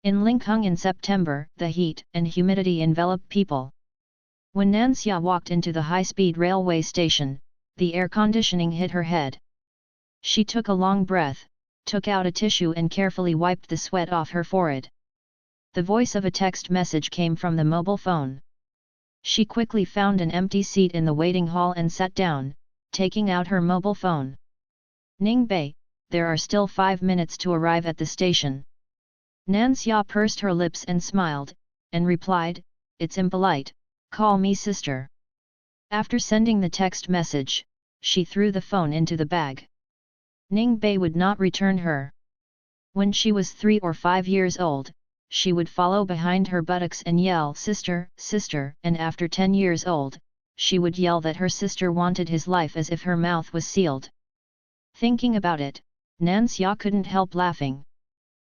In Linkhung in September, the heat and humidity enveloped people. When Nanxia walked into the high-speed railway station, the air conditioning hit her head. She took a long breath, took out a tissue and carefully wiped the sweat off her forehead. The voice of a text message came from the mobile phone. She quickly found an empty seat in the waiting hall and sat down, taking out her mobile phone. Ningbei, there are still 5 minutes to arrive at the station. Nanxia pursed her lips and smiled, and replied, "It's impolite, call me sister." After sending the text message, she threw the phone into the bag. Ningbei would not return her. When she was 3 or 5 years old, she would follow behind her buttocks and yell "Sister, sister," and after 10 years old, she would yell that her sister wanted his life as if her mouth was sealed. Thinking about it, Nanxia couldn't help laughing.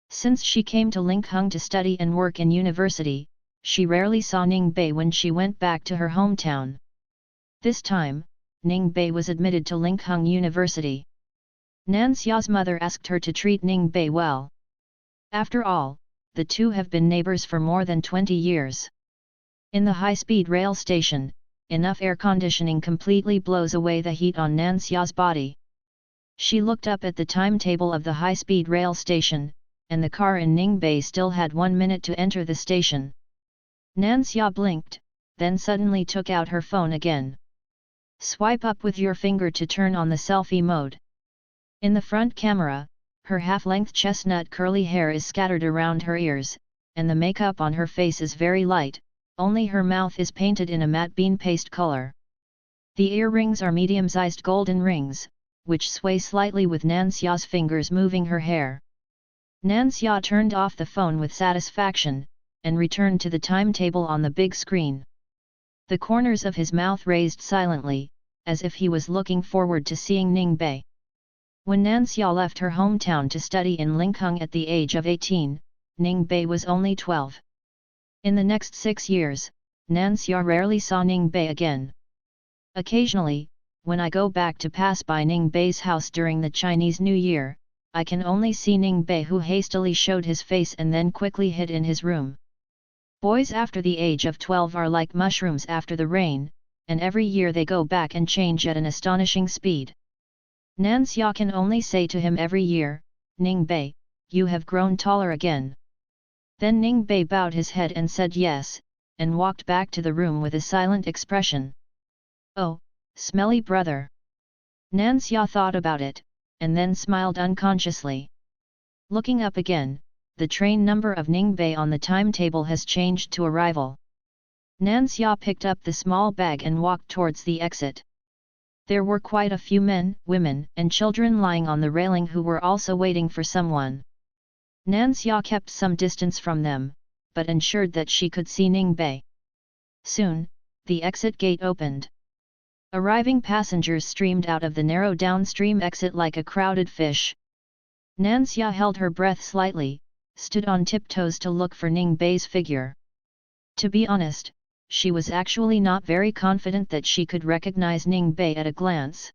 Since she came to Linkhung to study and work in university, she rarely saw Ningbei when she went back to her hometown. This time, Ningbei was admitted to Linkhung University. Nanxia's mother asked her to treat Ningbei well. After all, the two have been neighbors for more than 20 years. In the high-speed rail station, enough air conditioning completely blows away the heat on Nanxia's body. She looked up at the timetable of the high-speed rail station, and the car in Ningbei still had 1 minute to enter the station. Nanxia blinked, then suddenly took out her phone again. Swipe up with your finger to turn on the selfie mode. In the front camera, her half-length chestnut curly hair is scattered around her ears, and the makeup on her face is very light, only her mouth is painted in a matte bean paste color. The earrings are medium-sized golden rings, which sway slightly with Nanxia's fingers moving her hair. Nanxia turned off the phone with satisfaction, and returned to the timetable on the big screen. The corners of his mouth raised silently, as if he was looking forward to seeing Ningbei. When Nanxia left her hometown to study in Linkhung at the age of 18, Ningbei was only 12. In the next 6 years, Nanxia rarely saw Ningbei again. Occasionally, when I go back to pass by Ningbei's house during the Chinese New Year, I can only see Ningbei who hastily showed his face and then quickly hid in his room. Boys after the age of 12 are like mushrooms after the rain, and every year they go back and change at an astonishing speed. Nanxia can only say to him every year, "Ningbei, you have grown taller again." Then Ningbei bowed his head and said yes, and walked back to the room with a silent expression. "Oh, smelly brother." Nanxia thought about it, and then smiled unconsciously. Looking up again, the train number of Ningbei on the timetable has changed to arrival. Nanxia picked up the small bag and walked towards the exit. There were quite a few men, women, and children lying on the railing who were also waiting for someone. Nanxia kept some distance from them, but ensured that she could see Ningbei. Soon, the exit gate opened. Arriving passengers streamed out of the narrow downstream exit like a crowded fish. Nanxia held her breath slightly, stood on tiptoes to look for Ningbei's figure. To be honest, she was actually not very confident that she could recognize Ningbei at a glance.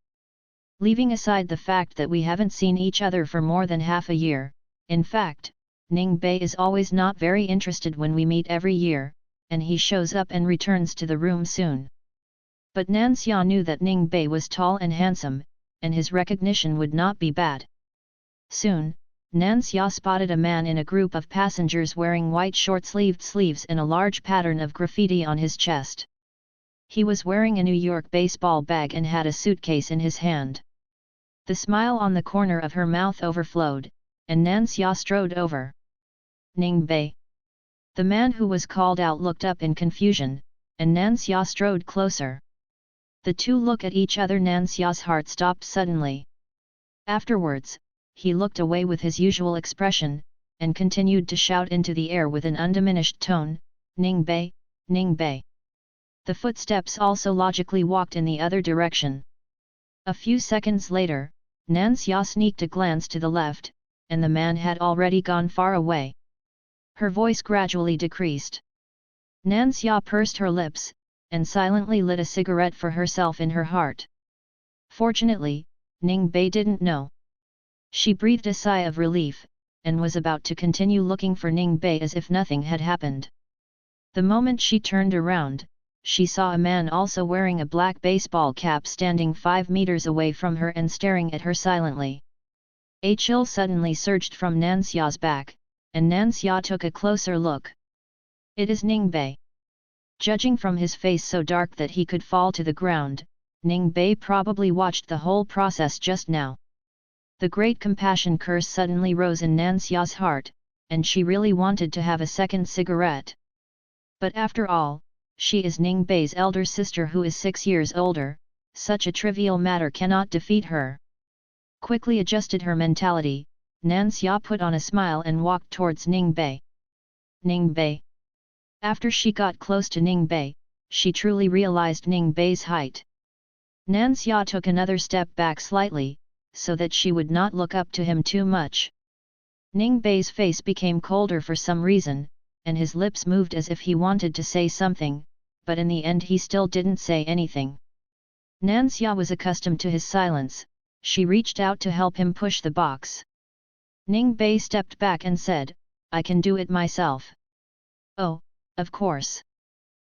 Leaving aside the fact that we haven't seen each other for more than half a year, in fact, Ningbei is always not very interested when we meet every year, and he shows up and returns to the room soon. But Nanxia knew that Ningbei was tall and handsome, and his recognition would not be bad. Soon, Nanxia spotted a man in a group of passengers wearing white short-sleeved sleeves and a large pattern of graffiti on his chest. He was wearing a New York baseball bag and had a suitcase in his hand. The smile on the corner of her mouth overflowed, and Nanxia strode over. "Ningbei." The man who was called out looked up in confusion, and Nanxia strode closer. The two looked at each other. Nanxia's heart stopped suddenly. Afterwards, he looked away with his usual expression, and continued to shout into the air with an undiminished tone, "Ningbei, Ningbei." The footsteps also logically walked in the other direction. A few seconds later, Nanxia sneaked a glance to the left, and the man had already gone far away. Her voice gradually decreased. Nanxia pursed her lips, and silently lit a cigarette for herself in her heart. Fortunately, Ningbei didn't know. She breathed a sigh of relief, and was about to continue looking for Ning Bei as if nothing had happened. The moment she turned around, she saw a man also wearing a black baseball cap standing 5 meters away from her and staring at her silently. A chill suddenly surged from Nanxia's back, and Nanxia took a closer look. It is Ning Bei. Judging from his face so dark that he could fall to the ground, Ning Bei probably watched the whole process just now. The great compassion curse suddenly rose in Nanxia's heart, and she really wanted to have a second cigarette. But after all, she is Ning Bei's elder sister who is 6 years older, such a trivial matter cannot defeat her. Quickly adjusted her mentality, Nanxia put on a smile and walked towards Ning Bei. Ning Bei. After she got close to Ning Bei, she truly realized Ning Bei's height. Nanxia took another step back slightly, so that she would not look up to him too much. Ning Bei's face became colder for some reason, and his lips moved as if he wanted to say something, but in the end he still didn't say anything. Nanxia was accustomed to his silence. She reached out to help him push the box. Ning Bei stepped back and said, "I can do it myself." "Oh, of course."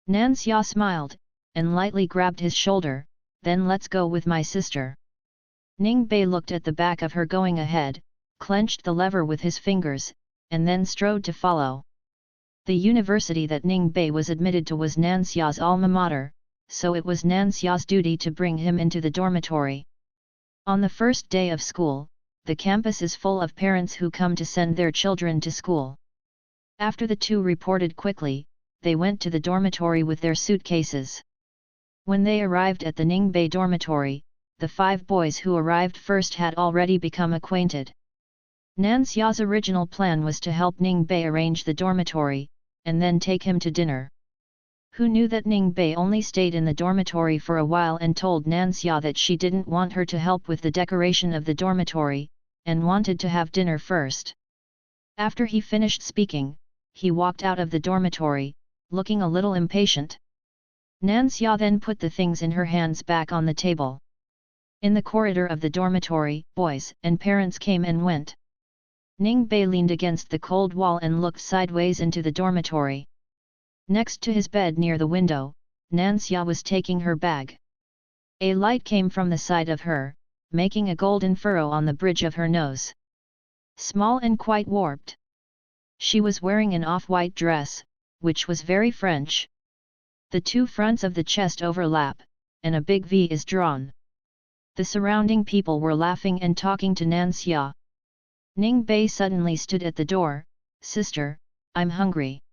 Nanxia smiled, and lightly grabbed his shoulder, "Then let's go with my sister." Ning Bei looked at the back of her going ahead, clenched the lever with his fingers, and then strode to follow. The university that Ning Bei was admitted to was Nanxia's alma mater, so it was Nanxia's duty to bring him into the dormitory. On the first day of school, the campus is full of parents who come to send their children to school. After the two reported quickly, they went to the dormitory with their suitcases. When they arrived at the Ning Bei dormitory, the 5 boys who arrived first had already become acquainted. Nanxia's original plan was to help Ning Bei arrange the dormitory, and then take him to dinner. Who knew that Ning Bei only stayed in the dormitory for a while and told Nanxia that she didn't want her to help with the decoration of the dormitory, and wanted to have dinner first. After he finished speaking, he walked out of the dormitory, looking a little impatient. Nanxia then put the things in her hands back on the table. In the corridor of the dormitory, boys and parents came and went. Ning Bei leaned against the cold wall and looked sideways into the dormitory. Next to his bed near the window, Nanxia was taking her bag. A light came from the side of her, making a golden furrow on the bridge of her nose. Small and quite warped. She was wearing an off-white dress, which was very French. The 2 fronts of the chest overlap, and a big V is drawn. The surrounding people were laughing and talking to Nanxia. Ning Bei suddenly stood at the door. "Sister, I'm hungry.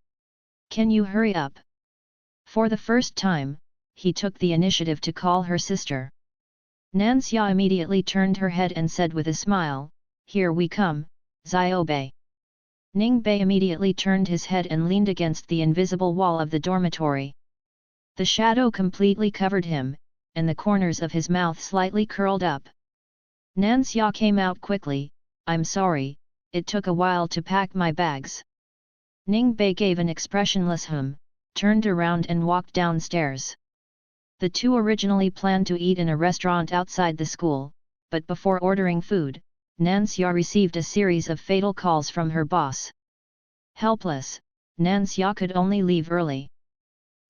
Can you hurry up?" For the first time, he took the initiative to call her sister. Nanxia immediately turned her head and said with a smile, "Here we come, Xiaobei." Ning Bei immediately turned his head and leaned against the invisible wall of the dormitory. The shadow completely covered him, and the corners of his mouth slightly curled up. Nanxia came out quickly. "I'm sorry, it took a while to pack my bags." Ning Bei gave an expressionless hum, turned around and walked downstairs. The two originally planned to eat in a restaurant outside the school, but before ordering food, Nanxia received a series of fatal calls from her boss. Helpless, Nanxia could only leave early.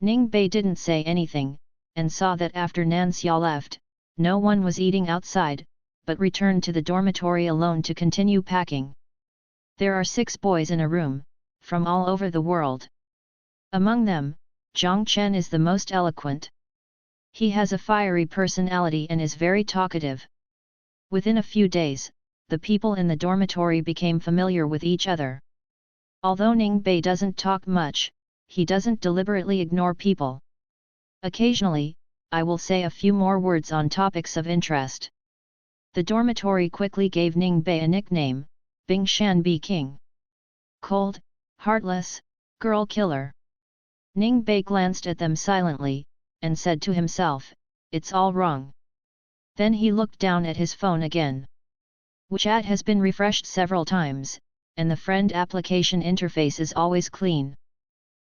Ning Bei didn't say anything, and saw that after Nanxia left, no one was eating outside, but returned to the dormitory alone to continue packing. There are 6 boys in a room, from all over the world. Among them, Zhang Chen is the most eloquent. He has a fiery personality and is very talkative. Within a few days, the people in the dormitory became familiar with each other. Although Ning Bei doesn't talk much, he doesn't deliberately ignore people. Occasionally, I will say a few more words on topics of interest. The dormitory quickly gave Ning Bei a nickname, Bing Shan Bi King. Cold, heartless, girl killer. Ning Bei glanced at them silently, and said to himself, "It's all wrong." Then he looked down at his phone again. WeChat has been refreshed several times, and the friend application interface is always clean.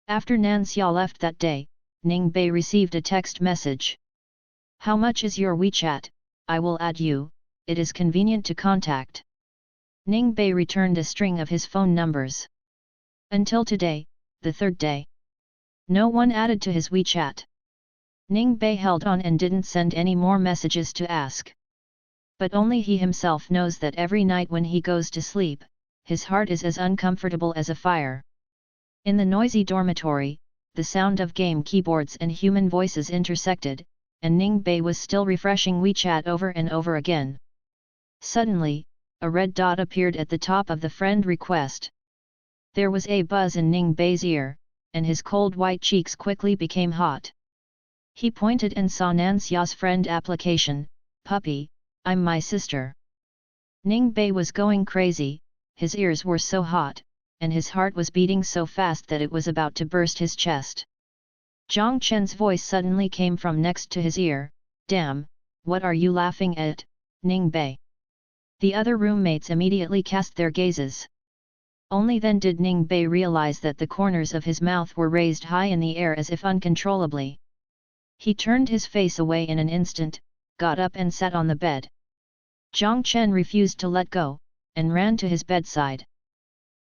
After Nanxia left that day, Ning Bei received a text message. "How much is your WeChat? I will add you, it is convenient to contact." Ning Bei returned a string of his phone numbers. Until today, the third day. No one added to his WeChat. Ning Bei held on and didn't send any more messages to ask. But only he himself knows that every night when he goes to sleep, his heart is as uncomfortable as a fire. In the noisy dormitory, the sound of game keyboards and human voices intersected, and Ning Bei was still refreshing WeChat over and over again. Suddenly, a red dot appeared at the top of the friend request. There was a buzz in Ning Bei's ear, and his cold white cheeks quickly became hot. He pointed and saw Nanxia's friend application, "Puppy, I'm my sister." Ning Bei was going crazy, his ears were so hot, and his heart was beating so fast that it was about to burst his chest. Zhang Chen's voice suddenly came from next to his ear, "Damn, what are you laughing at, Ning Bei?" The other roommates immediately cast their gazes. Only then did Ning Bei realize that the corners of his mouth were raised high in the air as if uncontrollably. He turned his face away in an instant, got up and sat on the bed. Zhang Chen refused to let go, and ran to his bedside.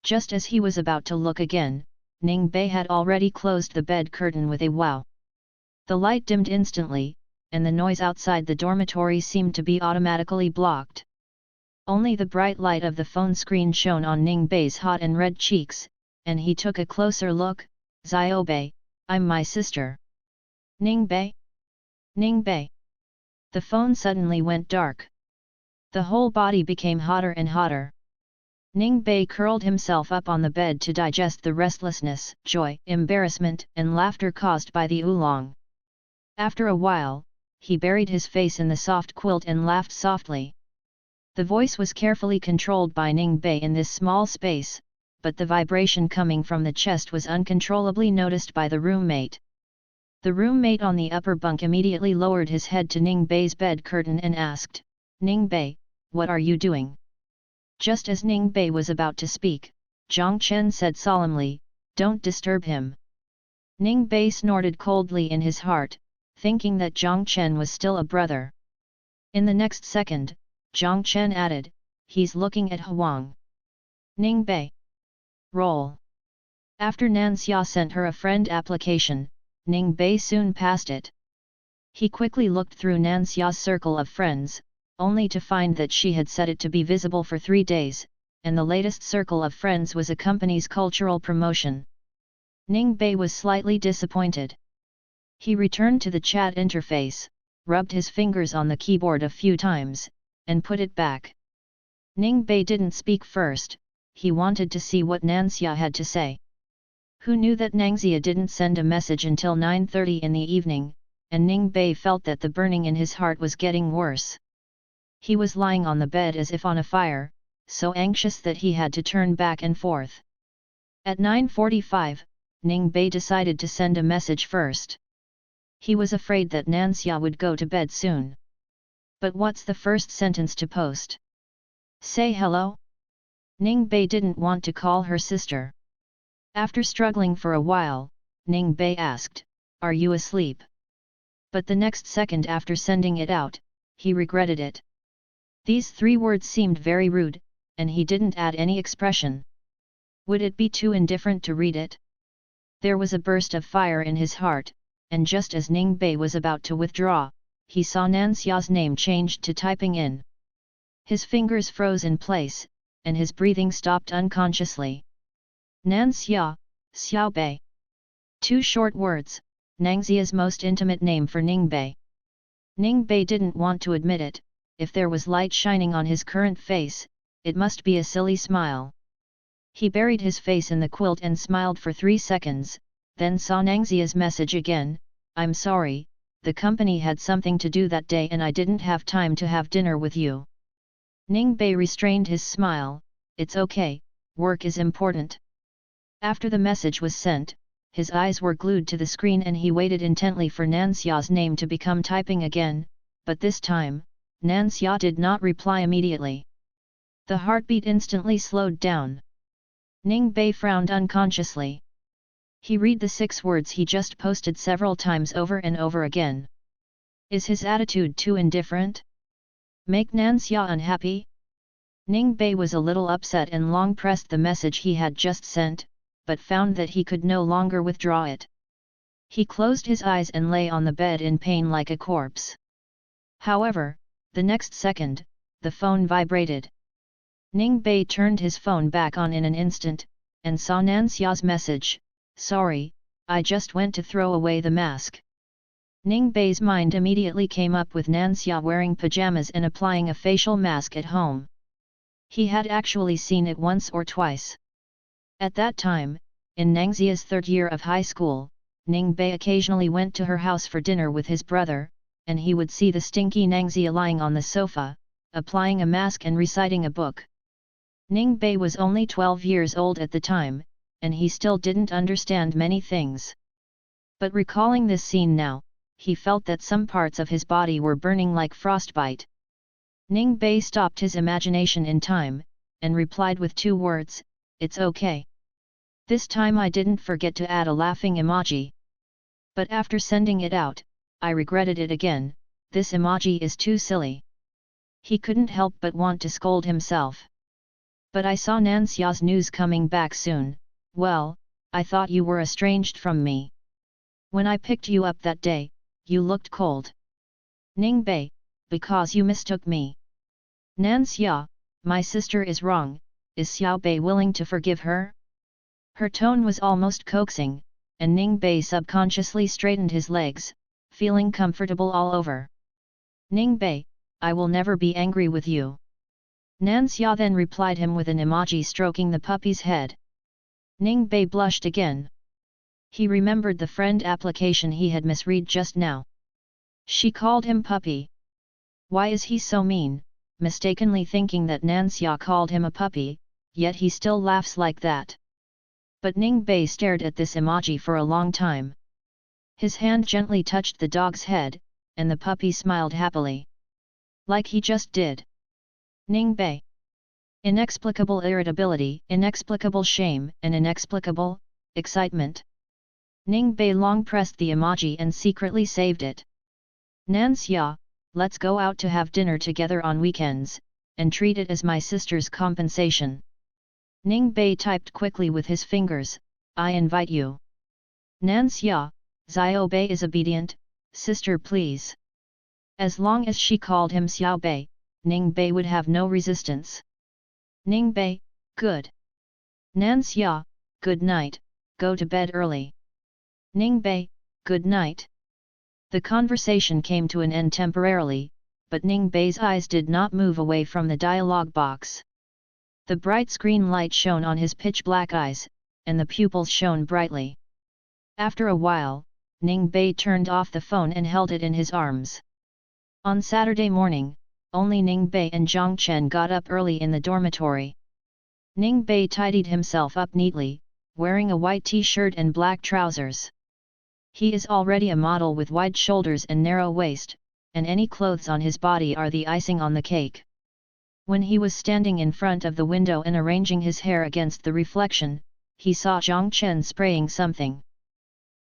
Just as he was about to look again, Ning Bei had already closed the bed curtain with a wow. The light dimmed instantly, and the noise outside the dormitory seemed to be automatically blocked. Only the bright light of the phone screen shone on Ning Bei's hot and red cheeks, and he took a closer look. "Xiao Bei, I'm my sister." "Ning Bei? Ning Bei?" The phone suddenly went dark. The whole body became hotter and hotter. Ning Bei curled himself up on the bed to digest the restlessness, joy, embarrassment, and laughter caused by the oolong. After a while, he buried his face in the soft quilt and laughed softly. The voice was carefully controlled by Ning Bei in this small space, but the vibration coming from the chest was uncontrollably noticed by the roommate. The roommate on the upper bunk immediately lowered his head to Ning Bei's bed curtain and asked, "Ning Bei, what are you doing?" Just as Ning Bei was about to speak, Zhang Chen said solemnly, "Don't disturb him." Ning Bei snorted coldly in his heart, thinking that Zhang Chen was still a brother. In the next second, Zhang Chen added, "He's looking at Huang." Ning Bei. Roll. After Nanxia sent her a friend application, Ning Bei soon passed it. He quickly looked through Nanxia's circle of friends, only to find that she had set it to be visible for 3 days, and the latest circle of friends was a company's cultural promotion. Ning Bei was slightly disappointed. He returned to the chat interface, rubbed his fingers on the keyboard a few times, and put it back. Ning Bei didn't speak first, he wanted to see what Nanxia had to say. Who knew that Nanxia didn't send a message until 9:30 in the evening, and Ning Bei felt that the burning in his heart was getting worse. He was lying on the bed as if on a fire, so anxious that he had to turn back and forth. At 9:45, Ning Bei decided to send a message first. He was afraid that Nanxia would go to bed soon. But what's the first sentence to post? Say hello? Ning Bei didn't want to call her sister. After struggling for a while, Ning Bei asked, "Are you asleep?" But the next second after sending it out, he regretted it. These 3 words seemed very rude, and he didn't add any expression. Would it be too indifferent to read it? There was a burst of fire in his heart, and just as Ning Bei was about to withdraw, he saw Nanxia's name changed to typing in. His fingers froze in place, and his breathing stopped unconsciously. Nanxia, Xiao Bei. 2 short words, Nangxia's most intimate name for Ning Bei. Ning Bei didn't want to admit it. If there was light shining on his current face, it must be a silly smile. He buried his face in the quilt and smiled for 3 seconds, then saw Nangxia's message again, "I'm sorry, the company had something to do that day and I didn't have time to have dinner with you." Ning Bei restrained his smile, "It's okay, work is important." After the message was sent, his eyes were glued to the screen and he waited intently for Nanxia's name to become typing again, but this time, Nanxia did not reply immediately. The heartbeat instantly slowed down. Ning Bei frowned unconsciously. He read the 6 words he just posted several times over and over again. Is his attitude too indifferent? Make Nanxia unhappy? Ning Bei was a little upset and long pressed the message he had just sent, but found that he could no longer withdraw it. He closed his eyes and lay on the bed in pain like a corpse. However, the next second, the phone vibrated. Ning Bei turned his phone back on in an instant, and saw Nanxia's message, "Sorry, I just went to throw away the mask." Ning Bei's mind immediately came up with Nanxia wearing pajamas and applying a facial mask at home. He had actually seen it once or twice. At that time, in Nangxia's third year of high school, Ning Bei occasionally went to her house for dinner with his brother, and he would see the stinky Nangxia lying on the sofa, applying a mask and reciting a book. Ning Bei was only 12 years old at the time, and he still didn't understand many things. But recalling this scene now, he felt that some parts of his body were burning like frostbite. Ning Bei stopped his imagination in time, and replied with 2 words, "It's okay." This time I didn't forget to add a laughing emoji. But after sending it out, I regretted it again, this emoji is too silly. He couldn't help but want to scold himself. But I saw Nanxia's news coming back soon. Well, I thought you were estranged from me. When I picked you up that day, you looked cold. Ning Bei, because you mistook me. Nanxia, my sister is wrong, is Xiao Bei willing to forgive her? Her tone was almost coaxing, and Ning Bei subconsciously straightened his legs, feeling comfortable all over. Ning Bei, I will never be angry with you. Nanxia then replied him with an emoji stroking the puppy's head. Ning Bei blushed again. He remembered the friend application he had misread just now. She called him puppy. Why is he so mean, mistakenly thinking that Nanxia called him a puppy, yet he still laughs like that. But Ning Bei stared at this emoji for a long time. His hand gently touched the dog's head, and the puppy smiled happily. Like he just did. Ning Bei. Inexplicable irritability, inexplicable shame, and inexplicable excitement. Ning Bei long pressed the emoji and secretly saved it. Nanxia, let's go out to have dinner together on weekends, and treat it as my sister's compensation. Ning Bei typed quickly with his fingers, I invite you. Nanxia, Xiao Bei is obedient, sister please. As long as she called him Xiao Bei, Ning Bei would have no resistance. Ning Bei, good. Nanxia, good night, go to bed early. Ning Bei, good night. The conversation came to an end temporarily, but Ning Bei's eyes did not move away from the dialogue box. The bright screen light shone on his pitch-black eyes, and the pupils shone brightly. After a while, Ning Bei turned off the phone and held it in his arms. On Saturday morning, only Ning Bei and Zhang Chen got up early in the dormitory. Ning Bei tidied himself up neatly, wearing a white t-shirt and black trousers. He is already a model with wide shoulders and narrow waist, and any clothes on his body are the icing on the cake. When he was standing in front of the window and arranging his hair against the reflection, he saw Zhang Chen spraying something.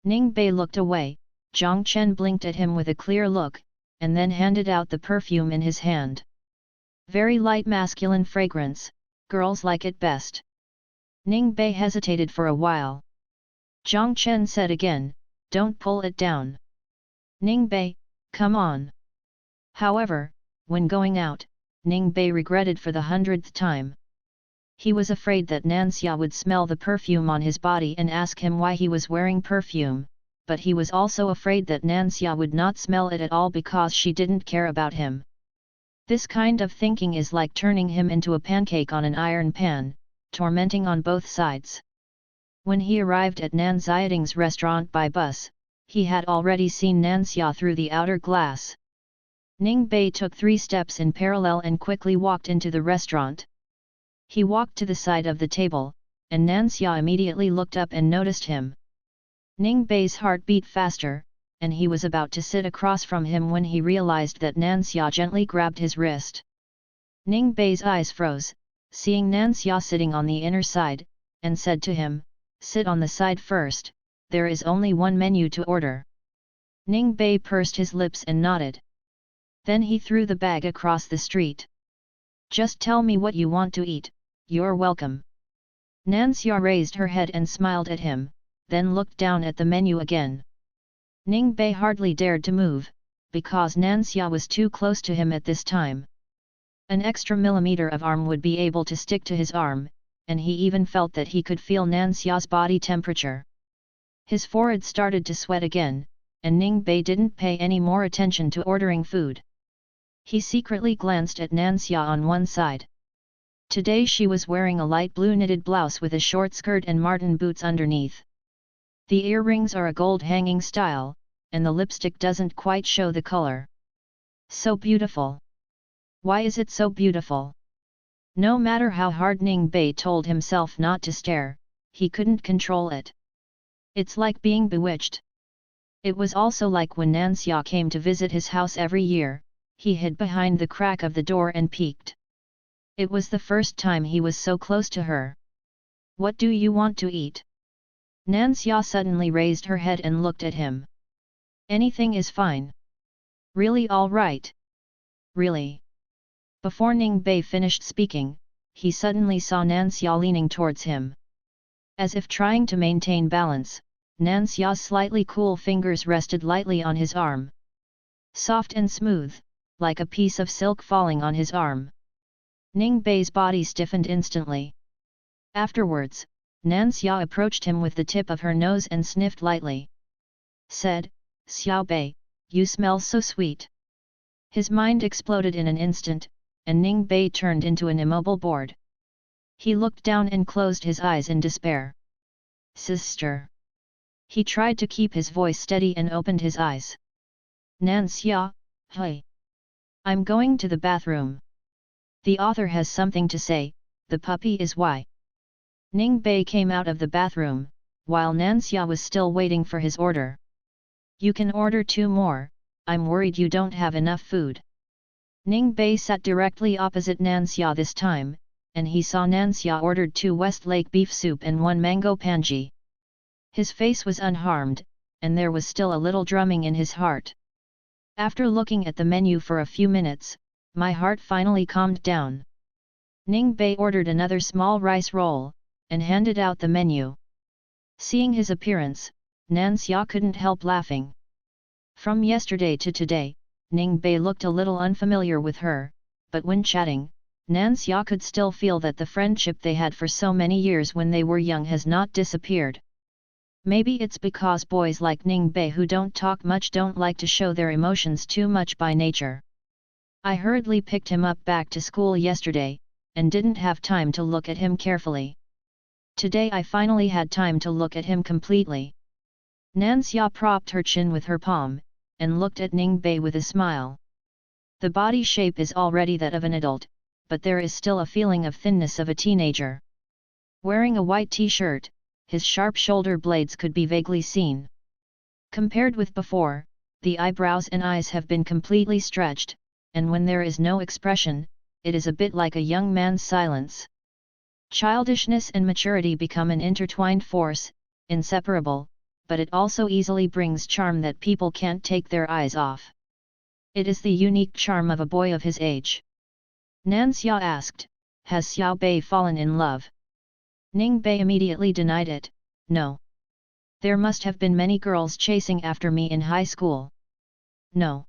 Ning Bei looked away, Zhang Chen blinked at him with a clear look, and then handed out the perfume in his hand. Very light masculine fragrance, girls like it best. Ning Bei hesitated for a while. Zhang Chen said again, don't pull it down. Ning Bei, come on. However, when going out, Ning Bei regretted for the 100th time. He was afraid that Nanxia would smell the perfume on his body and ask him why he was wearing perfume, but he was also afraid that Nanxia would not smell it at all because she didn't care about him. This kind of thinking is like turning him into a pancake on an iron pan, tormenting on both sides. When he arrived at Nan Xiating's restaurant by bus, he had already seen Nanxia through the outer glass. Ning Bei took 3 steps in parallel and quickly walked into the restaurant. He walked to the side of the table, and Nanxia immediately looked up and noticed him. Ning Bei's heart beat faster, and he was about to sit across from him when he realized that Nanxia gently grabbed his wrist. Ning Bei's eyes froze, seeing Nanxia sitting on the inner side, and said to him, sit on the side first, there is only one menu to order. Ning Bei pursed his lips and nodded. Then he threw the bag across the street. Just tell me what you want to eat, you're welcome. Nansha raised her head and smiled at him, then looked down at the menu again. Ning Bei hardly dared to move, because Nansha was too close to him at this time. An extra millimeter of arm would be able to stick to his arm, and he even felt that he could feel Nansha's body temperature. His forehead started to sweat again, and Ning Bei didn't pay any more attention to ordering food. He secretly glanced at Nansha on one side. Today she was wearing a light blue knitted blouse with a short skirt and marten boots underneath. The earrings are a gold hanging style, and the lipstick doesn't quite show the color. So beautiful! Why is it so beautiful? No matter how hard Ning Bei told himself not to stare, he couldn't control it. It's like being bewitched. It was also like when Nansha came to visit his house every year, he hid behind the crack of the door and peeked. It was the first time he was so close to her. What do you want to eat? Nansha suddenly raised her head and looked at him. Anything is fine. Really all right? Really? Before Ning Bei finished speaking, he suddenly saw Nansha leaning towards him. As if trying to maintain balance, Nansha's slightly cool fingers rested lightly on his arm. Soft and smooth, like a piece of silk falling on his arm. Ning Bei's body stiffened instantly. Afterwards, Nansha approached him with the tip of her nose and sniffed lightly. Said, "Xiao Bei, you smell so sweet." His mind exploded in an instant, and Ning Bei turned into an immobile board. He looked down and closed his eyes in despair. "Sister." He tried to keep his voice steady and opened his eyes. "Nansha, hey. I'm going to the bathroom. The author has something to say, the puppy is why." Ning Bei came out of the bathroom, while Nansha was still waiting for his order. "You can order 2 more, I'm worried you don't have enough food." Ning Bei sat directly opposite Nansha this time, and he saw Nansha ordered 2 Westlake beef soup and 1 mango panji. His face was unharmed, and there was still a little drumming in his heart. After looking at the menu for a few minutes, my heart finally calmed down. Ning Bei ordered another small rice roll, and handed out the menu. Seeing his appearance, Nansha couldn't help laughing. From yesterday to today, Ning Bei looked a little unfamiliar with her, but when chatting, Nansha could still feel that the friendship they had for so many years when they were young has not disappeared. Maybe it's because boys like Ning Bei who don't talk much don't like to show their emotions too much by nature. I hurriedly picked him up back to school yesterday, and didn't have time to look at him carefully. Today I finally had time to look at him completely. Nansha propped her chin with her palm, and looked at Ning Bei with a smile. The body shape is already that of an adult, but there is still a feeling of thinness of a teenager. Wearing a white t-shirt, his sharp shoulder blades could be vaguely seen. Compared with before, the eyebrows and eyes have been completely stretched, and when there is no expression, it is a bit like a young man's silence. Childishness and maturity become an intertwined force, inseparable, but it also easily brings charm that people can't take their eyes off. It is the unique charm of a boy of his age. Nansha asked, "Has Xiao Bei fallen in love?" Ning Bei immediately denied it, "No. There must have been many girls chasing after me in high school." "No.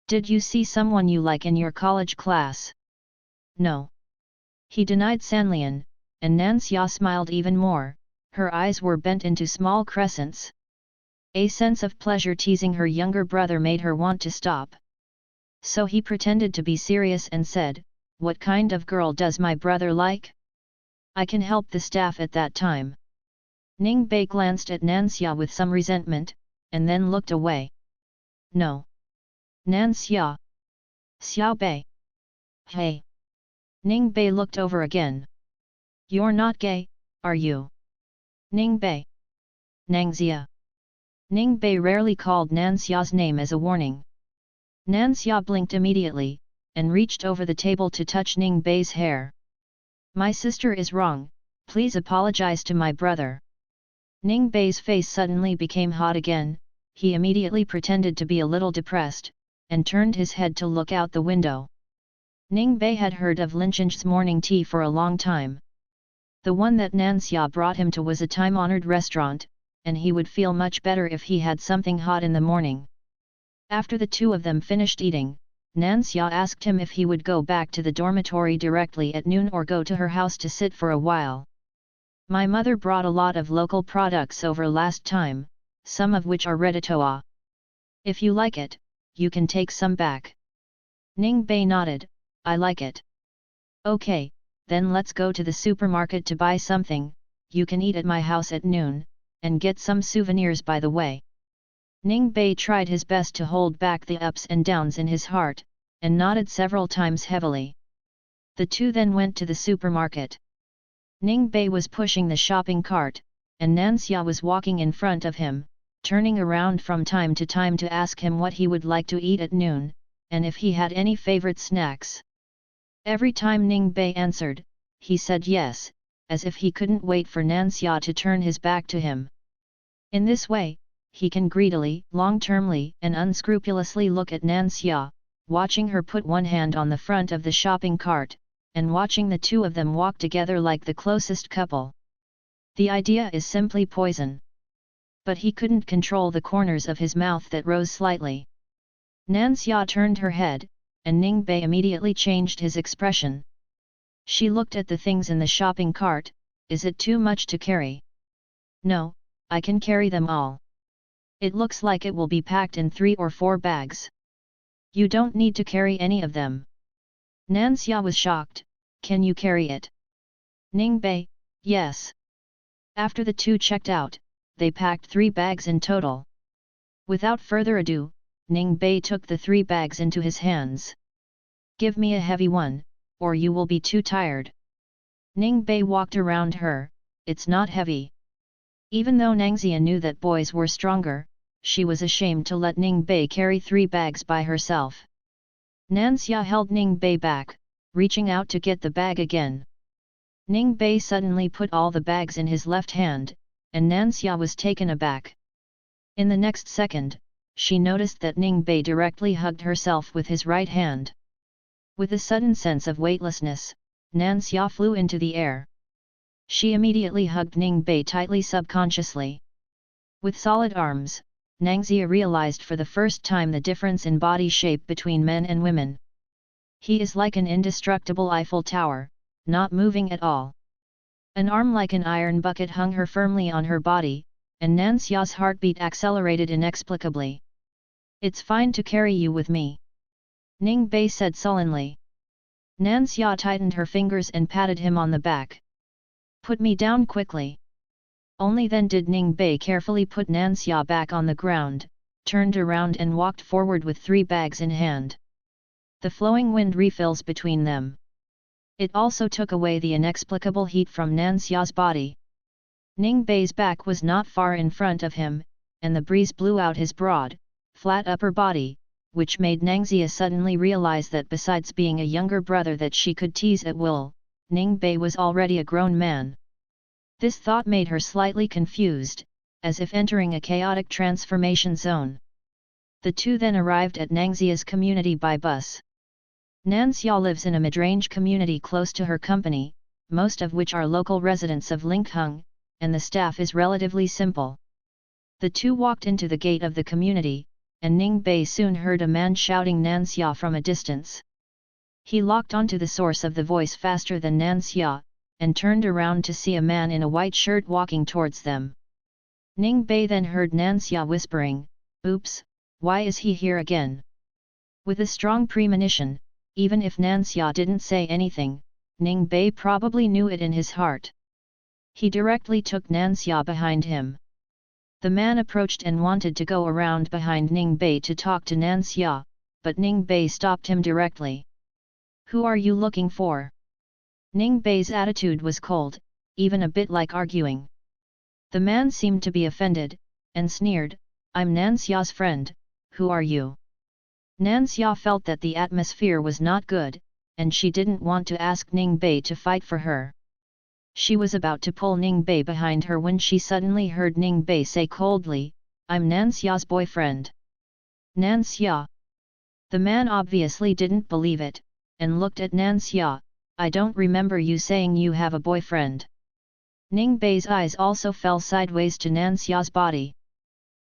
Did you see someone you like in your college class?" "No." He denied Sanlian, and Nansha smiled even more, her eyes were bent into small crescents. A sense of pleasure teasing her younger brother made her want to stop. So he pretended to be serious and said, "What kind of girl does my brother like? I can help the staff at that time." Ning Bei glanced at Nansha with some resentment, and then looked away. "No. Nansha. Xiao Bei. Hey." Ning Bei looked over again. "You're not gay, are you?" "Ning Bei. Nangxia." Ning Bei rarely called Nansha's name as a warning. Nansha blinked immediately, and reached over the table to touch Ning Bei's hair. "My sister is wrong, please apologize to my brother." Ning Bei's face suddenly became hot again, he immediately pretended to be a little depressed, and turned his head to look out the window. Ning Bei had heard of Linchen's morning tea for a long time. The one that Nansha brought him to was a time-honored restaurant, and he would feel much better if he had something hot in the morning. After the two of them finished eating, Nansha asked him if he would go back to the dormitory directly at noon or go to her house to sit for a while. My mother brought a lot of local products over last time, some of which are ready-to-eat. If you like it, you can take some back. Ning Bei nodded, I like it. Okay, then let's go to the supermarket to buy something, you can eat at my house at noon, and get some souvenirs by the way. Ning Bei tried his best to hold back the ups and downs in his heart, and nodded several times heavily. The two then went to the supermarket. Ning Bei was pushing the shopping cart, and Nansha was walking in front of him, turning around from time to time to ask him what he would like to eat at noon, and if he had any favorite snacks. Every time Ning Bei answered, he said yes, as if he couldn't wait for Nansha to turn his back to him. In this way, he can greedily, long-termly and unscrupulously look at Nansha, watching her put one hand on the front of the shopping cart, and watching the two of them walk together like the closest couple. The idea is simply poison. But he couldn't control the corners of his mouth that rose slightly. Nansha turned her head, and Ning Bei immediately changed his expression. She looked at the things in the shopping cart, is it too much to carry? No, I can carry them all. It looks like it will be packed in 3 or 4 bags. You don't need to carry any of them. Nansha was shocked, can you carry it? Ning Bei, yes. After the two checked out, they packed 3 bags in total. Without further ado, Ning Bei took the 3 bags into his hands. Give me a heavy one, or you will be too tired. Ning Bei walked around her, it's not heavy. Even though Nangxia knew that boys were stronger, she was ashamed to let Ning Bei carry 3 bags by herself. Nansha held Ning Bei back, reaching out to get the bag again. Ning Bei suddenly put all the bags in his left hand, and Nansha was taken aback. In the next second, she noticed that Ning Bei directly hugged herself with his right hand. With a sudden sense of weightlessness, Nansha flew into the air. She immediately hugged Ning Bei tightly subconsciously. With solid arms, Nangxia realized for the first time the difference in body shape between men and women. He is like an indestructible Eiffel Tower, not moving at all. An arm like an iron bucket hung her firmly on her body, and Nansha's heartbeat accelerated inexplicably. It's fine to carry you with me. Ning Bei said sullenly. Nansha tightened her fingers and patted him on the back. Put me down quickly. Only then did Ning Bei carefully put Nansha back on the ground, turned around and walked forward with 3 bags in hand. The flowing wind refills between them. It also took away the inexplicable heat from Nansha's body. Ning Bei's back was not far in front of him, and the breeze blew out his broad, flat upper body, which made Nangxia suddenly realize that besides being a younger brother that she could tease at will, Ning Bei was already a grown man. This thought made her slightly confused, as if entering a chaotic transformation zone. The two then arrived at Nangxia's community by bus. Nansha lives in a mid-range community close to her company, most of which are local residents of Linkhung, and the staff is relatively simple. The two walked into the gate of the community, and Ning Bei soon heard a man shouting Nansha from a distance. He locked onto the source of the voice faster than Nansha, and turned around to see a man in a white shirt walking towards them. Ning Bei then heard Nansha whispering, "Oops, why is he here again?" With a strong premonition, even if Nansha didn't say anything, Ning Bei probably knew it in his heart. He directly took Nansha behind him. The man approached and wanted to go around behind Ning Bei to talk to Nansha, but Ning Bei stopped him directly. "Who are you looking for?" Ning Bei's attitude was cold, even a bit like arguing. The man seemed to be offended, and sneered, "I'm Nansha's friend, who are you?" Nansha felt that the atmosphere was not good, and she didn't want to ask Ning Bei to fight for her. She was about to pull Ning Bei behind her when she suddenly heard Ning Bei say coldly, "I'm Nansha's boyfriend." Nansha. The man obviously didn't believe it, and looked at Nan Xia. I don't remember you saying you have a boyfriend. Ning Bei's eyes also fell sideways to Nan Xia's body.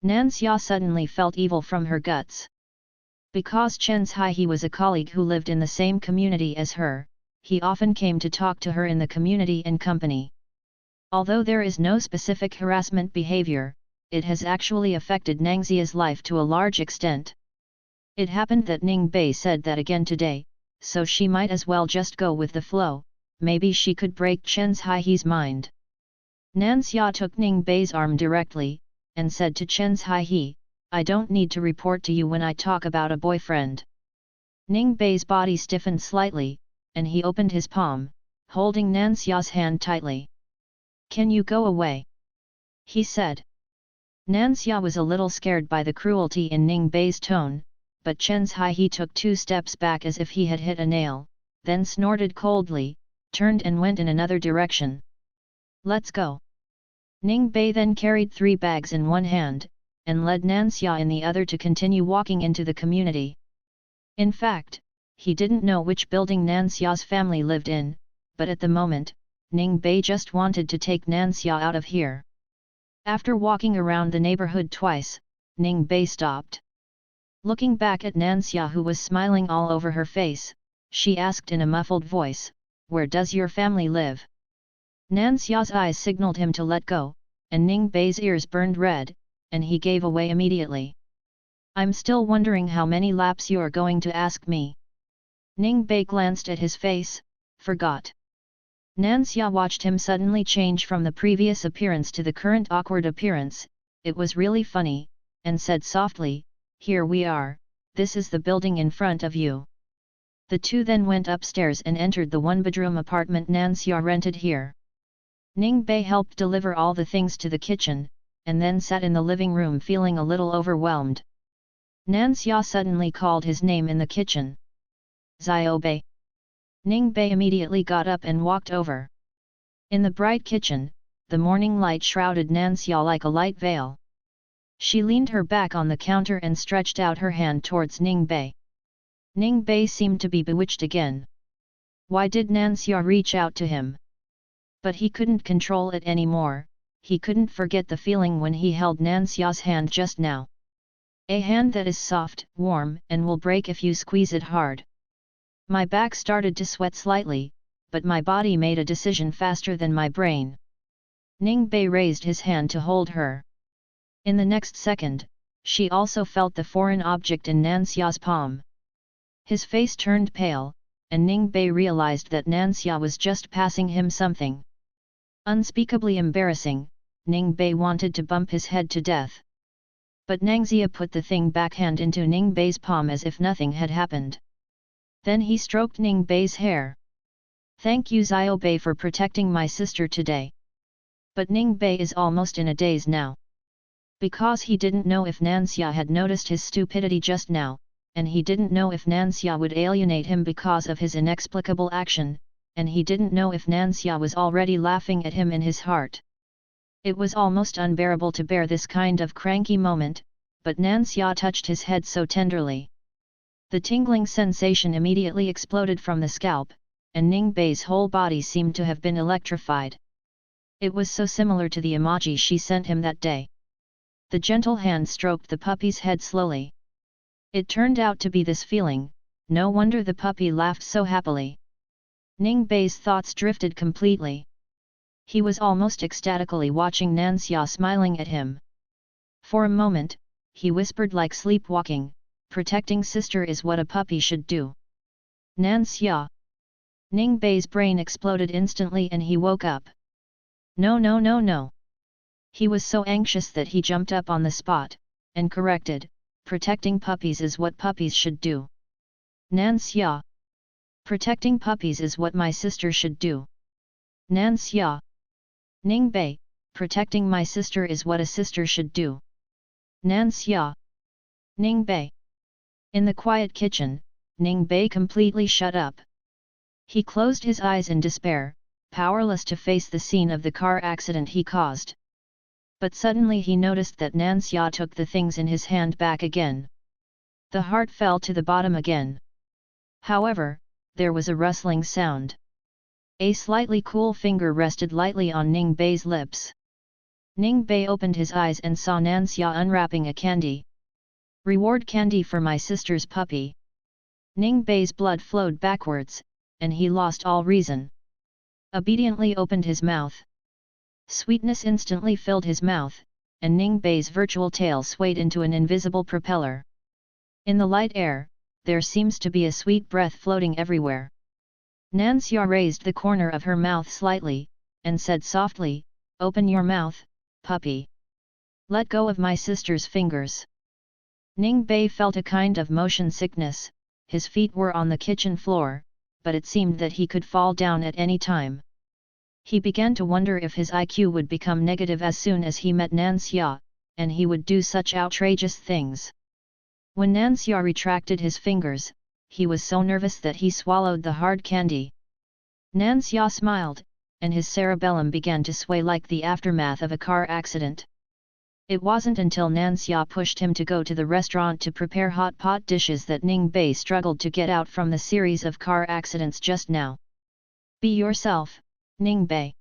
Nan Xia suddenly felt evil from her guts. Because Chen Zhaihe was a colleague who lived in the same community as her, he often came to talk to her in the community and company. Although there is no specific harassment behavior, it has actually affected Nang Xia's life to a large extent. It happened that Ning Bei said that again today, so she might as well just go with the flow, maybe she could break Chen Zhaihe's mind. Nan Xia took Ning Bei's arm directly, and said to Chen Zhaihe, I don't need to report to you when I talk about a boyfriend. Ning Bei's body stiffened slightly, and he opened his palm, holding Nan Xia's hand tightly. Can you go away? He said. Nan Xia was a little scared by the cruelty in Ning Bei's tone, but Chen Zhaihe took 2 steps back as if he had hit a nail, then snorted coldly, turned and went in another direction. Let's go. Ning Bei then carried 3 bags in one hand, and led Nan Xia in the other to continue walking into the community. In fact, he didn't know which building Nan Xia's family lived in, but at the moment, Ning Bei just wanted to take Nan Xia out of here. After walking around the neighborhood twice, Ning Bei stopped. Looking back at Nan Xia, who was smiling all over her face, she asked in a muffled voice, Where does your family live? Nan Xia's eyes signaled him to let go, and Ning Bei's ears burned red, and he gave away immediately. I'm still wondering how many laps you're going to ask me. Ning Bei glanced at his face, forgot. Nan Xia watched him suddenly change from the previous appearance to the current awkward appearance, it was really funny, and said softly, Here we are, this is the building in front of you. The two then went upstairs and entered the 1-bedroom apartment Nan Xia rented here. Ning Bei helped deliver all the things to the kitchen, and then sat in the living room feeling a little overwhelmed. Nan Xia suddenly called his name in the kitchen. Xiao Bei. Ning Bei immediately got up and walked over. In the bright kitchen, the morning light shrouded Nan Xia like a light veil. She leaned her back on the counter and stretched out her hand towards Ning Bei. Ning Bei seemed to be bewitched again. Why did Nan Xia reach out to him? But he couldn't control it anymore, he couldn't forget the feeling when he held Nan Xia's hand just now. A hand that is soft, warm, and will break if you squeeze it hard. My back started to sweat slightly, but my body made a decision faster than my brain. Ning Bei raised his hand to hold her. In the next second, she also felt the foreign object in Nan Xia's palm. His face turned pale, and Ning Bei realized that Nan Xia was just passing him something. Unspeakably embarrassing, Ning Bei wanted to bump his head to death. But Nang Xia put the thing backhand into Ning Bei's palm as if nothing had happened. Then he stroked Ning Bei's hair. Thank you Xiao Bei for protecting my sister today. But Ning Bei is almost in a daze now. Because he didn't know if Nan Xia had noticed his stupidity just now, and he didn't know if Nan Xia would alienate him because of his inexplicable action, and he didn't know if Nan Xia was already laughing at him in his heart. It was almost unbearable to bear this kind of cranky moment, but Nan Xia touched his head so tenderly. The tingling sensation immediately exploded from the scalp, and Ning Bei's whole body seemed to have been electrified. It was so similar to the emoji she sent him that day. The gentle hand stroked the puppy's head slowly. It turned out to be this feeling, no wonder the puppy laughed so happily. Ning Bei's thoughts drifted completely. He was almost ecstatically watching Nan Xia smiling at him. For a moment, he whispered like sleepwalking, protecting sister is what a puppy should do. Nan Xia. Ning Bei's brain exploded instantly and he woke up. No no no no. He was so anxious that he jumped up on the spot, and corrected, protecting puppies is what puppies should do. Nan Xia. Protecting puppies is what my sister should do. Nan Xia. Ning Bei, protecting my sister is what a sister should do. Nan Xia. Ning Bei. In the quiet kitchen, Ning Bei completely shut up. He closed his eyes in despair, powerless to face the scene of the car accident he caused. But suddenly he noticed that Nan Xia took the things in his hand back again. The heart fell to the bottom again. However, there was a rustling sound. A slightly cool finger rested lightly on Ning Bei's lips. Ning Bei opened his eyes and saw Nanxia unwrapping a candy. "Reward candy for my sister's puppy." Ning Bei's blood flowed backwards, and he lost all reason. Obediently opened his mouth. Sweetness instantly filled his mouth, and Ning Bei's virtual tail swayed into an invisible propeller. In the light air, there seems to be a sweet breath floating everywhere. Nanxia raised the corner of her mouth slightly, and said softly, "Open your mouth, puppy. Let go of my sister's fingers." Ning Bei felt a kind of motion sickness. His feet were on the kitchen floor, but it seemed that he could fall down at any time. He began to wonder if his IQ would become negative as soon as he met Nanxia, and he would do such outrageous things. When Nanxia retracted his fingers, he was so nervous that he swallowed the hard candy. Nanxia smiled, and his cerebellum began to sway like the aftermath of a car accident. It wasn't until Nanxia pushed him to go to the restaurant to prepare hot pot dishes that Ning Bei struggled to get out from the series of car accidents just now. "Be yourself, Ning Bei."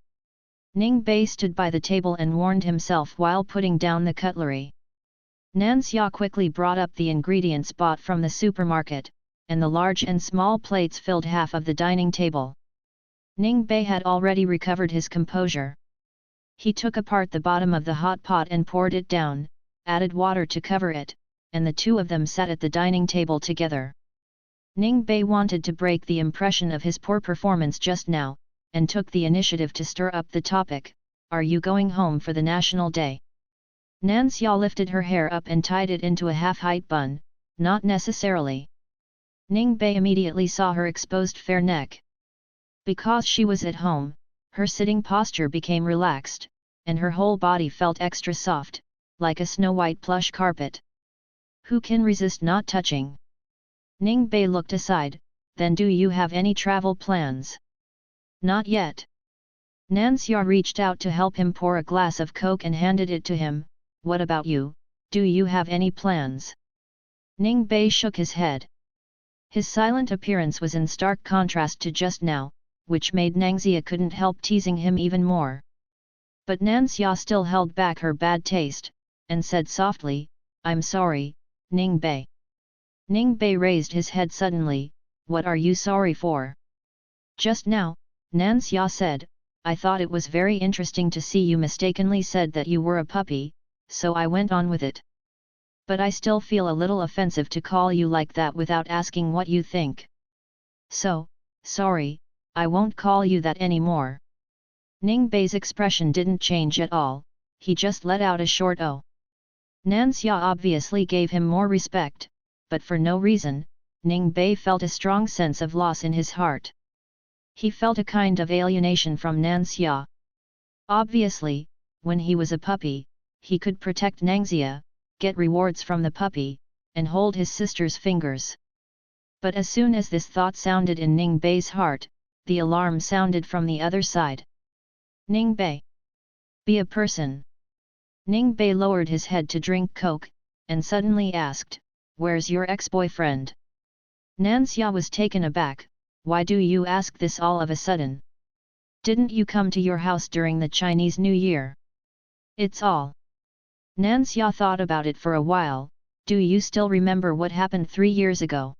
Ning Bei stood by the table and warned himself while putting down the cutlery. Nanxia quickly brought up the ingredients bought from the supermarket, and the large and small plates filled half of the dining table. Ning Bei had already recovered his composure. He took apart the bottom of the hot pot and poured it down, added water to cover it, and the two of them sat at the dining table together. Ning Bei wanted to break the impression of his poor performance just now, and took the initiative to stir up the topic. "Are you going home for the National Day?" Nanxia lifted her hair up and tied it into a half-height bun. "Not necessarily." Ning Bei immediately saw her exposed fair neck. Because she was at home, her sitting posture became relaxed, and her whole body felt extra soft, like a snow-white plush carpet. Who can resist not touching? Ning Bei looked aside. "Then do you have any travel plans?" "Not yet." Nanxia reached out to help him pour a glass of Coke and handed it to him. "What about you, do you have any plans?" Ning Bei shook his head. His silent appearance was in stark contrast to just now, which made Nanxia couldn't help teasing him even more. But Nanxia still held back her bad taste, and said softly, "I'm sorry, Ning Bei." Ning Bei raised his head suddenly. "What are you sorry for?" "Just now," Nanxia said, "I thought it was very interesting to see you mistakenly said that you were a puppy, so I went on with it. But I still feel a little offensive to call you like that without asking what you think. So, sorry, I won't call you that anymore." Ning Bei's expression didn't change at all, he just let out a short "oh." Nanxia obviously gave him more respect, but for no reason. Ning Bei felt a strong sense of loss in his heart. He felt a kind of alienation from Nanxia. Obviously, when he was a puppy, he could protect Nanxia, get rewards from the puppy, and hold his sister's fingers. But as soon as this thought sounded in Ning Bei's heart, the alarm sounded from the other side. "Ning Bei! Be a person!" Ning Bei lowered his head to drink Coke, and suddenly asked, "Where's your ex-boyfriend?" Nanxia was taken aback. "Why do you ask this all of a sudden? Didn't you come to your house during the Chinese New Year?" "It's all." Nanxia thought about it for a while. "Do you still remember what happened 3 years ago?"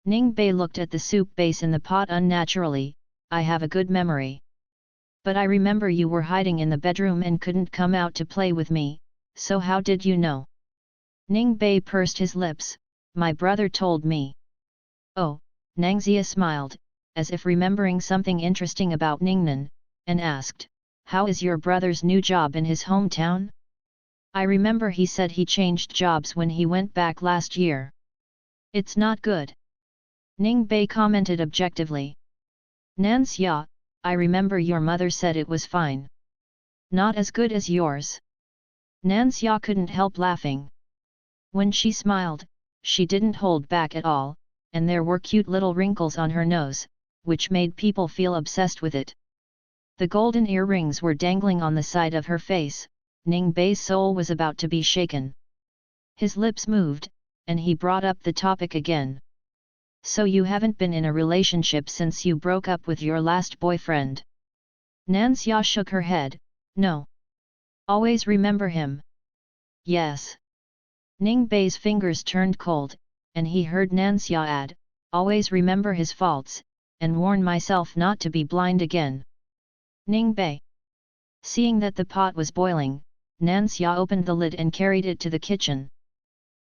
Ning Bei looked at the soup base in the pot unnaturally. "I have a good memory. But I remember you were hiding in the bedroom and couldn't come out to play with me, so how did you know?" Ning Bei pursed his lips. "My brother told me." "Oh," Nanxia smiled, as if remembering something interesting about Ningnan, and asked, "How is your brother's new job in his hometown?" "I remember he said he changed jobs when he went back last year." "It's not good." Ning Bei commented objectively. "Nanxia, I remember your mother said it was fine. Not as good as yours." Nanxia couldn't help laughing. When she smiled, she didn't hold back at all, and there were cute little wrinkles on her nose, which made people feel obsessed with it. The golden earrings were dangling on the side of her face. Ning Bei's soul was about to be shaken. His lips moved, and he brought up the topic again. So you haven't been in a relationship since you broke up with your last boyfriend? Nansha shook her head. No. Always remember him. Yes. Ning Bei's fingers turned cold, and he heard Nansha add, always remember his faults, and warn myself not to be blind again. Ning Bei. Seeing that the pot was boiling, Nansha opened the lid and carried it to the kitchen.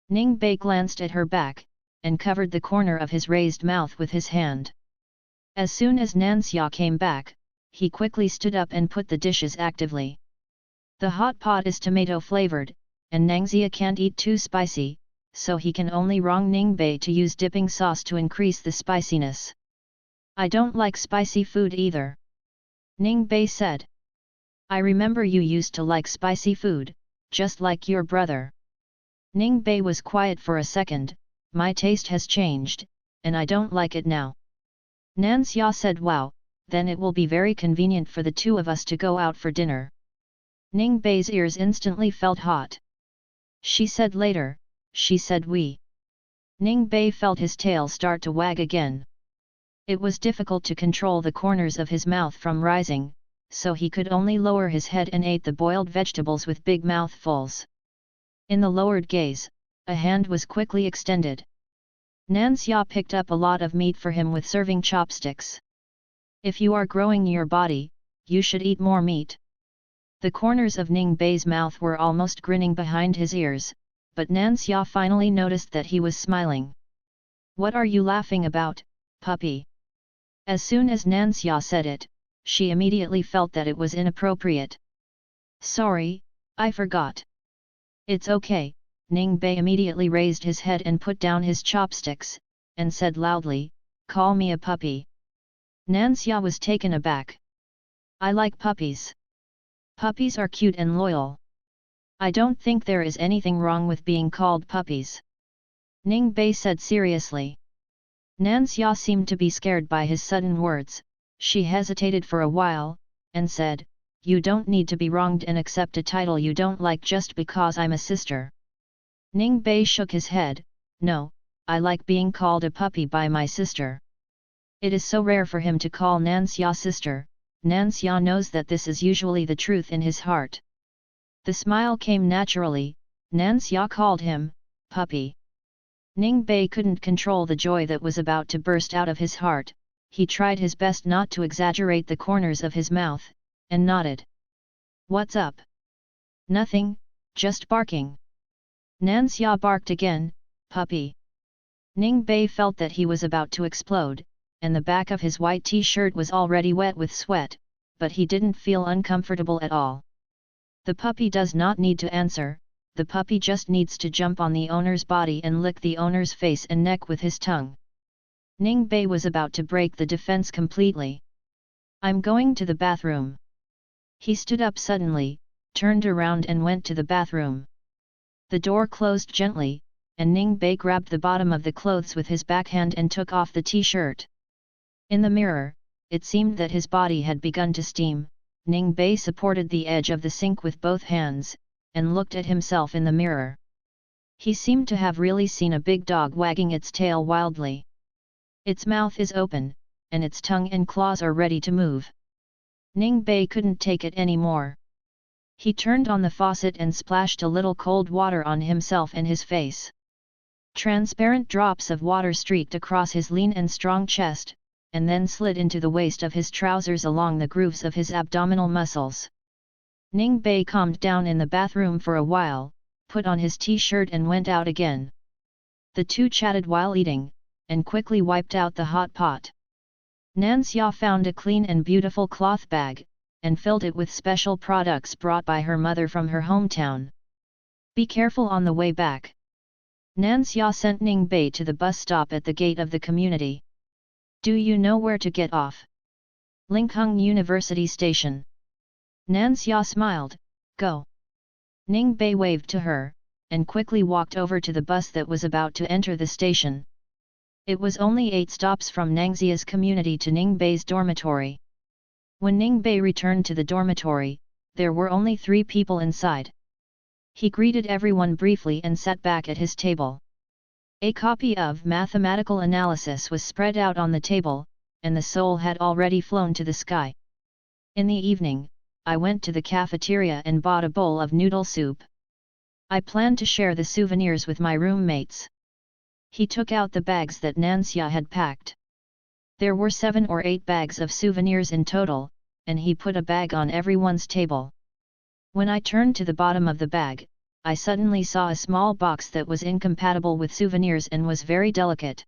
Ning Bei glanced at her back, and covered the corner of his raised mouth with his hand. As soon as Nansha came back, he quickly stood up and put the dishes actively. The hot pot is tomato-flavored, and Nangxia can't eat too spicy, so he can only wrong Ning Bei to use dipping sauce to increase the spiciness. I don't like spicy food either. Ning Bei said. I remember you used to like spicy food, just like your brother. Ning Bei was quiet for a second. My taste has changed, and I don't like it now. Nansha said, wow, then it will be very convenient for the two of us to go out for dinner. Ning Bei's ears instantly felt hot. She said later, she said we. Ning Bei felt his tail start to wag again. It was difficult to control the corners of his mouth from rising, so he could only lower his head and ate the boiled vegetables with big mouthfuls. In the lowered gaze, a hand was quickly extended. Nansha picked up a lot of meat for him with serving chopsticks. If you are growing your body, you should eat more meat. The corners of Ning Bei's mouth were almost grinning behind his ears, but Nansha finally noticed that he was smiling. What are you laughing about, puppy? As soon as Nansha said it, she immediately felt that it was inappropriate. Sorry, I forgot. It's okay. Ning Bei immediately raised his head and put down his chopsticks, and said loudly, call me a puppy. Nansha was taken aback. I like puppies. Puppies are cute and loyal. I don't think there is anything wrong with being called puppies. Ning Bei said seriously. Nansha seemed to be scared by his sudden words. She hesitated for a while, and said, you don't need to be wronged and accept a title you don't like just because I'm a sister. Ning Bei shook his head. No, I like being called a puppy by my sister. It is so rare for him to call Nansha sister. Nansha knows that this is usually the truth in his heart. The smile came naturally. Nansha called him, puppy. Ning Bei couldn't control the joy that was about to burst out of his heart. He tried his best not to exaggerate the corners of his mouth, and nodded. What's up? Nothing, just barking. Nansha barked again, puppy. Ning Bei felt that he was about to explode, and the back of his white t-shirt was already wet with sweat, but he didn't feel uncomfortable at all. The puppy does not need to answer, the puppy just needs to jump on the owner's body and lick the owner's face and neck with his tongue. Ning Bei was about to break the defense completely. I'm going to the bathroom. He stood up suddenly, turned around and went to the bathroom. The door closed gently, and Ning Bei grabbed the bottom of the clothes with his backhand and took off the t-shirt. In the mirror, it seemed that his body had begun to steam. Ning Bei supported the edge of the sink with both hands, and looked at himself in the mirror. He seemed to have really seen a big dog wagging its tail wildly. Its mouth is open, and its tongue and claws are ready to move. Ning Bei couldn't take it anymore. He turned on the faucet and splashed a little cold water on himself and his face. Transparent drops of water streaked across his lean and strong chest, and then slid into the waist of his trousers along the grooves of his abdominal muscles. Ning Bei calmed down in the bathroom for a while, put on his t-shirt and went out again. The two chatted while eating, and quickly wiped out the hot pot. Nansha found a clean and beautiful cloth bag, and filled it with special products brought by her mother from her hometown. Be careful on the way back. Nansha sent Ning Bei to the bus stop at the gate of the community. Do you know where to get off? Linkhung University Station. Nansha smiled, go. Ning Bei waved to her, and quickly walked over to the bus that was about to enter the station. It was only 8 stops from Nangxia's community to Ning Bei's dormitory. When Ning Bei returned to the dormitory, there were only 3 people inside. He greeted everyone briefly and sat back at his table. A copy of Mathematical Analysis was spread out on the table, and the soul had already flown to the sky. In the evening, I went to the cafeteria and bought a bowl of noodle soup. I planned to share the souvenirs with my roommates. He took out the bags that Nansya had packed. There were 7 or 8 bags of souvenirs in total, and he put a bag on everyone's table. When I turned to the bottom of the bag, I suddenly saw a small box that was incompatible with souvenirs and was very delicate.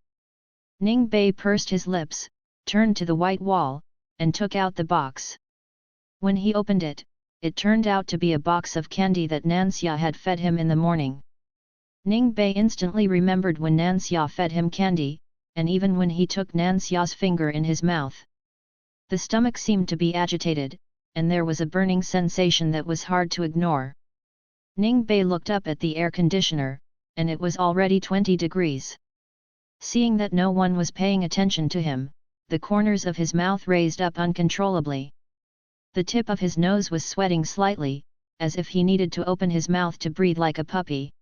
Ning Bei pursed his lips, turned to the white wall, and took out the box. When he opened it, it turned out to be a box of candy that Nansya had fed him in the morning. Ning Bei instantly remembered when Nansya fed him candy, and even when he took Nansya's finger in his mouth. The stomach seemed to be agitated, and there was a burning sensation that was hard to ignore. Ning Bei looked up at the air conditioner, and it was already 20 degrees. Seeing that no one was paying attention to him, the corners of his mouth raised up uncontrollably. The tip of his nose was sweating slightly, as if he needed to open his mouth to breathe like a puppy.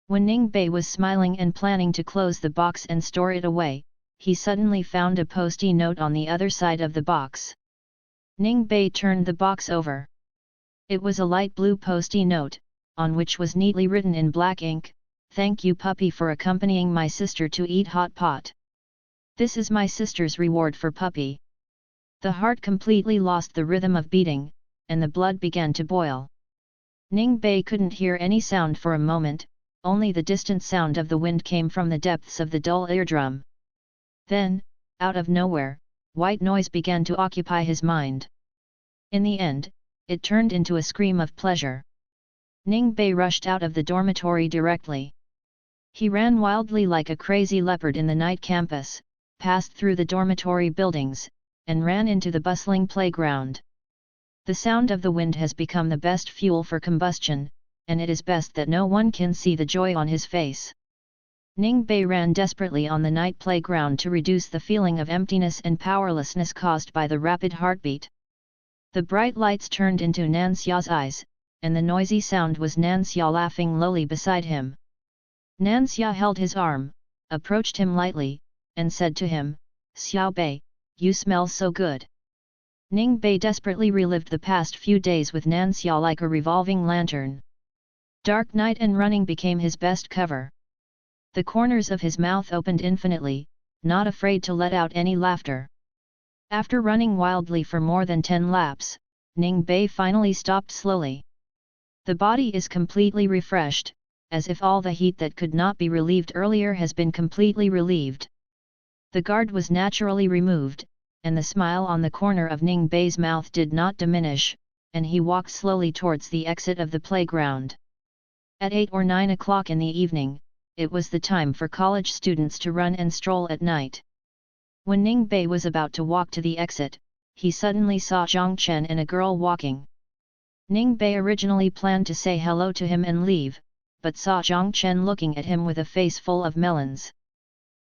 When Ning Bei was smiling and planning to close the box and store it away, he suddenly found a post-it note on the other side of the box. Ning Bei turned the box over. It was a light blue post-it note, on which was neatly written in black ink, "Thank you puppy for accompanying my sister to eat hot pot. This is my sister's reward for puppy." The heart completely lost the rhythm of beating, and the blood began to boil. Ning Bei couldn't hear any sound for a moment, only the distant sound of the wind came from the depths of the dull eardrum. Then, out of nowhere, white noise began to occupy his mind. In the end, it turned into a scream of pleasure. Ning Bei rushed out of the dormitory directly. He ran wildly like a crazy leopard in the night campus, passed through the dormitory buildings, and ran into the bustling playground. The sound of the wind has become the best fuel for combustion, and it is best that no one can see the joy on his face. Ning Bei ran desperately on the night playground to reduce the feeling of emptiness and powerlessness caused by the rapid heartbeat. The bright lights turned into Nansya's eyes, and the noisy sound was Nansya laughing lowly beside him. Nansya held his arm, approached him lightly, and said to him, "Xiao Bei, you smell so good." Ning Bei desperately relived the past few days with Nansya like a revolving lantern. Dark night and running became his best cover. The corners of his mouth opened infinitely, not afraid to let out any laughter. After running wildly for more than 10 laps, Ning Bei finally stopped slowly. The body is completely refreshed, as if all the heat that could not be relieved earlier has been completely relieved. The guard was naturally removed, and the smile on the corner of Ning Bei's mouth did not diminish, and he walked slowly towards the exit of the playground. At 8 or 9 o'clock in the evening, it was the time for college students to run and stroll at night. When Ning Bei was about to walk to the exit, he suddenly saw Zhang Chen and a girl walking. Ning Bei originally planned to say hello to him and leave, but saw Zhang Chen looking at him with a face full of melons.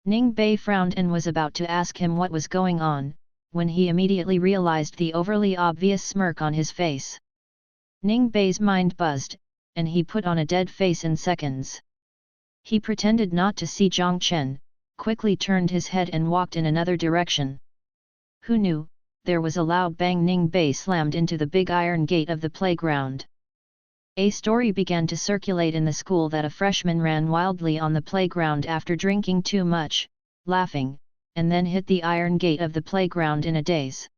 Ning Bei frowned and was about to ask him what was going on, when he immediately realized the overly obvious smirk on his face. Ning Bei's mind buzzed, and he put on a dead face in seconds. He pretended not to see Zhang Chen, quickly turned his head and walked in another direction. Who knew? There was a loud bang. Ning Bei slammed into the big iron gate of the playground. A story began to circulate in the school that a freshman ran wildly on the playground after drinking too much, laughing, and then hit the iron gate of the playground in a daze.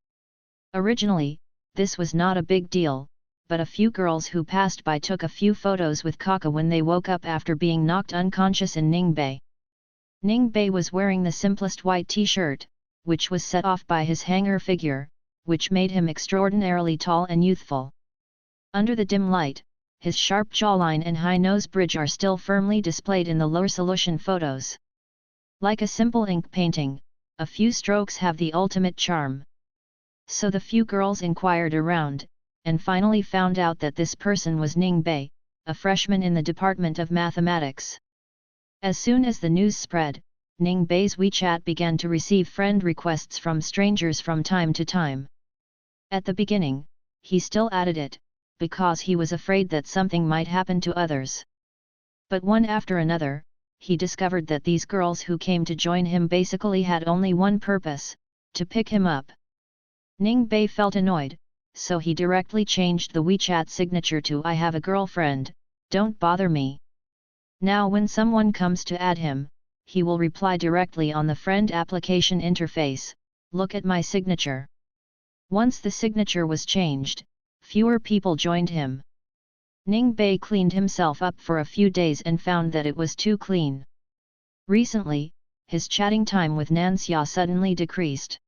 Originally, this was not a big deal, but a few girls who passed by took a few photos with Kaka when they woke up after being knocked unconscious in Ning Bei. Ning Bei was wearing the simplest white t-shirt, which was set off by his hanger figure, which made him extraordinarily tall and youthful. Under the dim light, his sharp jawline and high nose bridge are still firmly displayed in the low-resolution photos. Like a simple ink painting, a few strokes have the ultimate charm. So the few girls inquired around, and finally found out that this person was Ning Bei, a freshman in the Department of Mathematics. As soon as the news spread, Ning Bei's WeChat began to receive friend requests from strangers from time to time. At the beginning, he still added it, because he was afraid that something might happen to others. But one after another, he discovered that these girls who came to join him basically had only one purpose: to pick him up. Ning Bei felt annoyed, so he directly changed the WeChat signature to "I have a girlfriend, don't bother me." Now when someone comes to add him, he will reply directly on the friend application interface, "Look at my signature." Once the signature was changed, fewer people joined him. Ning Bei cleaned himself up for a few days and found that it was too clean. Recently, his chatting time with Nanxia suddenly decreased.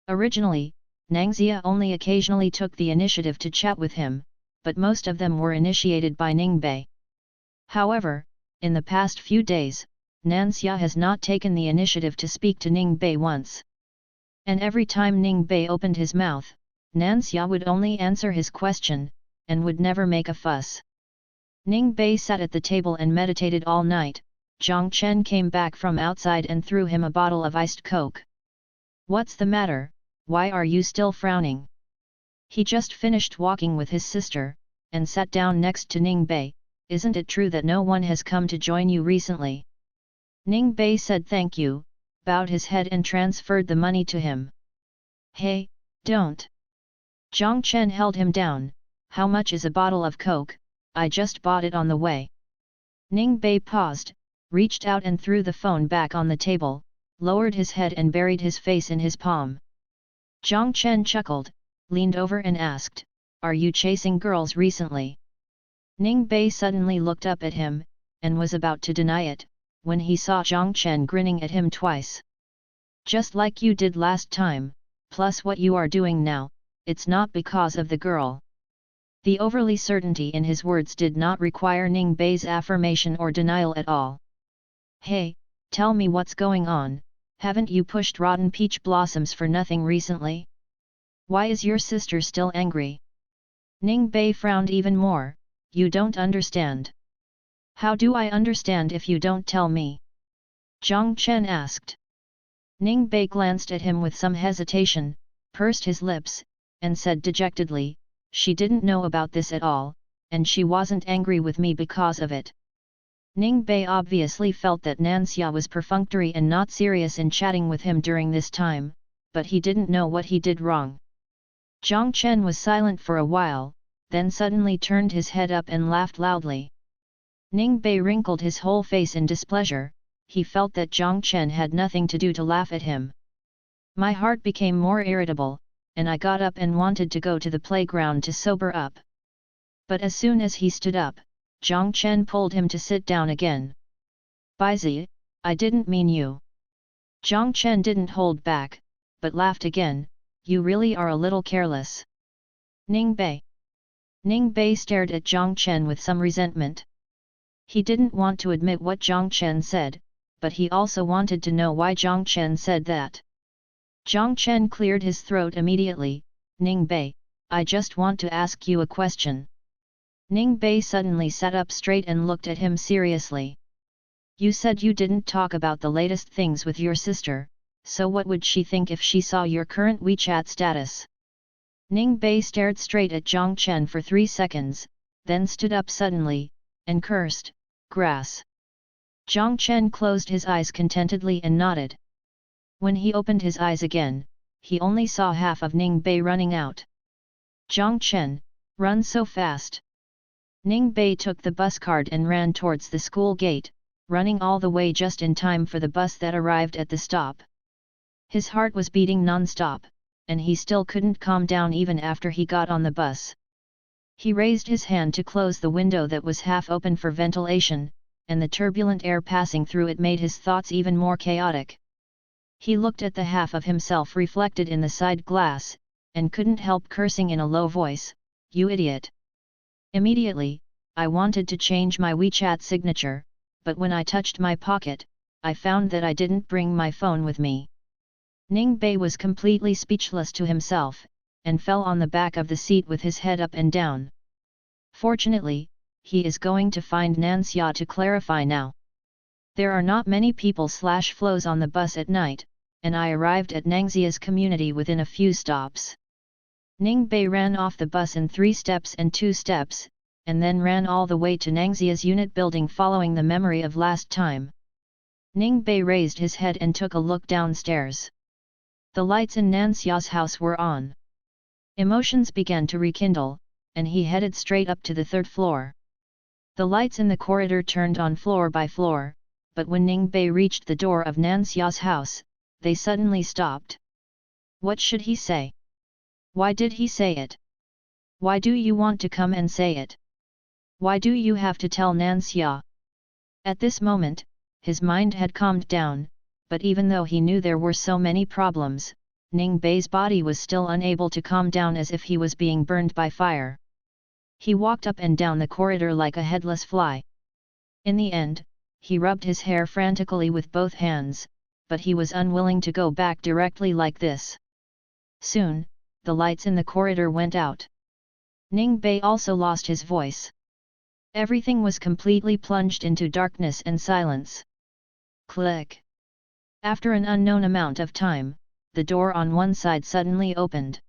Originally, Nangxia only occasionally took the initiative to chat with him, but most of them were initiated by Ning Bei. However, in the past few days, Nanxia has not taken the initiative to speak to Ning Bei once. And every time Ning Bei opened his mouth, Nanxia would only answer his question, and would never make a fuss. Ning Bei sat at the table and meditated all night. Zhang Chen came back from outside and threw him a bottle of iced coke. "What's the matter, why are you still frowning?" He just finished walking with his sister, and sat down next to Ning Bei. "Isn't it true that no one has come to join you recently?" Ning Bei said thank you, bowed his head and transferred the money to him. "Hey, don't!" Zhang Chen held him down. "How much is a bottle of coke? I just bought it on the way." Ning Bei paused, reached out and threw the phone back on the table, lowered his head and buried his face in his palm. Zhang Chen chuckled, leaned over and asked, "Are you chasing girls recently?" Ning Bei suddenly looked up at him, and was about to deny it, when he saw Zhang Chen grinning at him twice. "Just like you did last time, plus what you are doing now, it's not because of the girl." The overly certainty in his words did not require Ning Bei's affirmation or denial at all. "Hey, tell me what's going on, haven't you pushed rotten peach blossoms for nothing recently? Why is your sister still angry?" Ning Bei frowned even more. "You don't understand." "How do I understand if you don't tell me?" Zhang Chen asked. Ning Bei glanced at him with some hesitation, pursed his lips, and said dejectedly, "She didn't know about this at all, and she wasn't angry with me because of it." Ning Bei obviously felt that Nanxia was perfunctory and not serious in chatting with him during this time, but he didn't know what he did wrong. Zhang Chen was silent for a while, then suddenly turned his head up and laughed loudly. Ning Bei wrinkled his whole face in displeasure. He felt that Zhang Chen had nothing to do to laugh at him. "My heart became more irritable, and I got up and wanted to go to the playground to sober up. But as soon as he stood up, Zhang Chen pulled him to sit down again. "Baizi, I didn't mean you." Zhang Chen didn't hold back, but laughed again. "You really are a little careless." Ning Bei. Ning Bei stared at Zhang Chen with some resentment. He didn't want to admit what Zhang Chen said, but he also wanted to know why Zhang Chen said that. Zhang Chen cleared his throat immediately. "Ning Bei, I just want to ask you a question." Ning Bei suddenly sat up straight and looked at him seriously. "You said you didn't talk about the latest things with your sister, so what would she think if she saw your current WeChat status?" Ning Bei stared straight at Zhang Chen for 3 seconds, then stood up suddenly, and cursed, "Grass." Zhang Chen closed his eyes contentedly and nodded. When he opened his eyes again, he only saw half of Ning Bei running out. "Zhang Chen, run so fast!" Ning Bei took the bus card and ran towards the school gate, running all the way just in time for the bus that arrived at the stop. His heart was beating non-stop, and he still couldn't calm down even after he got on the bus. He raised his hand to close the window that was half open for ventilation, and the turbulent air passing through it made his thoughts even more chaotic. He looked at the half of himself reflected in the side glass, and couldn't help cursing in a low voice, "You idiot!" Immediately, I wanted to change my WeChat signature, but when I touched my pocket, I found that I didn't bring my phone with me. Ning Bei was completely speechless to himself, and fell on the back of the seat with his head up and down. Fortunately, he is going to find Nanxia to clarify now. There are not many people/flows on the bus at night, and I arrived at Nangxia's community within a few stops. Ning Bei ran off the bus in 3 steps and 2 steps, and then ran all the way to Nangxia's unit building following the memory of last time. Ning Bei raised his head and took a look downstairs. The lights in Nanxia's house were on. Emotions began to rekindle, and he headed straight up to the third floor. The lights in the corridor turned on floor by floor, but when Ning Bei reached the door of Nanxia's house, they suddenly stopped. What should he say? Why did he say it? Why do you want to come and say it? Why do you have to tell Nanxia? At this moment, his mind had calmed down, but even though he knew there were so many problems, Ning Bei's body was still unable to calm down, as if he was being burned by fire. He walked up and down the corridor like a headless fly. In the end, he rubbed his hair frantically with both hands, but he was unwilling to go back directly like this. Soon, the lights in the corridor went out. Ning Bei also lost his voice. Everything was completely plunged into darkness and silence. Click! After an unknown amount of time, the door on one side suddenly opened.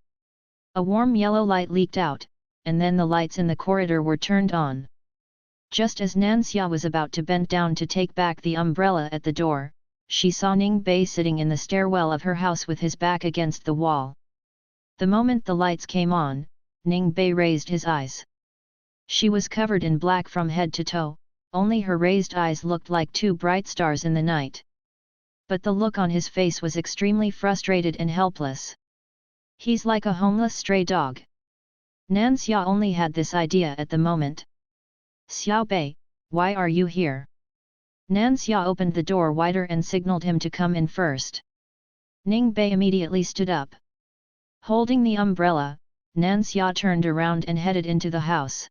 A warm yellow light leaked out, and then the lights in the corridor were turned on. Just as Nanxia was about to bend down to take back the umbrella at the door, she saw Ning Bei sitting in the stairwell of her house with his back against the wall. The moment the lights came on, Ning Bei raised his eyes. She was covered in black from head to toe, only her raised eyes looked like two bright stars in the night. But the look on his face was extremely frustrated and helpless. He's like a homeless stray dog. Nanxia only had this idea at the moment. Xiao Bei, why are you here? Nanxia opened the door wider and signaled him to come in first. Ning Bei immediately stood up. Holding the umbrella, Nanxia turned around and headed into the house.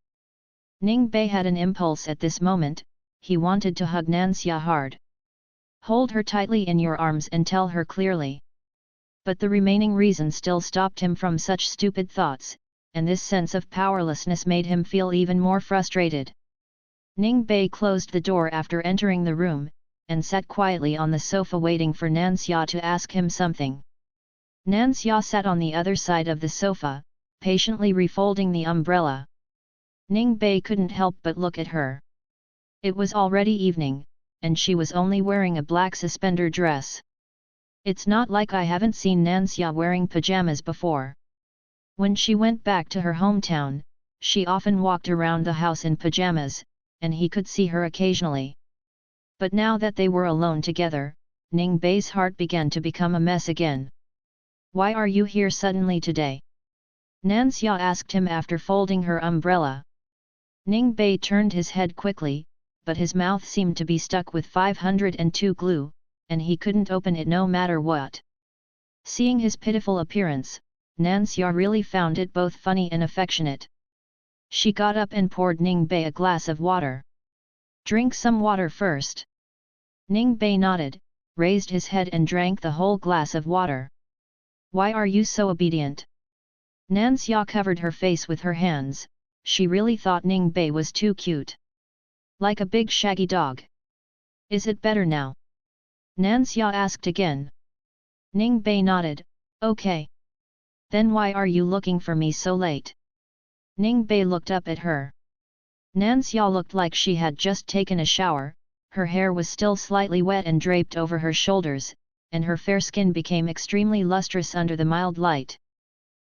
Ning Bei had an impulse at this moment. He wanted to hug Nanxia hard. Hold her tightly in your arms and tell her clearly. But the remaining reason still stopped him from such stupid thoughts, and this sense of powerlessness made him feel even more frustrated. Ning Bei closed the door after entering the room, and sat quietly on the sofa waiting for Nanxia to ask him something. Nanxia sat on the other side of the sofa, patiently refolding the umbrella. Ning Bei couldn't help but look at her. It was already evening, and she was only wearing a black suspender dress. It's not like I haven't seen Nanxia wearing pajamas before. When she went back to her hometown, she often walked around the house in pajamas, and he could see her occasionally. But now that they were alone together, Ning Bei's heart began to become a mess again. Why are you here suddenly today? Nanxia asked him after folding her umbrella. Ning Bei turned his head quickly, but his mouth seemed to be stuck with 502 glue, and he couldn't open it no matter what. Seeing his pitiful appearance, Nanxia really found it both funny and affectionate. She got up and poured Ning Bei a glass of water. Drink some water first. Ning Bei nodded, raised his head and drank the whole glass of water. Why are you so obedient? Nanxia covered her face with her hands. She really thought Ning Bei was too cute. Like a big shaggy dog. Is it better now? Nanxia asked again. Ning Bei nodded, okay. Then why are you looking for me so late? Ning Bei looked up at her. Nanxia looked like she had just taken a shower, her hair was still slightly wet and draped over her shoulders, and her fair skin became extremely lustrous under the mild light.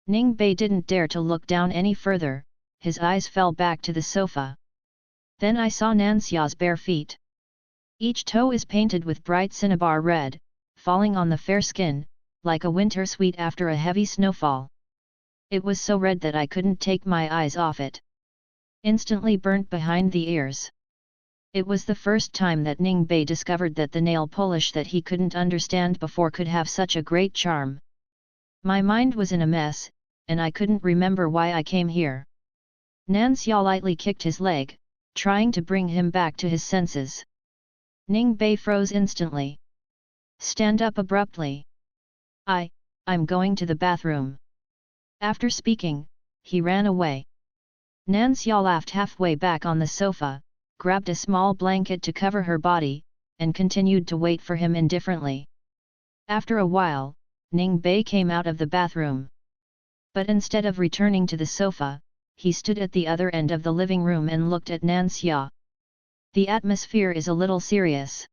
Ning Bei didn't dare to look down any further, his eyes fell back to the sofa. Then I saw Nanxia's bare feet. Each toe is painted with bright cinnabar red, falling on the fair skin, like a winter sweet after a heavy snowfall. It was so red that I couldn't take my eyes off it. Instantly burnt behind the ears. It was the first time that Ning Bei discovered that the nail polish that he couldn't understand before could have such a great charm. My mind was in a mess, and I couldn't remember why I came here. Nanxia lightly kicked his leg, trying to bring him back to his senses. Ning Bei froze instantly. Stand up abruptly. I'm going to the bathroom. After speaking, he ran away. Nanxia laughed halfway back on the sofa, grabbed a small blanket to cover her body, and continued to wait for him indifferently. After a while, Ning Bei came out of the bathroom. But instead of returning to the sofa, he stood at the other end of the living room and looked at Nanxia. The atmosphere is a little serious.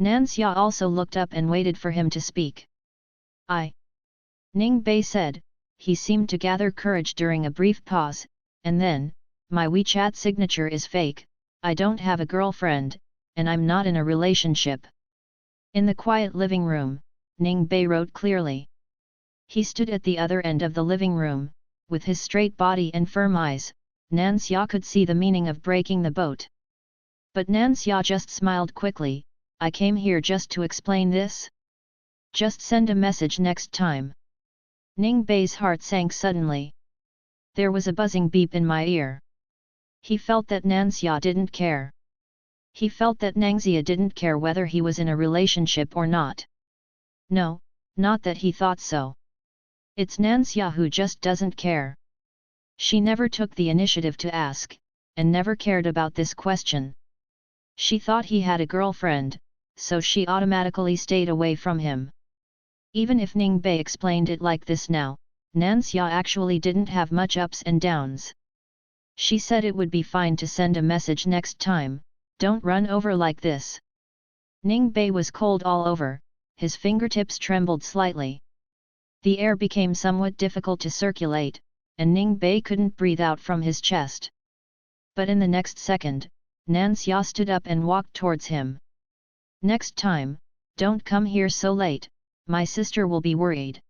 Nansya also looked up and waited for him to speak. Ning Bei said. He seemed to gather courage during a brief pause, and then, my WeChat signature is fake, I don't have a girlfriend, and I'm not in a relationship. In the quiet living room, Ning Bei wrote clearly. He stood at the other end of the living room, with his straight body and firm eyes. Nansya could see the meaning of breaking the boat. But Nansya just smiled quickly. I came here just to explain this. Just send a message next time. Ning Bei's heart sank suddenly. There was a buzzing beep in my ear. He felt that Nansya didn't care. He felt that Nangxia didn't care whether he was in a relationship or not. No, not that he thought so. It's Nansya who just doesn't care. She never took the initiative to ask, and never cared about this question. She thought he had a girlfriend, so she automatically stayed away from him. Even if Ning Bei explained it like this now, Nansya actually didn't have much ups and downs. She said it would be fine to send a message next time, don't run over like this. Ning Bei was cold all over, his fingertips trembled slightly. The air became somewhat difficult to circulate, and Ning Bei couldn't breathe out from his chest. But in the next second, Nansya stood up and walked towards him. Next time, don't come here so late, my sister will be worried.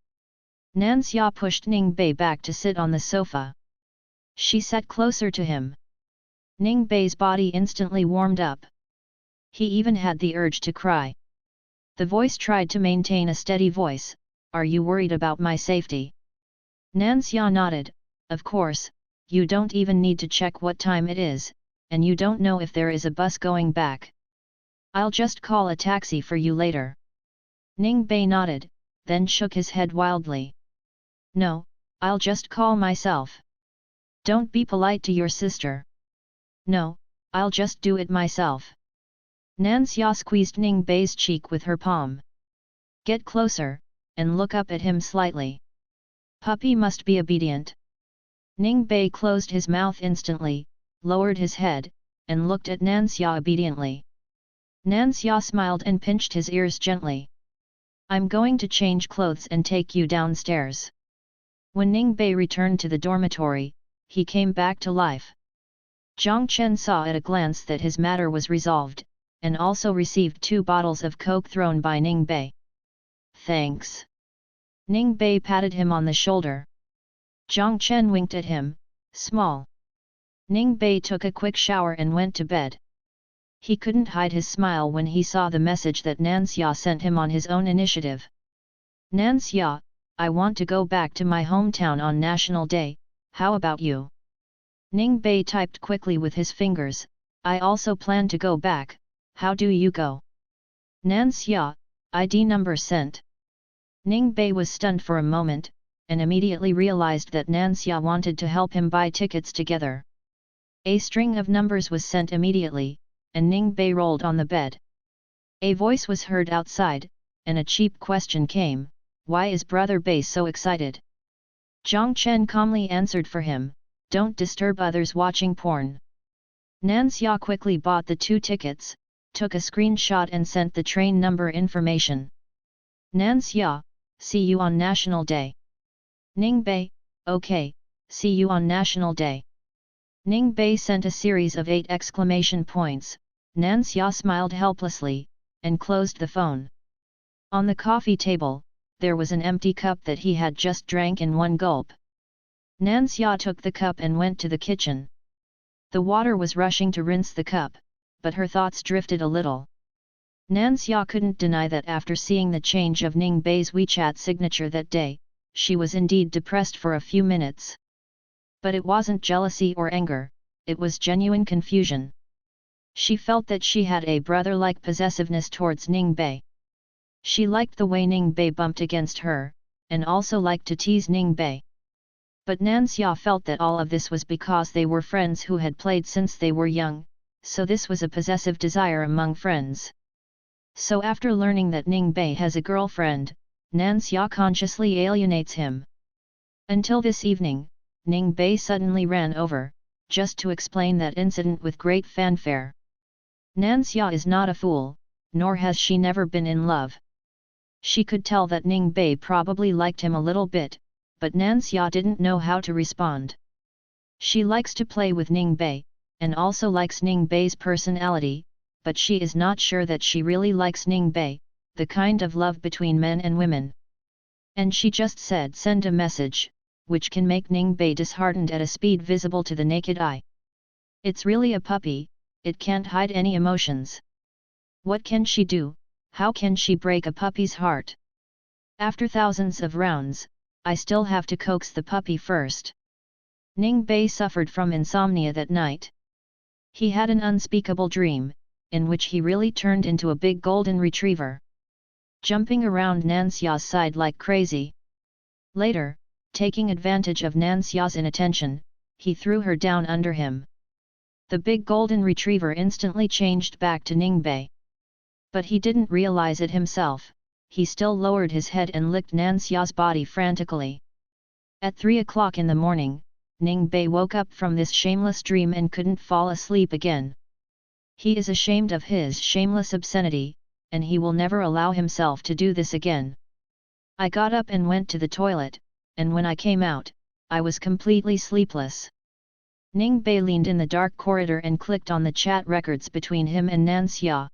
Nansya pushed Ning Bei back to sit on the sofa. She sat closer to him. Ning Bei's body instantly warmed up. He even had the urge to cry. The voice tried to maintain a steady voice, are you worried about my safety? Nansya nodded, of course, you don't even need to check what time it is, and you don't know if there is a bus going back. I'll just call a taxi for you later. Ning Bei nodded, then shook his head wildly. No, I'll just call myself. Don't be polite to your sister. No, I'll just do it myself. Nansya squeezed Ning Bei's cheek with her palm. Get closer, and look up at him slightly. Puppy must be obedient. Ning Bei closed his mouth instantly, lowered his head, and looked at Nansya obediently. Nansya smiled and pinched his ears gently. I'm going to change clothes and take you downstairs. When Ning Bei returned to the dormitory, he came back to life. Jiang Chen saw at a glance that his matter was resolved, and also received 2 bottles of coke thrown by Ning Bei. Thanks. Ning Bei patted him on the shoulder. Jiang Chen winked at him, small. Ning Bei took a quick shower and went to bed. He couldn't hide his smile when he saw the message that Nansya sent him on his own initiative. Nansya, I want to go back to my hometown on National Day, how about you? Ning Bei typed quickly with his fingers, I also plan to go back, how do you go? Nansya, ID number sent. Ning Bei was stunned for a moment, and immediately realized that Nansya wanted to help him buy tickets together. A string of numbers was sent immediately, and Ning Bei rolled on the bed. A voice was heard outside, and a cheap question came, why is Brother Bei so excited? Jiang Chen calmly answered for him, don't disturb others watching porn. Nansya quickly bought the 2 tickets, took a screenshot and sent the train number information. Nansya, see you on National Day. Ning Bei, okay, see you on National Day. Ning Bei sent a series of 8 exclamation points. Nansya smiled helplessly, and closed the phone. On the coffee table, there was an empty cup that he had just drank in one gulp. Nansya took the cup and went to the kitchen. The water was rushing to rinse the cup, but her thoughts drifted a little. Nansya couldn't deny that after seeing the change of Ning Bei's WeChat signature that day, she was indeed depressed for a few minutes. But it wasn't jealousy or anger, it was genuine confusion. She felt that she had a brother-like possessiveness towards Ning Bei. She liked the way Ning Bei bumped against her, and also liked to tease Ning Bei. But Nansya felt that all of this was because they were friends who had played since they were young, so this was a possessive desire among friends. So after learning that Ning Bei has a girlfriend, Nansya consciously alienates him. Until this evening, Ning Bei suddenly ran over, just to explain that incident with great fanfare. Nansya is not a fool, nor has she never been in love. She could tell that Ning Bei probably liked him a little bit, but Nansha didn't know how to respond. She likes to play with Ning Bei, and also likes Ning Bei's personality, but she is not sure that she really likes Ning Bei, the kind of love between men and women. And she just said send a message, which can make Ning Bei disheartened at a speed visible to the naked eye. It's really a puppy, it can't hide any emotions. What can she do? How can she break a puppy's heart? After thousands of rounds, I still have to coax the puppy first. Ning Bei suffered from insomnia that night. He had an unspeakable dream, in which he really turned into a big golden retriever, jumping around Nansha's side like crazy. Later, taking advantage of Nansha's inattention, he threw her down under him. The big golden retriever instantly changed back to Ning Bei. But he didn't realize it himself, he still lowered his head and licked Nansha's body frantically. At 3 o'clock in the morning, Ning Bei woke up from this shameless dream and couldn't fall asleep again. He is ashamed of his shameless obscenity, and he will never allow himself to do this again. I got up and went to the toilet, and when I came out, I was completely sleepless. Ning Bei leaned in the dark corridor and clicked on the chat records between him and Nansha.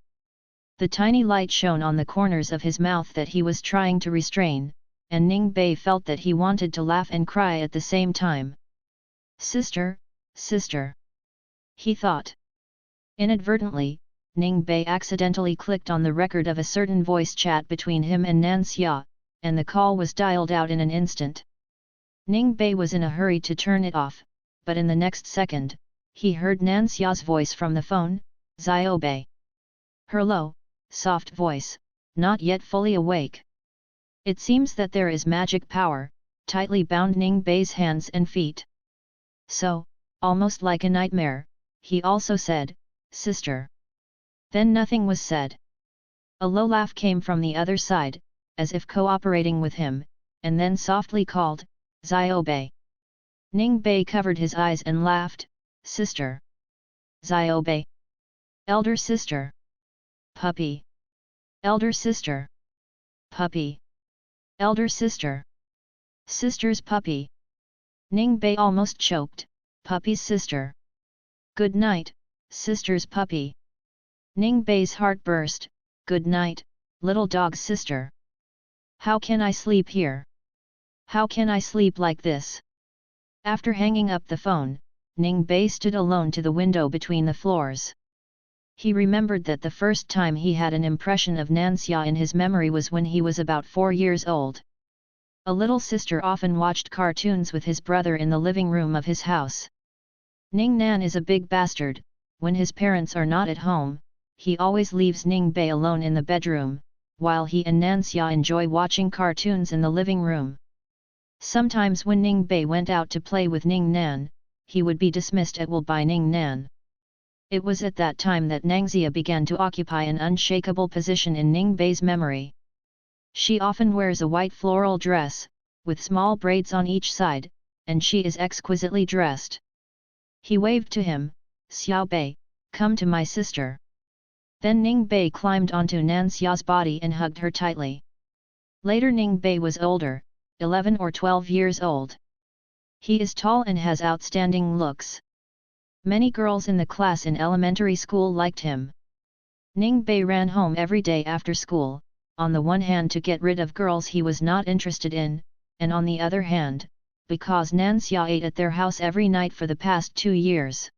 The tiny light shone on the corners of his mouth that he was trying to restrain, and Ning Bei felt that he wanted to laugh and cry at the same time. Sister, sister, he thought. Inadvertently, Ning Bei accidentally clicked on the record of a certain voice chat between him and Nansha, and the call was dialed out in an instant. Ning Bei was in a hurry to turn it off, but in the next second, he heard Nansha's voice from the phone, Xiao Bei. Her low, soft voice, not yet fully awake. It seems that there is magic power, tightly bound Ning Bei's hands and feet. So, almost like a nightmare, he also said, sister. Then nothing was said. A low laugh came from the other side, as if cooperating with him, and then softly called, Xiao Bei. Ning Bei covered his eyes and laughed, sister. Xiao Bei. Elder sister. Puppy. Elder sister. Puppy. Elder sister. Sister's puppy. Ning Bei almost choked, puppy's sister. Good night, sister's puppy. Ning Bei's heart burst, good night, little dog's sister. How can I sleep here? How can I sleep like this? After hanging up the phone, Ning Bei stood alone to the window between the floors. He remembered that the first time he had an impression of Nansha in his memory was when he was about 4 years old. A little sister often watched cartoons with his brother in the living room of his house. Ning Nan is a big bastard. When his parents are not at home, he always leaves Ning Bei alone in the bedroom, while he and Nansha enjoy watching cartoons in the living room. Sometimes when Ning Bei went out to play with Ning Nan, he would be dismissed at will by Ning Nan. It was at that time that Nangxia began to occupy an unshakable position in Ning Bei's memory. She often wears a white floral dress, with small braids on each side, and she is exquisitely dressed. He waved to him, Xiao Bei, come to my sister. Then Ning Bei climbed onto Nansha's body and hugged her tightly. Later Ning Bei was older, 11 or 12 years old. He is tall and has outstanding looks. Many girls in the class in elementary school liked him. Ning Bei ran home every day after school, on the one hand to get rid of girls he was not interested in, and on the other hand, because Nansha ate at their house every night for the past 2 years.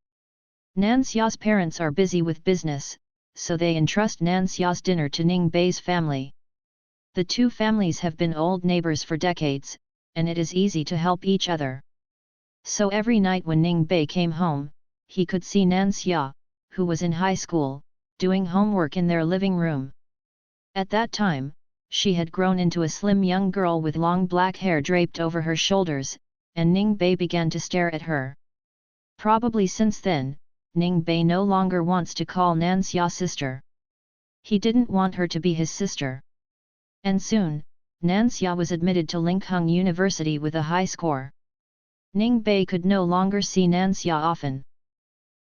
Nansha's parents are busy with business, so they entrust Nansha's dinner to Ning Bei's family. The two families have been old neighbors for decades, and it is easy to help each other. So every night when Ning Bei came home, he could see Nansha, who was in high school, doing homework in their living room. At that time, she had grown into a slim young girl with long black hair draped over her shoulders, and Ning Bei began to stare at her. Probably since then, Ning Bei no longer wants to call Nansha sister. He didn't want her to be his sister. And soon, Nansha was admitted to Linkhung University with a high score. Ning Bei could no longer see Nansha often.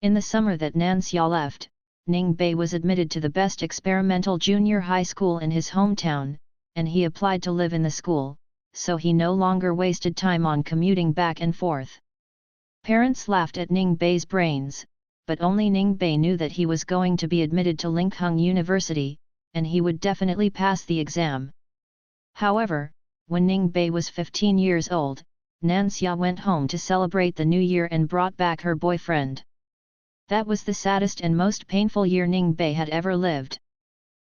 In the summer that Nansha left, Ning Bei was admitted to the best experimental junior high school in his hometown, and he applied to live in the school, so he no longer wasted time on commuting back and forth. Parents laughed at Ning Bei's brains, but only Ning Bei knew that he was going to be admitted to Linkhung University, and he would definitely pass the exam. However, when Ning Bei was 15 years old, Nanxia went home to celebrate the new year and brought back her boyfriend. That was the saddest and most painful year Ning Bei had ever lived.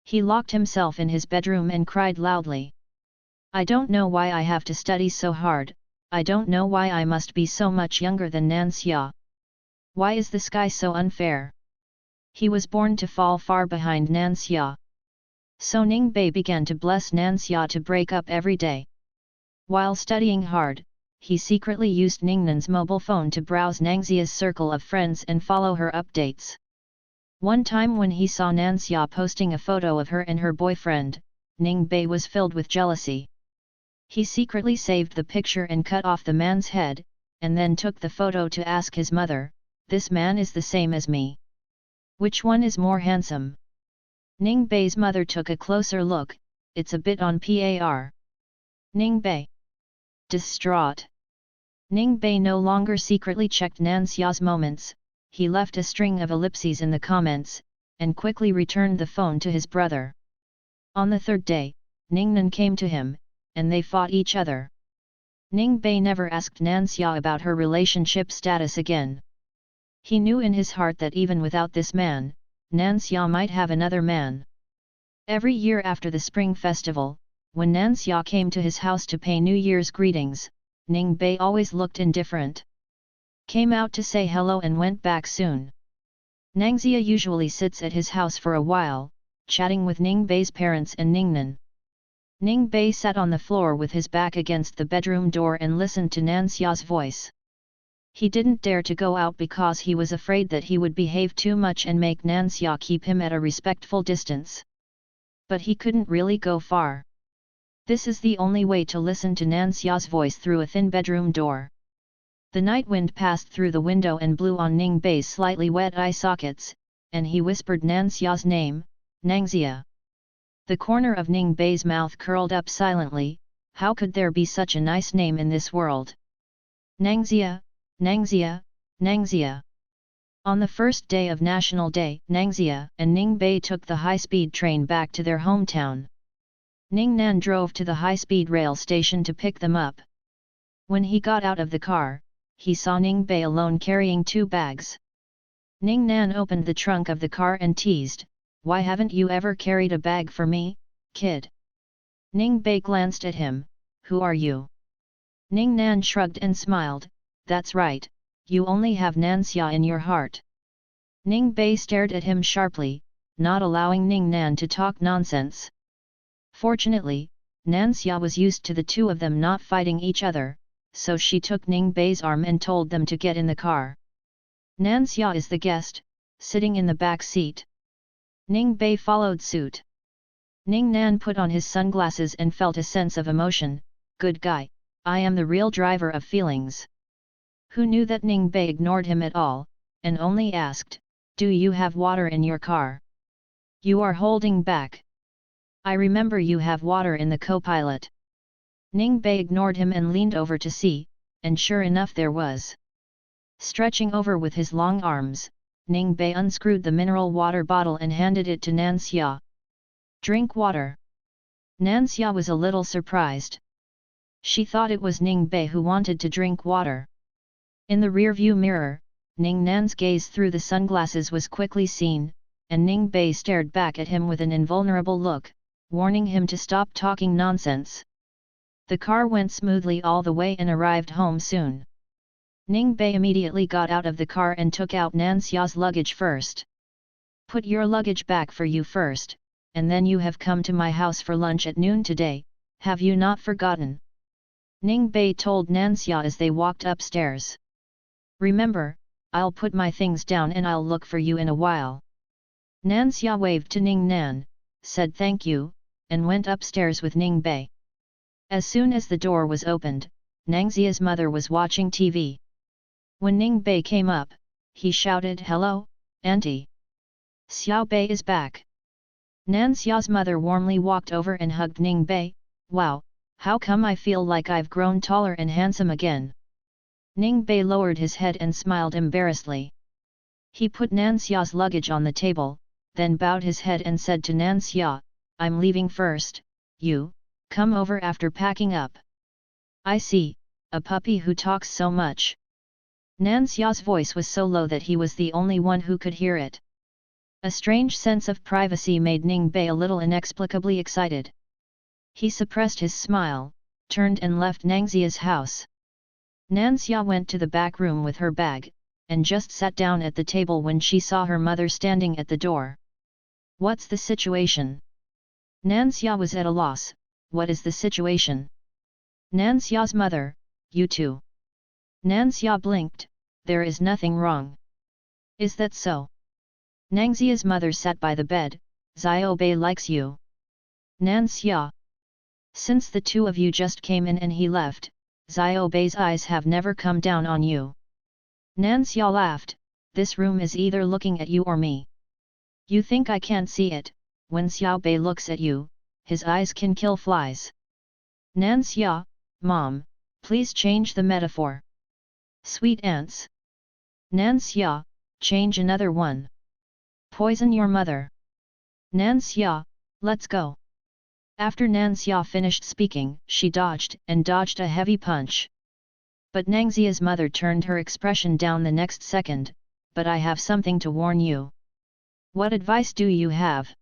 He locked himself in his bedroom and cried loudly. I don't know why I have to study so hard, I don't know why I must be so much younger than Nanxia. Why is the sky so unfair? He was born to fall far behind Nanxia. So Ning Bei began to bless Nanxia to break up every day. While studying hard, he secretly used Ningnan's mobile phone to browse Nangxia's circle of friends and follow her updates. One time when he saw Nanxia posting a photo of her and her boyfriend, Ning Bei was filled with jealousy. He secretly saved the picture and cut off the man's head, and then took the photo to ask his mother, "This man is the same as me. Which one is more handsome?" Ning Bei's mother took a closer look, "It's a bit on par." Ning Bei. Distraught. Ning Bei no longer secretly checked Nanxia's moments, he left a string of ellipses in the comments, and quickly returned the phone to his brother. On the third day, Ningnan came to him, and they fought each other. Ning Bei never asked Nanxia about her relationship status again. He knew in his heart that even without this man, Nanxia might have another man. Every year after the Spring Festival, when Nanxia came to his house to pay New Year's greetings, Ning Bei always looked indifferent. Came out to say hello and went back soon. Nangxia usually sits at his house for a while, chatting with Ning Bei's parents and Ningnan. Ning Bei sat on the floor with his back against the bedroom door and listened to Nanxia's voice. He didn't dare to go out because he was afraid that he would behave too much and make Nanxia keep him at a respectful distance. But he couldn't really go far. This is the only way to listen to Nanxia's voice through a thin bedroom door. The night wind passed through the window and blew on Ning Bei's slightly wet eye sockets, and he whispered Nanxia's name, Nangxia. The corner of Ning Bei's mouth curled up silently, how could there be such a nice name in this world? Nangxia, Nangxia, Nangxia. On the first day of National Day, Nangxia and Ning Bei took the high-speed train back to their hometown. Ningnan drove to the high-speed rail station to pick them up. When he got out of the car, he saw Ning Bei alone carrying 2 bags. Ningnan opened the trunk of the car and teased, "Why haven't you ever carried a bag for me, kid?" Ning Bei glanced at him, "Who are you?" Ningnan shrugged and smiled, "That's right, you only have Nanxia in your heart." Ning Bei stared at him sharply, not allowing Ningnan to talk nonsense. Fortunately, Nanxia was used to the two of them not fighting each other, so she took Ning Bei's arm and told them to get in the car. Nanxia is the guest, sitting in the back seat. Ning Bei followed suit. Ningnan put on his sunglasses and felt a sense of emotion, "Good guy, I am the real driver of feelings." Who knew that Ning Bei ignored him at all, and only asked, "Do you have water in your car? You are holding back. I remember you have water in the co-pilot." Ning Bei ignored him and leaned over to see, and sure enough there was. Stretching over with his long arms, Ning Bei unscrewed the mineral water bottle and handed it to Nanxia. "Drink water." Nanxia was a little surprised. She thought it was Ning Bei who wanted to drink water. In the rear-view mirror, Ning Nan's gaze through the sunglasses was quickly seen, and Ning Bei stared back at him with an invulnerable look, warning him to stop talking nonsense. The car went smoothly all the way and arrived home soon. Ning Bei immediately got out of the car and took out Nanxia's luggage first. "Put your luggage back for you first, and then you have come to my house for lunch at noon today, have you not forgotten?" Ning Bei told Nanxia as they walked upstairs. "Remember, I'll put my things down and I'll look for you in a while." Nanxia waved to Ning Nan, said thank you, and went upstairs with Ning Bei. As soon as the door was opened, Nangxia's mother was watching TV. When Ning Bei came up, he shouted, "Hello, Auntie." Xiao Bei is back. Nan Xiao's mother warmly walked over and hugged Ning Bei. Wow, how come I feel like I've grown taller and handsome again? Ning Bei lowered his head and smiled embarrassedly. He put Nan Xiao's luggage on the table, then bowed his head and said to Nan Xia, I'm leaving first, you, come over after packing up. I see, a puppy who talks so much. Nan Xiao's voice was so low that he was the only one who could hear it. A strange sense of privacy made Ning Bei a little inexplicably excited. He suppressed his smile, turned and left Nangxia's house. Nan Xia went to the back room with her bag, and just sat down at the table when she saw her mother standing at the door. What's the situation? Nan Xia was at a loss. What is the situation? Nan Xia's mother, you too. Nan Xia blinked, there is nothing wrong. Is that so? Nangxia's mother sat by the bed, Xiao Bei likes you. Nan Xia. Since the two of you just came in and he left, Xiao Bei's eyes have never come down on you. Nan Xia laughed, this room is either looking at you or me. You think I can't see it, when Xiao Bei looks at you, his eyes can kill flies. Nan Xia, Mom, please change the metaphor. Sweet ants. Nan Xia, change another one. Poison your mother. Nan Xia, let's go. After Nan Xia finished speaking, she dodged a heavy punch. But Nangxia's mother turned her expression down the next second, but I have something to warn you. What advice do you have?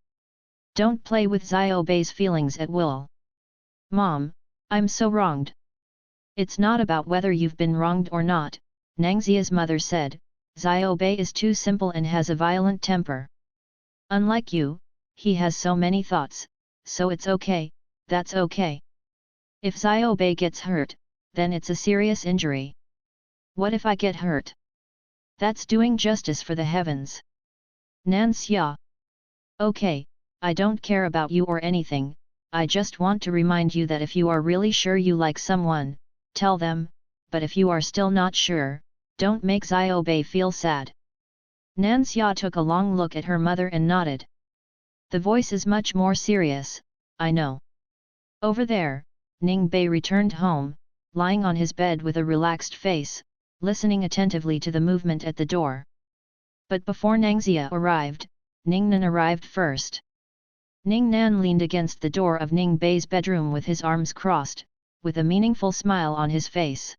Don't play with Xiao Bei's feelings at will. Mom, I'm so wronged. It's not about whether you've been wronged or not, Nangxia's mother said, Xiao Bei is too simple and has a violent temper. Unlike you, he has so many thoughts, so it's okay, that's okay. If Xiao Bei gets hurt, then it's a serious injury. What if I get hurt? That's doing justice for the heavens. Nan Xia. Okay, I don't care about you or anything, I just want to remind you that if you are really sure you like someone, tell them, but if you are still not sure, don't make Xiao Bei feel sad. Nan Xia took a long look at her mother and nodded. The voice is much more serious, I know. Over there, Ning Bei returned home, lying on his bed with a relaxed face, listening attentively to the movement at the door. But before Nangxia arrived, Ning Nan arrived first. Ning Nan leaned against the door of Ning Bei's bedroom with his arms crossed, with a meaningful smile on his face.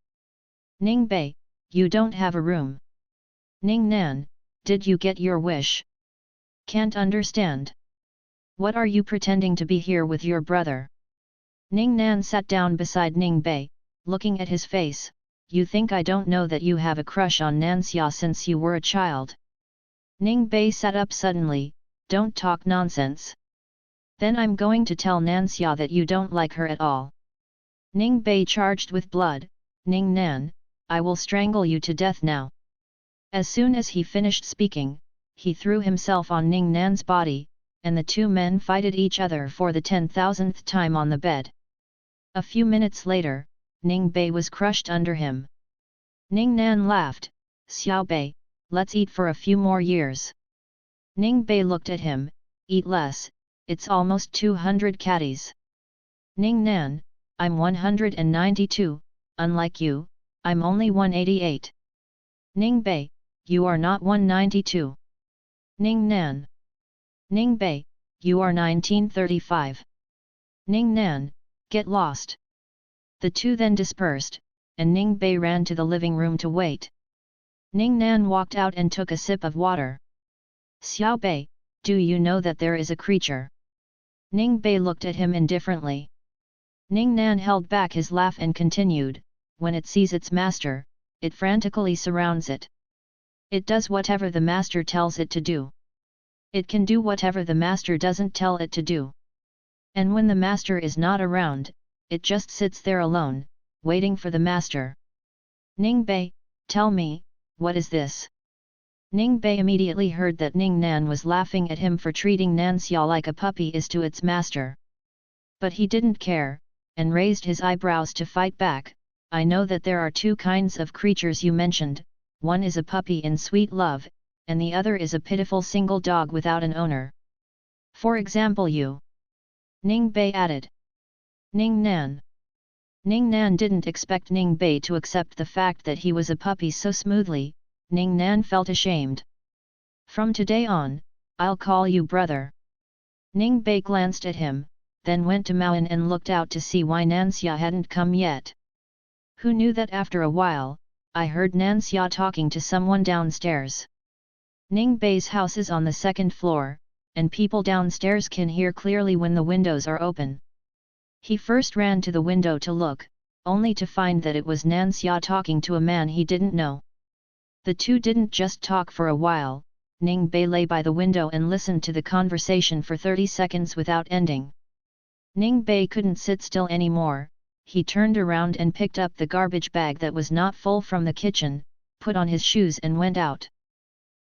Ning Bei, you don't have a room. Ning Nan, did you get your wish? Can't understand. What are you pretending to be here with your brother? Ning Nan sat down beside Ning Bei, looking at his face. You think I don't know that you have a crush on Nan Xia since you were a child? Ning Bei sat up suddenly, don't talk nonsense. Then I'm going to tell Nan Xia that you don't like her at all. Ning Bei charged with blood, Ning Nan, I will strangle you to death now. As soon as he finished speaking, he threw himself on Ning Nan's body, and the two men fought each other for the 10,000th time on the bed. A few minutes later, Ning Bei was crushed under him. Ning Nan laughed, Xiao Bei, let's eat for a few more years. Ning Bei looked at him, eat less, it's almost 200 catties. Ning Nan, I'm 192, unlike you, I'm only 188. Ning Bei, you are not 192. Ning Nan. Ning Bei, you are 1935. Ning Nan, get lost. The two then dispersed, and Ning Bei ran to the living room to wait. Ning Nan walked out and took a sip of water. Xiao Bei, do you know that there is a creature? Ning Bei looked at him indifferently. Ning Nan held back his laugh and continued, when it sees its master, it frantically surrounds it. It does whatever the master tells it to do. It can do whatever the master doesn't tell it to do. And when the master is not around, it just sits there alone, waiting for the master. Ning Bei, tell me, what is this? Ning Bei immediately heard that Ning Nan was laughing at him for treating Nan Xia like a puppy is to its master. But he didn't care, and raised his eyebrows to fight back. I know that there are two kinds of creatures you mentioned, one is a puppy in sweet love, and the other is a pitiful single dog without an owner. For example you. Ning Bei added. Ning Nan. Ning Nan didn't expect Ning Bei to accept the fact that he was a puppy so smoothly. Ning Nan felt ashamed. From today on, I'll call you brother. Ning Bei glanced at him, then went to Maoan and looked out to see why Nanxia hadn't come yet. Who knew that after a while, I heard Nanxia talking to someone downstairs. Ning Bei's house is on the second floor, and people downstairs can hear clearly when the windows are open. He first ran to the window to look, only to find that it was Nanxia talking to a man he didn't know. The two didn't just talk for a while. Ning Bei lay by the window and listened to the conversation for 30 seconds without ending. Ning Bei couldn't sit still anymore. He turned around and picked up the garbage bag that was not full from the kitchen, put on his shoes and went out.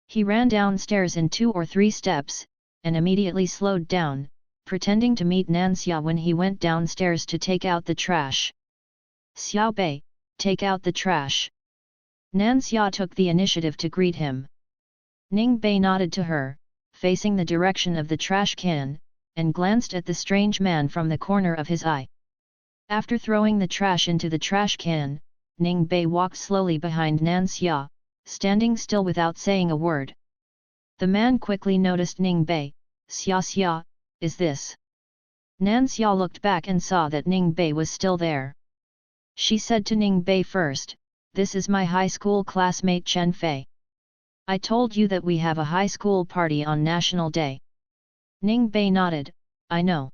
He ran downstairs in 2 or 3 steps, and immediately slowed down, pretending to meet Nanxia when he went downstairs to take out the trash. Xiao Bei, take out the trash. Nanxia took the initiative to greet him. Ning Bei nodded to her, facing the direction of the trash can, and glanced at the strange man from the corner of his eye. After throwing the trash into the trash can, Ning Bei walked slowly behind Nanxia, standing still without saying a word. The man quickly noticed Ning Bei. Xia Xia, is this? Nanxia looked back and saw that Ning Bei was still there. She said to Ning Bei first, this is my high school classmate Chen Fei. I told you that we have a high school party on National Day. Ning Bei nodded, I know.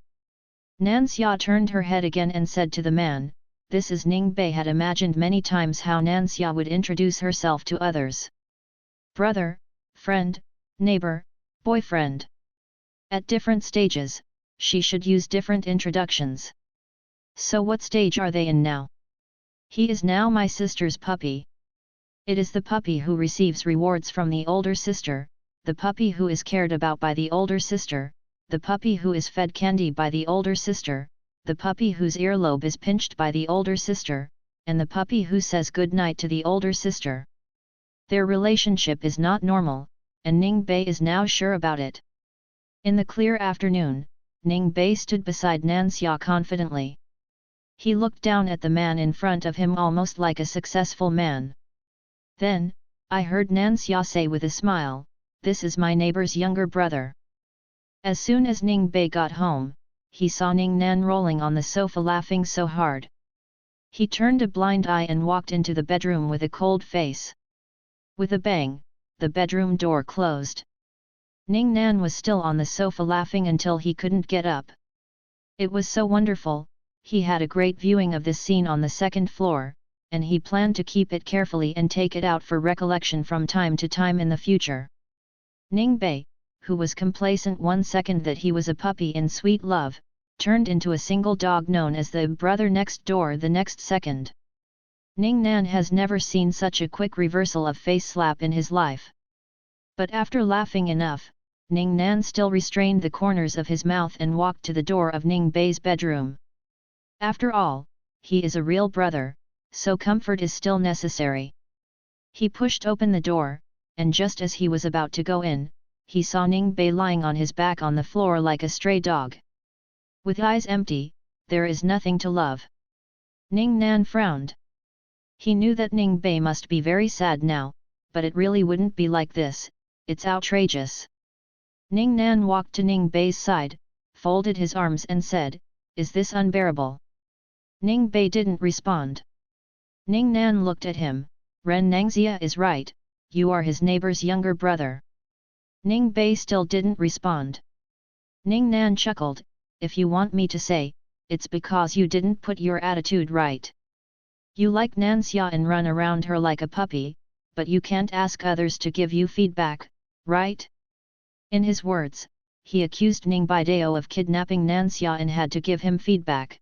Nanxia turned her head again and said to the man, this is Ning Bei had imagined many times how Nanxia would introduce herself to others. Brother, friend, neighbor, boyfriend. At different stages, she should use different introductions. So what stage are they in now? He is now my sister's puppy. It is the puppy who receives rewards from the older sister, the puppy who is cared about by the older sister, the puppy who is fed candy by the older sister, the puppy whose earlobe is pinched by the older sister, and the puppy who says good night to the older sister. Their relationship is not normal, and Ning Bei is now sure about it. In the clear afternoon, Ning Bei stood beside Nanxia confidently. He looked down at the man in front of him almost like a successful man. Then, I heard Nanxia say with a smile, this is my neighbor's younger brother. As soon as Ning Bei got home, he saw Ning Nan rolling on the sofa laughing so hard. He turned a blind eye and walked into the bedroom with a cold face. With a bang, the bedroom door closed. Ning Nan was still on the sofa laughing until he couldn't get up. It was so wonderful, he had a great viewing of this scene on the second floor, and he planned to keep it carefully and take it out for recollection from time to time in the future. Ning Bei, who was complacent one second that he was a puppy in sweet love, turned into a single dog known as the brother next door the next second. Ning Nan has never seen such a quick reversal of face slap in his life. But after laughing enough, Ning Nan still restrained the corners of his mouth and walked to the door of Ning Bei's bedroom. After all, he is a real brother, so comfort is still necessary. He pushed open the door, and just as he was about to go in, he saw Ning Bei lying on his back on the floor like a stray dog. With eyes empty, there is nothing to love. Ning Nan frowned. He knew that Ning Bei must be very sad now, but it really wouldn't be like this, it's outrageous. Ning Nan walked to Ning Bei's side, folded his arms and said, is this unbearable? Ning Bei didn't respond. Ning Nan looked at him, Ren Nangxia is right, you are his neighbor's younger brother. Ning Bei still didn't respond. Ning Nan chuckled, if you want me to say, it's because you didn't put your attitude right. You like Nanxia and run around her like a puppy, but you can't ask others to give you feedback, right? In his words, he accused Ning Baidao of kidnapping Nanxia and had to give him feedback.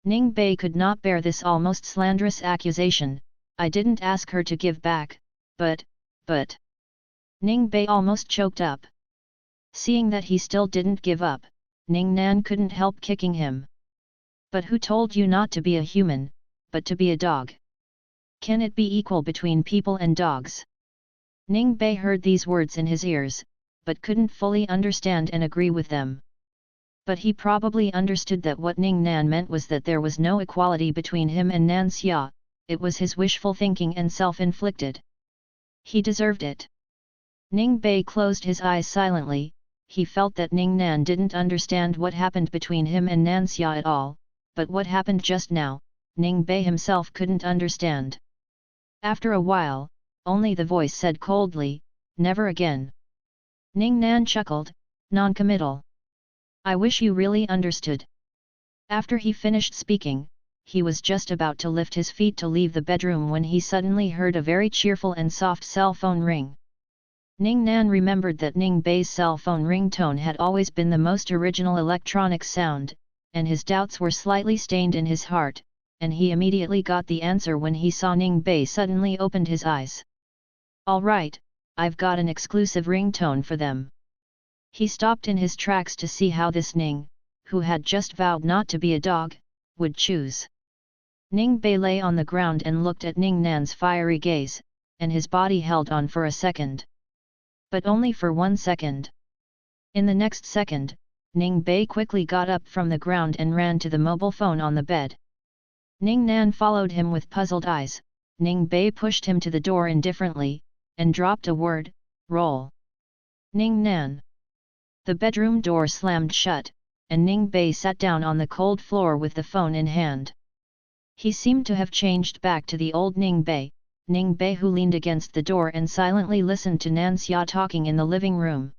Ning Bei could not bear this almost slanderous accusation. I didn't ask her to give back, but... Ning Bei almost choked up. Seeing that he still didn't give up, Ning Nan couldn't help kicking him. But who told you not to be a human, but to be a dog? Can it be equal between people and dogs? Ning Bei heard these words in his ears, but couldn't fully understand and agree with them. But he probably understood that what Ning Nan meant was that there was no equality between him and Nan Xia, it was his wishful thinking and self-inflicted. He deserved it. Ning Bei closed his eyes silently. He felt that Ning Nan didn't understand what happened between him and Nan Xia at all, but what happened just now, Ning Bei himself couldn't understand. After a while, only the voice said coldly, "Never again." Ning Nan chuckled, non-committal. "I wish you really understood." After he finished speaking, he was just about to lift his feet to leave the bedroom when he suddenly heard a very cheerful and soft cell phone ring. Ning Nan remembered that Ning Bei's cell phone ringtone had always been the most original electronic sound, and his doubts were slightly stained in his heart, and he immediately got the answer when he saw Ning Bei suddenly opened his eyes. "All right, I've got an exclusive ringtone for them." He stopped in his tracks to see how this Ning, who had just vowed not to be a dog, would choose. Ning Bei lay on the ground and looked at Ning Nan's fiery gaze, and his body held on for a second. But only for 1 second. In the next second, Ning Bei quickly got up from the ground and ran to the mobile phone on the bed. Ning Nan followed him with puzzled eyes. Ning Bei pushed him to the door indifferently, and dropped a word, "Roll." "Ning Nan." The bedroom door slammed shut, and Ning Bei sat down on the cold floor with the phone in hand. He seemed to have changed back to the old Ning Bei who leaned against the door and silently listened to Nan Xia talking in the living room.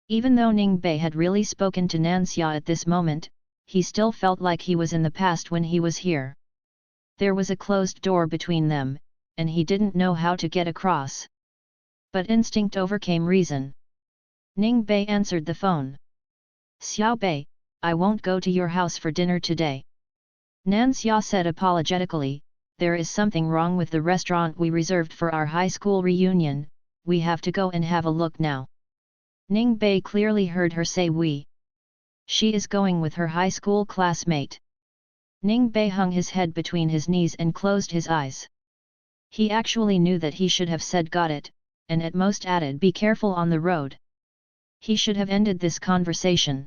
Even though Ning Bei had really spoken to Nan Xia at this moment, he still felt like he was in the past when he was here. There was a closed door between them, and he didn't know how to get across. But instinct overcame reason. Ning Bei answered the phone. "Xiao Bei, I won't go to your house for dinner today." Nan Xia said apologetically, "There is something wrong with the restaurant we reserved for our high school reunion, we have to go and have a look now." Ning Bei clearly heard her say we. She is going with her high school classmate. Ning Bei hung his head between his knees and closed his eyes. He actually knew that he should have said got it, and at most added be careful on the road. He should have ended this conversation.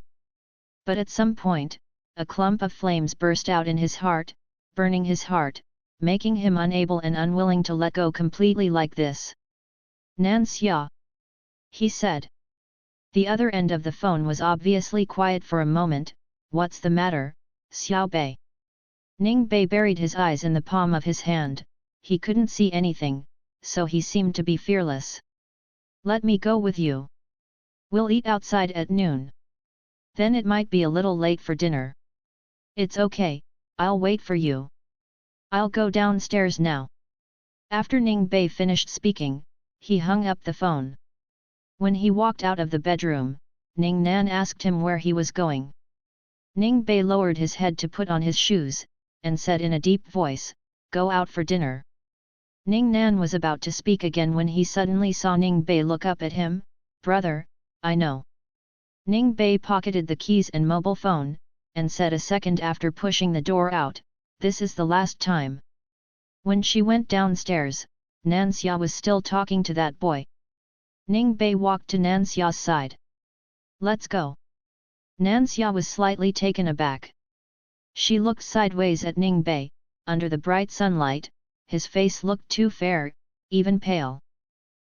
But at some point, a clump of flames burst out in his heart, burning his heart, making him unable and unwilling to let go completely like this. "Nan Xia," he said. The other end of the phone was obviously quiet for a moment. "What's the matter, Xiao Bei?" Ning Bei buried his eyes in the palm of his hand. He couldn't see anything, so he seemed to be fearless. "Let me go with you. We'll eat outside at noon. Then it might be a little late for dinner." "It's okay, I'll wait for you. I'll go downstairs now." After Ning Bei finished speaking, he hung up the phone. When he walked out of the bedroom, Ning Nan asked him where he was going. Ning Bei lowered his head to put on his shoes, and said in a deep voice, "Go out for dinner." Ning Nan was about to speak again when he suddenly saw Ning Bei look up at him. "Brother, I know." Ning Bei pocketed the keys and mobile phone, and said a second after pushing the door out, "This is the last time." When she went downstairs, Nan Xia was still talking to that boy. Ning Bei walked to Nan Xia's side. "Let's go." Nan Xia was slightly taken aback. She looked sideways at Ning Bei. Under the bright sunlight, his face looked too fair, even pale.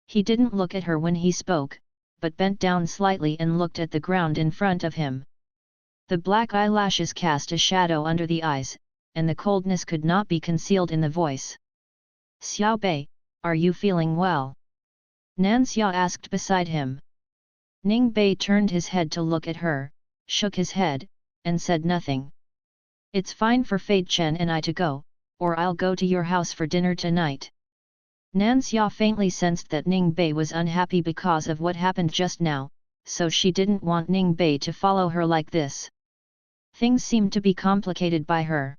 He didn't look at her when he spoke, but bent down slightly and looked at the ground in front of him. The black eyelashes cast a shadow under the eyes, and the coldness could not be concealed in the voice. "Xiao Bei, are you feeling well?" Nan Xia asked beside him. Ning Bei turned his head to look at her, shook his head, and said nothing. "It's fine for Fei Chen and I to go, or I'll go to your house for dinner tonight." Nan Xia faintly sensed that Ning Bei was unhappy because of what happened just now, so she didn't want Ning Bei to follow her like this. Things seemed to be complicated by her.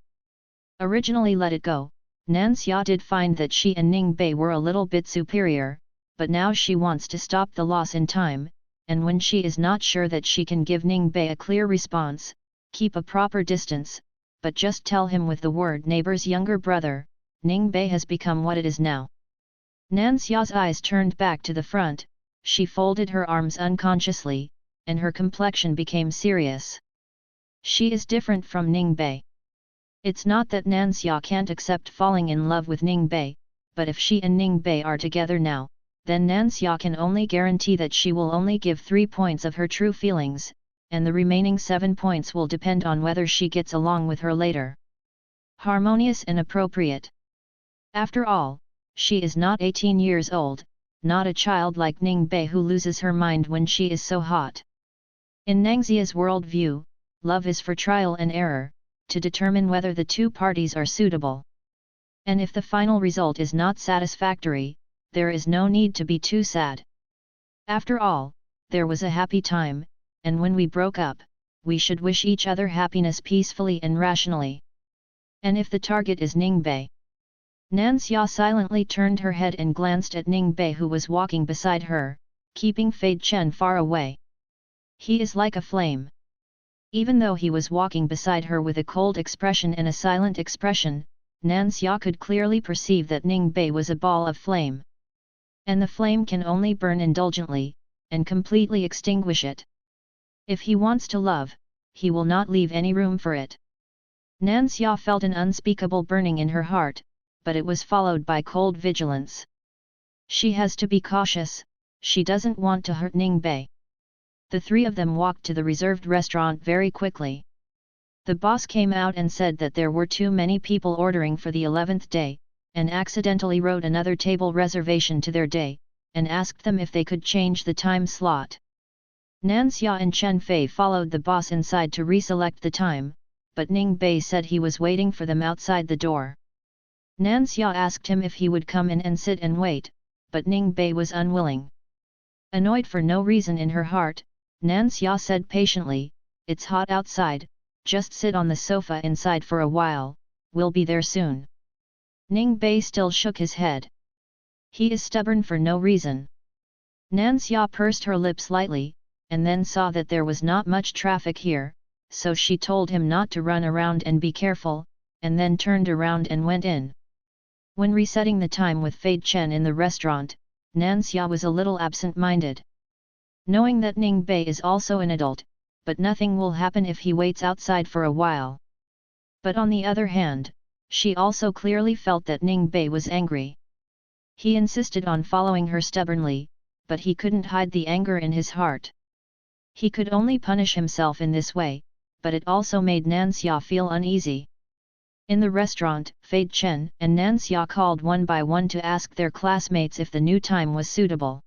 Originally let it go, Nan Xia did find that she and Ning Bei were a little bit superior, but now she wants to stop the loss in time, and when she is not sure that she can give Ning Bei a clear response, keep a proper distance, but just tell him with the word neighbor's younger brother, Ning Bei has become what it is now. Nan Xia's eyes turned back to the front, she folded her arms unconsciously, and her complexion became serious. She is different from Ning Bei. It's not that Nan Xia can't accept falling in love with Ning Bei, but if she and Ning Bei are together now, then Nan Xia can only guarantee that she will only give 3 points of her true feelings, and the remaining 7 points will depend on whether she gets along with her later. Harmonious and appropriate. After all, she is not 18 years old, not a child like Ning Bei who loses her mind when she is so hot. In Nangxia's world view, love is for trial and error, to determine whether the two parties are suitable. And if the final result is not satisfactory, there is no need to be too sad. After all, there was a happy time, and when we broke up, we should wish each other happiness peacefully and rationally. And if the target is Ning Bei? Nan Xia silently turned her head and glanced at Ning Bei who was walking beside her, keeping Fei Chen far away. He is like a flame. Even though he was walking beside her with a cold expression and a silent expression, Nan Xia could clearly perceive that Ning Bei was a ball of flame. And the flame can only burn indulgently, and completely extinguish it. If he wants to love, he will not leave any room for it. Nan Xia felt an unspeakable burning in her heart, but it was followed by cold vigilance. She has to be cautious, she doesn't want to hurt Ning Bei. The three of them walked to the reserved restaurant very quickly. The boss came out and said that there were too many people ordering for the 11th day, and accidentally wrote another table reservation to their day, and asked them if they could change the time slot. Nan Xia and Chen Fei followed the boss inside to reselect the time, but Ning Bei said he was waiting for them outside the door. Nan Xia asked him if he would come in and sit and wait, but Ning Bei was unwilling. Annoyed for no reason in her heart, Nan Xia said patiently, "It's hot outside, just sit on the sofa inside for a while, we'll be there soon." Ning Bei still shook his head. He is stubborn for no reason. Nan Xia pursed her lips lightly, and then saw that there was not much traffic here, so she told him not to run around and be careful, and then turned around and went in. When resetting the time with Fei Chen in the restaurant, Nan Xia was a little absent-minded. Knowing that Ning Bei is also an adult, but nothing will happen if he waits outside for a while. But on the other hand, she also clearly felt that Ning Bei was angry. He insisted on following her stubbornly, but he couldn't hide the anger in his heart. He could only punish himself in this way, but it also made Nan Xia feel uneasy. In the restaurant, Fei Chen and Nan Xia called one by one to ask their classmates if the new time was suitable.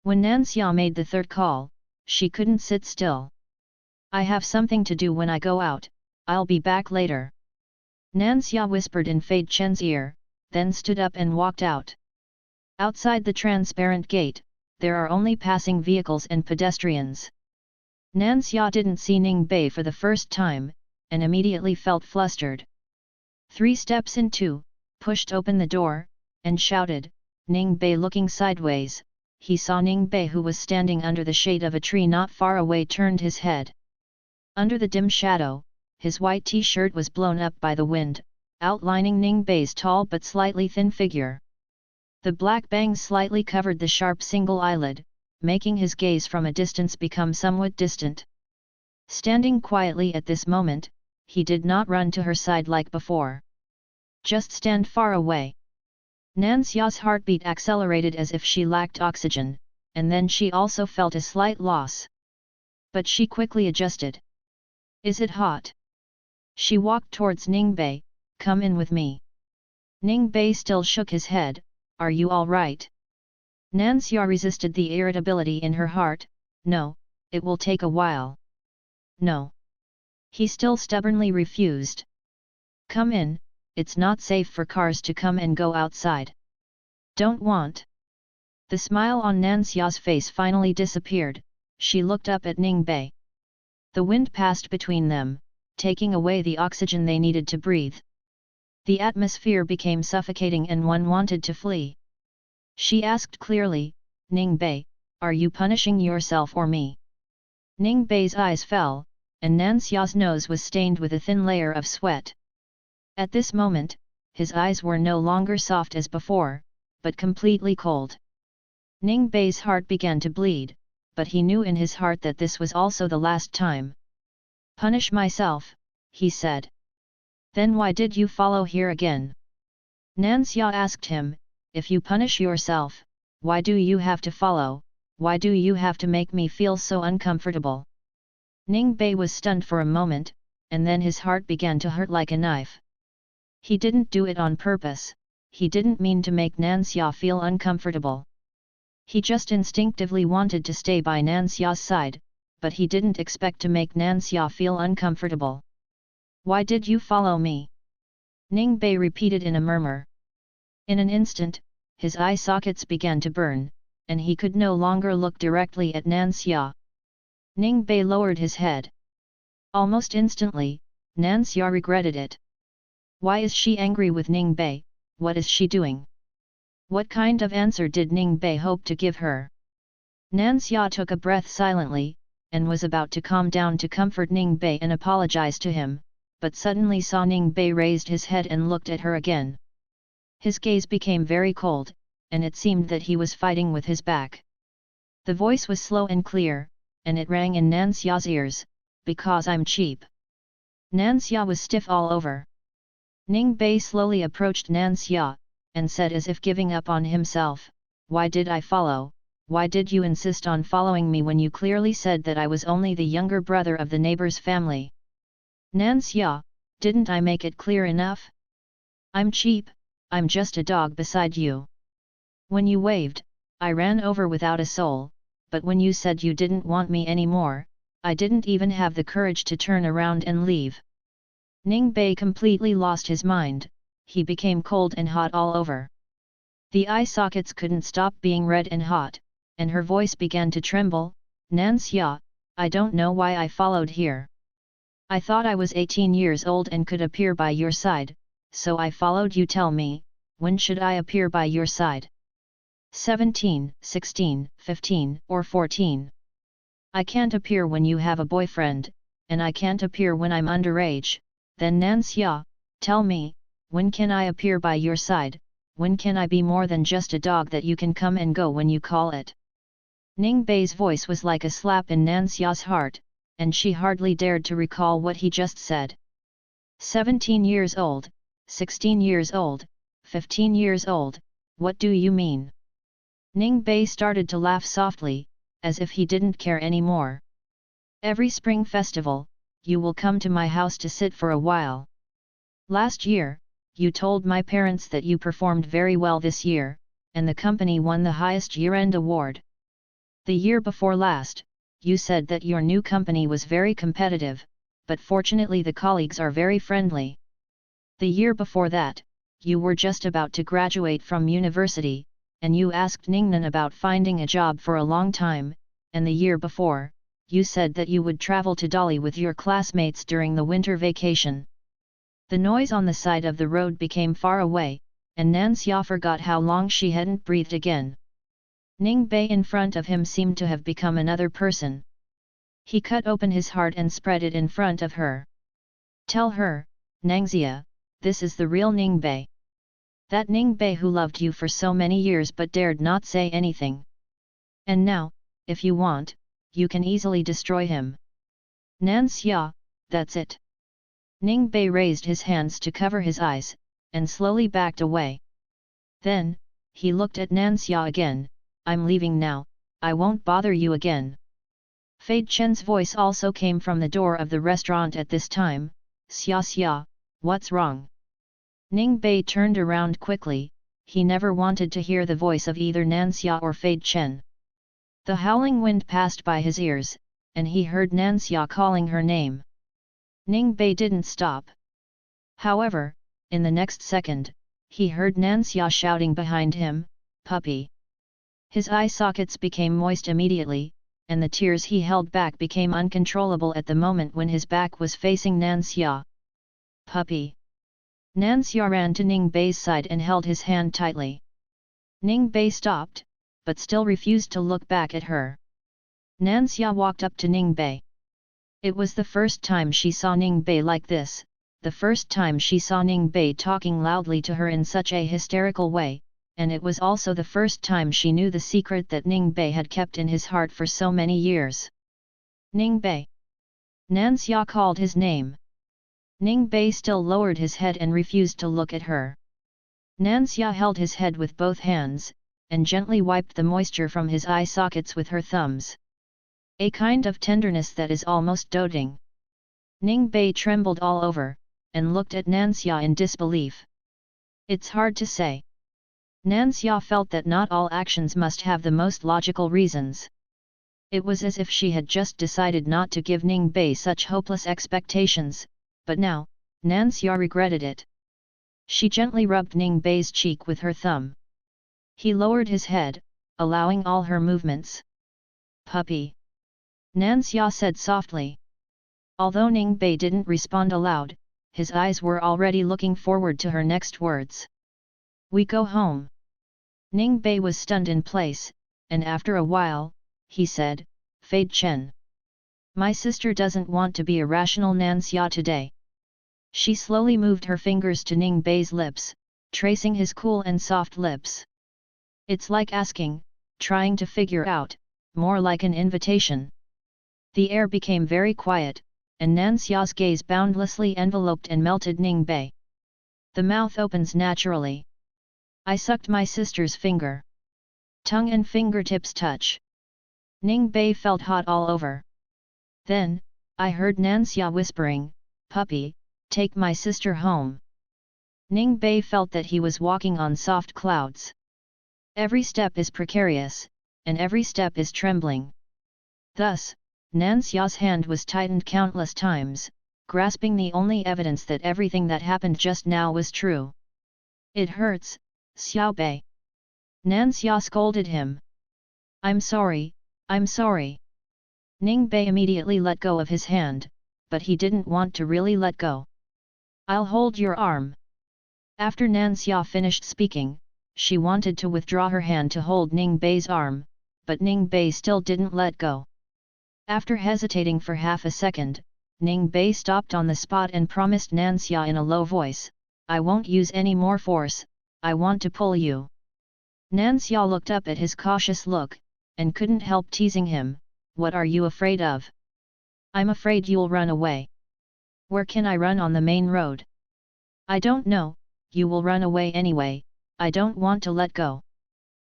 When Nan Xia made the third call, she couldn't sit still. "I have something to do when I go out, I'll be back later." Nan Xia whispered in Fei Chen's ear, then stood up and walked out. Outside the transparent gate, there are only passing vehicles and pedestrians. Nan Xia didn't see Ning Bei for the first time, and immediately felt flustered. 3 steps into, pushed open the door, and shouted, "Ning Bei!" Looking sideways, he saw Ning Bei who was standing under the shade of a tree not far away turned his head. Under the dim shadow, his white t-shirt was blown up by the wind, outlining Ning Bei's tall but slightly thin figure. The black bangs slightly covered the sharp single eyelid, making his gaze from a distance become somewhat distant. Standing quietly at this moment, he did not run to her side like before. Just stand far away. Nan Xia's heartbeat accelerated as if she lacked oxygen, and then she also felt a slight loss. But she quickly adjusted. "Is it hot?" She walked towards Ning Bei, "Come in with me." Ning Bei still shook his head, "Are you all right?" Nan Xia resisted the irritability in her heart, "No, it will take a while." "No." He still stubbornly refused. "Come in, it's not safe for cars to come and go outside." "Don't want." The smile on Nan Xia's face finally disappeared, she looked up at Ning Bei. The wind passed between them, taking away the oxygen they needed to breathe. The atmosphere became suffocating and one wanted to flee. She asked clearly, "Ning Bei, are you punishing yourself or me?" Ning Bei's eyes fell, and Nan Xia's nose was stained with a thin layer of sweat. At this moment, his eyes were no longer soft as before, but completely cold. Ning Bei's heart began to bleed, but he knew in his heart that this was also the last time. "Punish myself," he said. "Then why did you follow here again?" Nansha asked him, "If you punish yourself, why do you have to follow, why do you have to make me feel so uncomfortable?" Ning Bei was stunned for a moment, and then his heart began to hurt like a knife. He didn't do it on purpose, he didn't mean to make Nansha feel uncomfortable. He just instinctively wanted to stay by Nansha's side, but he didn't expect to make Nansha feel uncomfortable. "Why did you follow me?" Ning Bei repeated in a murmur. In an instant, his eye sockets began to burn, and he could no longer look directly at Nansha. Ning Bei lowered his head. Almost instantly, Nansha regretted it. Why is she angry with Ning Bei? What is she doing? What kind of answer did Ning Bei hope to give her? Nansha took a breath silently, and was about to calm down to comfort Ning Bei and apologize to him, but suddenly saw Ning Bei raised his head and looked at her again. His gaze became very cold, and it seemed that he was fighting with his back. The voice was slow and clear, and it rang in Nansha's ears, "Because I'm cheap." Nansha was stiff all over. Ning Bei slowly approached Nansha, and said as if giving up on himself, "Why did I follow? Why did you insist on following me when you clearly said that I was only the younger brother of the neighbor's family? Nansha, didn't I make it clear enough? I'm cheap, I'm just a dog beside you. When you waved, I ran over without a soul, but when you said you didn't want me anymore, I didn't even have the courage to turn around and leave." Ning Bei completely lost his mind, he became cold and hot all over. The eye sockets couldn't stop being red and hot, and her voice began to tremble. "Nansha, I don't know why I followed here. I thought I was 18 years old and could appear by your side, so I followed you. Tell me, when should I appear by your side? 17, 16, 15, or 14? I can't appear when you have a boyfriend, and I can't appear when I'm underage. Then Nansha, tell me, when can I appear by your side, when can I be more than just a dog that you can come and go when you call it?" Ning Bei's voice was like a slap in Nansha's heart, and she hardly dared to recall what he just said. 17 years old, 16 years old, 15 years old, what do you mean? Ning Bei started to laugh softly, as if he didn't care anymore. "Every spring festival, you will come to my house to sit for a while. Last year, you told my parents that you performed very well this year, and the company won the highest year-end award. The year before last, you said that your new company was very competitive, but fortunately the colleagues are very friendly. The year before that, you were just about to graduate from university, and you asked Ningnan about finding a job for a long time, and the year before, you said that you would travel to Dali with your classmates during the winter vacation." The noise on the side of the road became far away, and Nansha forgot how long she hadn't breathed again. Ning Bei in front of him seemed to have become another person. He cut open his heart and spread it in front of her. "Tell her, Nangxia, this is the real Ning Bei. That Ning Bei who loved you for so many years but dared not say anything. And now, if you want, you can easily destroy him. Nansha, that's it." Ning Bei raised his hands to cover his eyes, and slowly backed away. Then, he looked at Nansha again, "I'm leaving now, I won't bother you again." Fade Chen's voice also came from the door of the restaurant at this time, "Xia Xia, what's wrong?" Ning Bei turned around quickly, he never wanted to hear the voice of either Nansha or Fade Chen. The howling wind passed by his ears, and he heard Nansha calling her name. Ning Bei didn't stop. However, in the next second, he heard Nansha shouting behind him, "Puppy!" His eye sockets became moist immediately, and the tears he held back became uncontrollable at the moment when his back was facing Nansha. "Puppy!" Nansha ran to Ning Bei's side and held his hand tightly. Ning Bei stopped, but still refused to look back at her. Nansha walked up to Ning Bei. It was the first time she saw Ning Bei like this, the first time she saw Ning Bei talking loudly to her in such a hysterical way, and it was also the first time she knew the secret that Ning Bei had kept in his heart for so many years. Ning Bei. Nansha called his name. Ning Bei still lowered his head and refused to look at her. Nansha held his head with both hands, and gently wiped the moisture from his eye sockets with her thumbs. A kind of tenderness that is almost doting. Ning Bei trembled all over, and looked at Nansha in disbelief. It's hard to say. Nansha felt that not all actions must have the most logical reasons. It was as if she had just decided not to give Ning Bei such hopeless expectations, but now, Nansha regretted it. She gently rubbed Ning Bei's cheek with her thumb. He lowered his head, allowing all her movements. Puppy. Nansha said softly. Although Ning Bei didn't respond aloud, his eyes were already looking forward to her next words. We go home. Ning Bei was stunned in place, and after a while, he said, Fade Chen. My sister doesn't want to be a rational Nansha today. She slowly moved her fingers to Ning Bei's lips, tracing his cool and soft lips. It's like asking, trying to figure out, more like an invitation. The air became very quiet, and Nansha's gaze boundlessly enveloped and melted Ning Bei. The mouth opens naturally. I sucked my sister's finger. Tongue and fingertips touch. Ning Bei felt hot all over. Then, I heard Nansha whispering, Puppy, take my sister home. Ning Bei felt that he was walking on soft clouds. Every step is precarious, and every step is trembling. Thus, Nansha's hand was tightened countless times, grasping the only evidence that everything that happened just now was true. It hurts, Xiao Bei. Nansha scolded him. I'm sorry, I'm sorry. Ning Bei immediately let go of his hand, but he didn't want to really let go. I'll hold your arm. After Nansha finished speaking, she wanted to withdraw her hand to hold Ning Bei's arm, but Ning Bei still didn't let go. After hesitating for half a second, Ning Bei stopped on the spot and promised Nansha in a low voice, I won't use any more force, I want to pull you. Nansha looked up at his cautious look, and couldn't help teasing him, what are you afraid of? I'm afraid you'll run away. Where can I run on the main road? I don't know, you will run away anyway, I don't want to let go.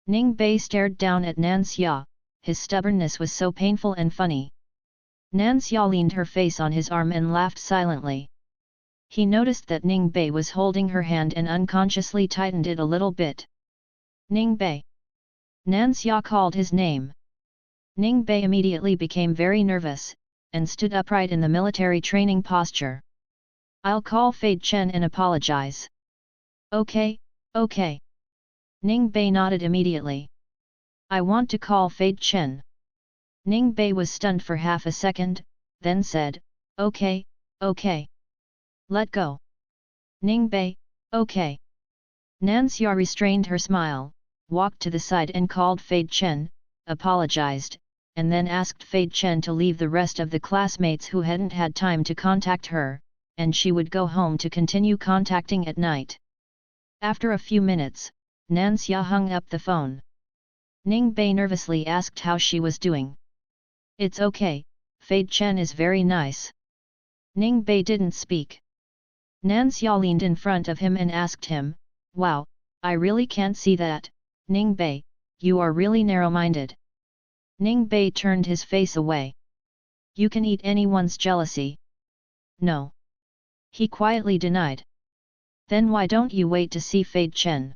Ning Bei stared down at Nansha, his stubbornness was so painful and funny. Nansha leaned her face on his arm and laughed silently. He noticed that Ning Bei was holding her hand and unconsciously tightened it a little bit. Ning Bei. Nansha called his name. Ning Bei immediately became very nervous, and stood upright in the military training posture. I'll call Fade Chen and apologize. Okay, okay. Ning Bei nodded immediately. I want to call Fade Chen. Ning Bei was stunned for half a second, then said, okay, okay. Let go. Ning Bei, okay. Nansha restrained her smile, walked to the side and called Fade Chen, apologized, and then asked Fade Chen to leave the rest of the classmates who hadn't had time to contact her, and she would go home to continue contacting at night. After a few minutes, Nansha hung up the phone. Ning Bei nervously asked how she was doing. It's okay, Fade Chen is very nice. Ning Bei didn't speak. Nansha leaned in front of him and asked him, wow, I really can't see that, Ning Bei, you are really narrow-minded. Ning Bei turned his face away. You can eat anyone's jealousy. No. He quietly denied. Then why don't you wait to see Fade Chen?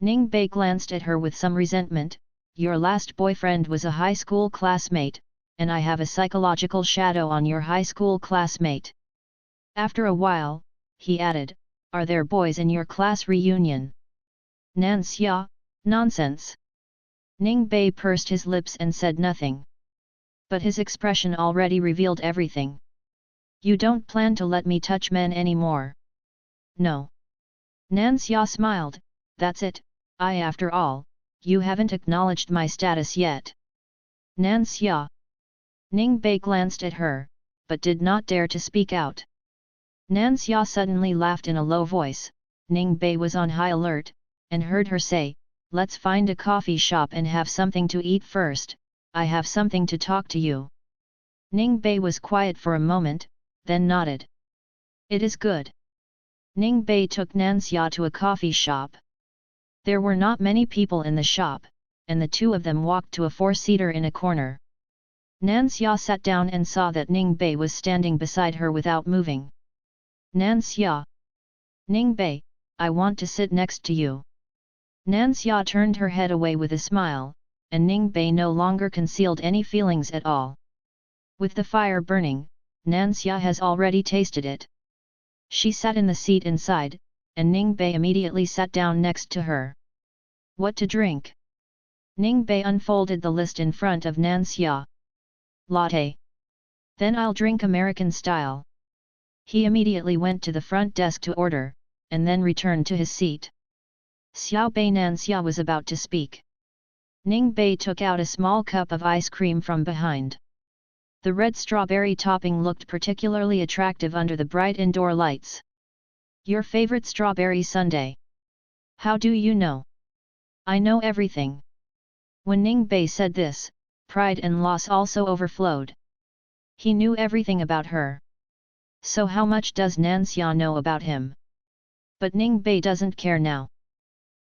Ning Bei glanced at her with some resentment, your last boyfriend was a high school classmate, and I have a psychological shadow on your high school classmate. After a while, he added, are there boys in your class reunion? Nansha, nonsense. Ning Bei pursed his lips and said nothing. But his expression already revealed everything. You don't plan to let me touch men anymore? No. Nansha smiled, that's it, after all, you haven't acknowledged my status yet. Nansha. Ning Bei glanced at her, but did not dare to speak out. Nansha suddenly laughed in a low voice. Ning Bei was on high alert, and heard her say, "Let's find a coffee shop and have something to eat first, I have something to talk to you." Ning Bei was quiet for a moment, then nodded. "It is good." Ning Bei took Nanxia to a coffee shop. There were not many people in the shop, and the two of them walked to a four-seater in a corner. Nanxia sat down and saw that Ning Bei was standing beside her without moving. "Nanxia." "Ning Bei, I want to sit next to you." Nanxia turned her head away with a smile, and Ning Bei no longer concealed any feelings at all. With the fire burning, Nanxia has already tasted it. She sat in the seat inside, and Ning Bei immediately sat down next to her. "What to drink?" Ning Bei unfolded the list in front of Nanxia. "Latte." "Then I'll drink American style." He immediately went to the front desk to order, and then returned to his seat. Xiao Bei. Nanxia was about to speak. Ning Bei took out a small cup of ice cream from behind. The red strawberry topping looked particularly attractive under the bright indoor lights. "Your favorite strawberry sundae?" "How do you know?" "I know everything." When Ning Bei said this, pride and loss also overflowed. He knew everything about her. So how much does Nanxia know about him? But Ning Bei doesn't care now.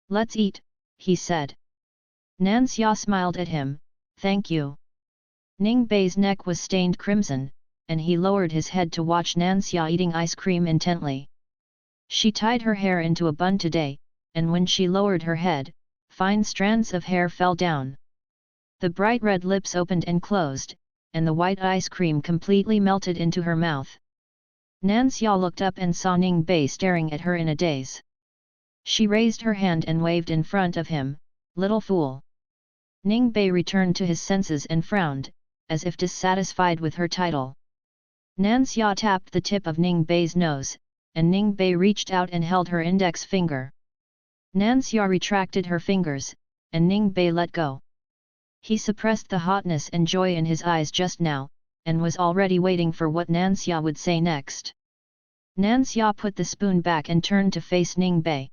"Let's eat," he said. Nanxia smiled at him, "Thank you." Ning Bei's neck was stained crimson, and he lowered his head to watch Nanxia eating ice cream intently. She tied her hair into a bun today, and when she lowered her head, fine strands of hair fell down. The bright red lips opened and closed, and the white ice cream completely melted into her mouth. Nanxia looked up and saw Ning Bei staring at her in a daze. She raised her hand and waved in front of him, "Little fool." Ning Bei returned to his senses and frowned, as if dissatisfied with her title. Nanxia tapped the tip of Ning Bei's nose, and Ning Bei reached out and held her index finger. Nanxia retracted her fingers, and Ning Bei let go. He suppressed the hotness and joy in his eyes just now, and was already waiting for what Nanxia would say next. Nanxia put the spoon back and turned to face Ning Bei.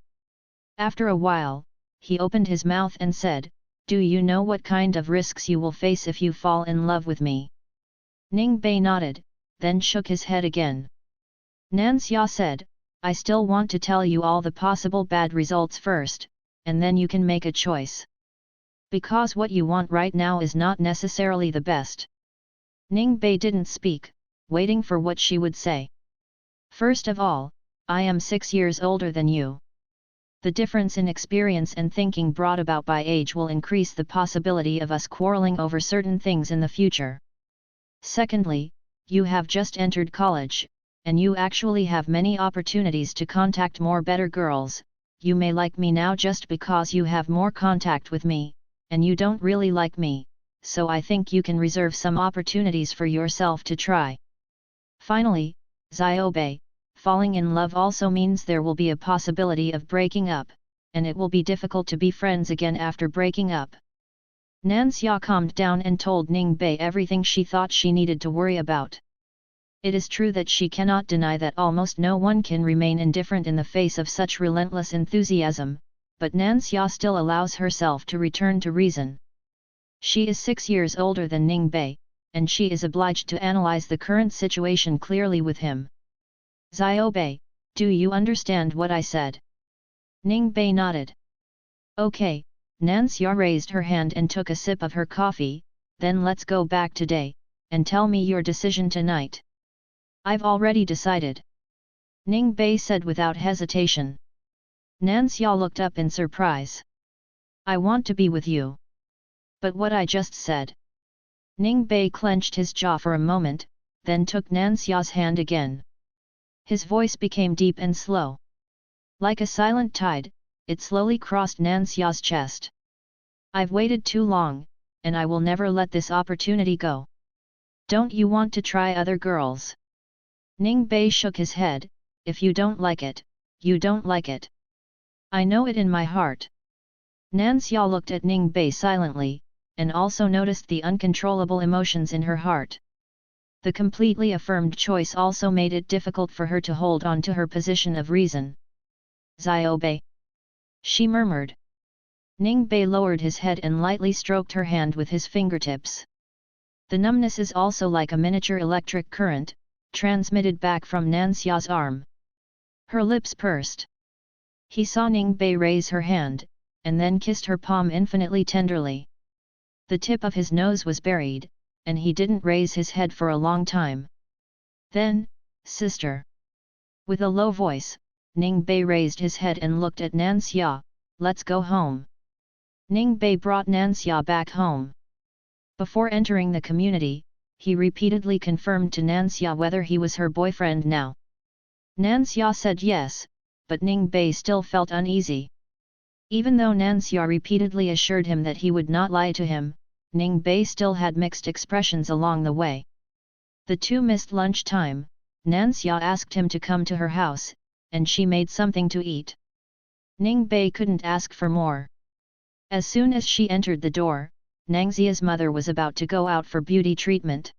After a while, he opened his mouth and said, "Do you know what kind of risks you will face if you fall in love with me?" Ning Bei nodded, then shook his head again. Nanxia said, "I still want to tell you all the possible bad results first, and then you can make a choice. Because what you want right now is not necessarily the best." Ning Bei didn't speak, waiting for what she would say. "First of all, I am 6 years older than you. The difference in experience and thinking brought about by age will increase the possibility of us quarreling over certain things in the future. Secondly, you have just entered college, and you actually have many opportunities to contact more better girls. You may like me now just because you have more contact with me, and you don't really like me, so I think you can reserve some opportunities for yourself to try. Finally, Xiaobei, falling in love also means there will be a possibility of breaking up, and it will be difficult to be friends again after breaking up." Nanxia calmed down and told Ning Bei everything she thought she needed to worry about. It is true that she cannot deny that almost no one can remain indifferent in the face of such relentless enthusiasm, but Nanxia still allows herself to return to reason. She is 6 years older than Ning Bei, and she is obliged to analyze the current situation clearly with him. "Xiaobei, do you understand what I said?" Ning Bei nodded. "Okay." Nanxia raised her hand and took a sip of her coffee, "Then let's go back today, and tell me your decision tonight." "I've already decided," Ning Bei said without hesitation. Nanxia looked up in surprise. "I want to be with you." "But what I just said." Ning Bei clenched his jaw for a moment, then took Nanxia's hand again. His voice became deep and slow. Like a silent tide, it slowly crossed Nanxia's chest. "I've waited too long, and I will never let this opportunity go. Don't you want to try other girls?" Ning Bei shook his head, "If you don't like it, you don't like it. I know it in my heart." Nanxia looked at Ning Bei silently, and also noticed the uncontrollable emotions in her heart. The completely affirmed choice also made it difficult for her to hold on to her position of reason. "Xiaobei," she murmured. Ning Bei lowered his head and lightly stroked her hand with his fingertips. The numbness is also like a miniature electric current, transmitted back from Nanxia's arm. Her lips pursed. He saw Ning Bei raise her hand, and then kissed her palm infinitely tenderly. The tip of his nose was buried, and he didn't raise his head for a long time. Then, sister. With a low voice, Ning Bei raised his head and looked at Nanxia. Let's go home. Ning Bei brought Nanxia back home. Before entering the community, he repeatedly confirmed to Nanxia whether he was her boyfriend now. Nanxia said yes, but Ning Bei still felt uneasy. Even though Nanxia repeatedly assured him that he would not lie to him, Ning Bei still had mixed expressions along the way. The two missed lunchtime. Nanxia asked him to come to her house, and she made something to eat. Ning Bei couldn't ask for more. As soon as she entered the door, Nangxia's mother was about to go out for beauty treatment.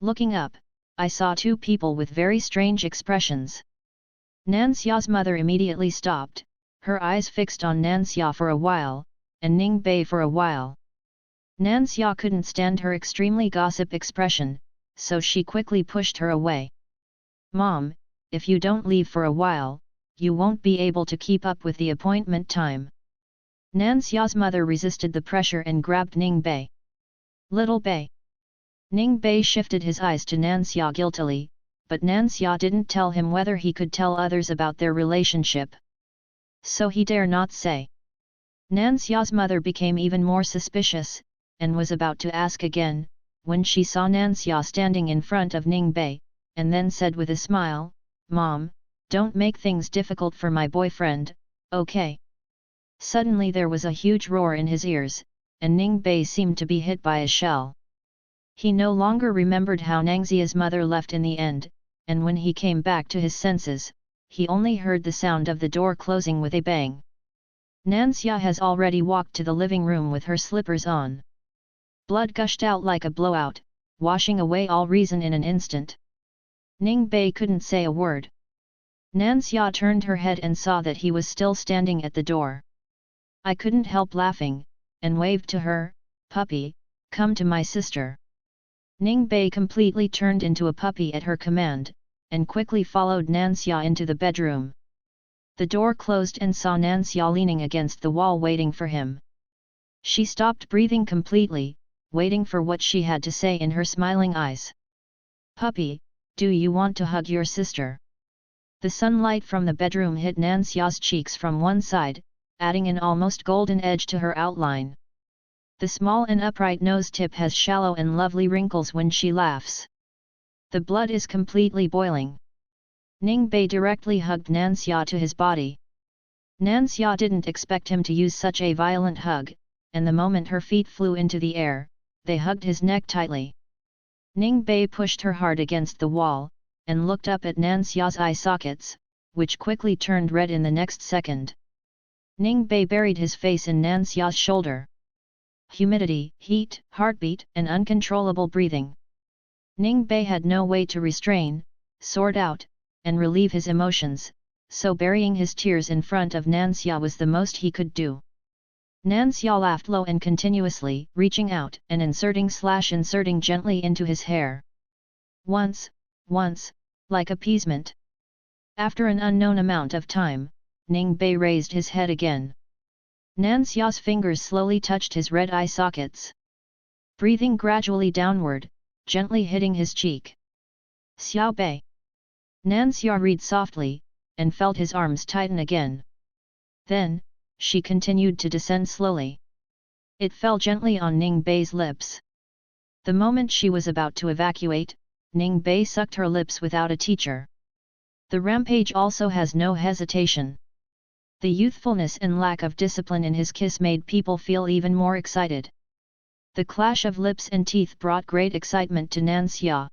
Looking up, I saw two people with very strange expressions. Nanxia's mother immediately stopped, her eyes fixed on Nanxia for a while, and Ning Bei for a while. Nanxia couldn't stand her extremely gossip expression, so she quickly pushed her away. Mom, if you don't leave for a while, you won't be able to keep up with the appointment time. Nanxia's mother resisted the pressure and grabbed Ning Bei. Little Bei. Ning Bei shifted his eyes to Nanxia guiltily, but Nanxia didn't tell him whether he could tell others about their relationship. So he dare not say. Nanxia's mother became even more suspicious, and was about to ask again, when she saw Nanxia standing in front of Ning Bei, and then said with a smile, Mom, don't make things difficult for my boyfriend, okay? Suddenly there was a huge roar in his ears, and Ning Bei seemed to be hit by a shell. He no longer remembered how Nangxia's mother left in the end, and when he came back to his senses, he only heard the sound of the door closing with a bang. Nanxia has already walked to the living room with her slippers on. Blood gushed out like a blowout, washing away all reason in an instant. Ning Bei couldn't say a word. Nanxia turned her head and saw that he was still standing at the door. I couldn't help laughing, and waved to her, Puppy, come to my sister. Ning Bei completely turned into a puppy at her command, and quickly followed Nanxia into the bedroom. The door closed and saw Nanxia leaning against the wall waiting for him. She stopped breathing completely, waiting for what she had to say in her smiling eyes. Puppy, do you want to hug your sister? The sunlight from the bedroom hit Nanxia's cheeks from one side, adding an almost golden edge to her outline. The small and upright nose tip has shallow and lovely wrinkles when she laughs. The blood is completely boiling. Ning Bei directly hugged Nanxia to his body. Nanxia didn't expect him to use such a violent hug, and the moment her feet flew into the air, they hugged his neck tightly. Ning Bei pushed her hard against the wall, and looked up at Nanxia's eye sockets, which quickly turned red in the next second. Ning Bei buried his face in Nanxia's shoulder. Humidity, heat, heartbeat, and uncontrollable breathing. Ning Bei had no way to restrain, sort out, and relieve his emotions, so burying his tears in front of Nanxia was the most he could do. Nanxia laughed low and continuously, reaching out and inserting gently into his hair. Once, like appeasement. After an unknown amount of time, Ning Bei raised his head again. Nanxia's fingers slowly touched his red eye sockets. Breathing gradually downward, gently hitting his cheek. Xiao Bei. Nanxia read softly, and felt his arms tighten again. Then, she continued to descend slowly. It fell gently on Ning Bei's lips. The moment she was about to evacuate, Ning Bei sucked her lips without a teacher. The rampage also has no hesitation. The youthfulness and lack of discipline in his kiss made people feel even more excited. The clash of lips and teeth brought great excitement to Nanxia.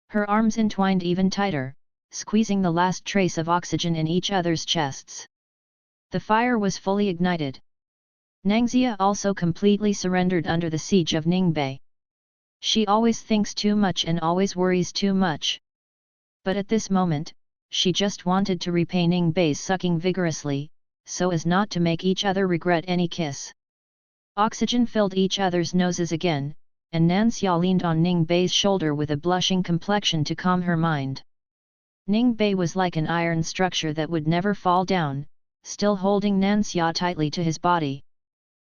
Her arms entwined even tighter, squeezing the last trace of oxygen in each other's chests. The fire was fully ignited. Nangxia also completely surrendered under the siege of Ning Bei. She always thinks too much and always worries too much. But at this moment, she just wanted to repay Ning Bei's sucking vigorously, so as not to make each other regret any kiss. Oxygen filled each other's noses again, and Nansha leaned on Ning Bei's shoulder with a blushing complexion to calm her mind. Ning Bei was like an iron structure that would never fall down, still holding Nansha tightly to his body.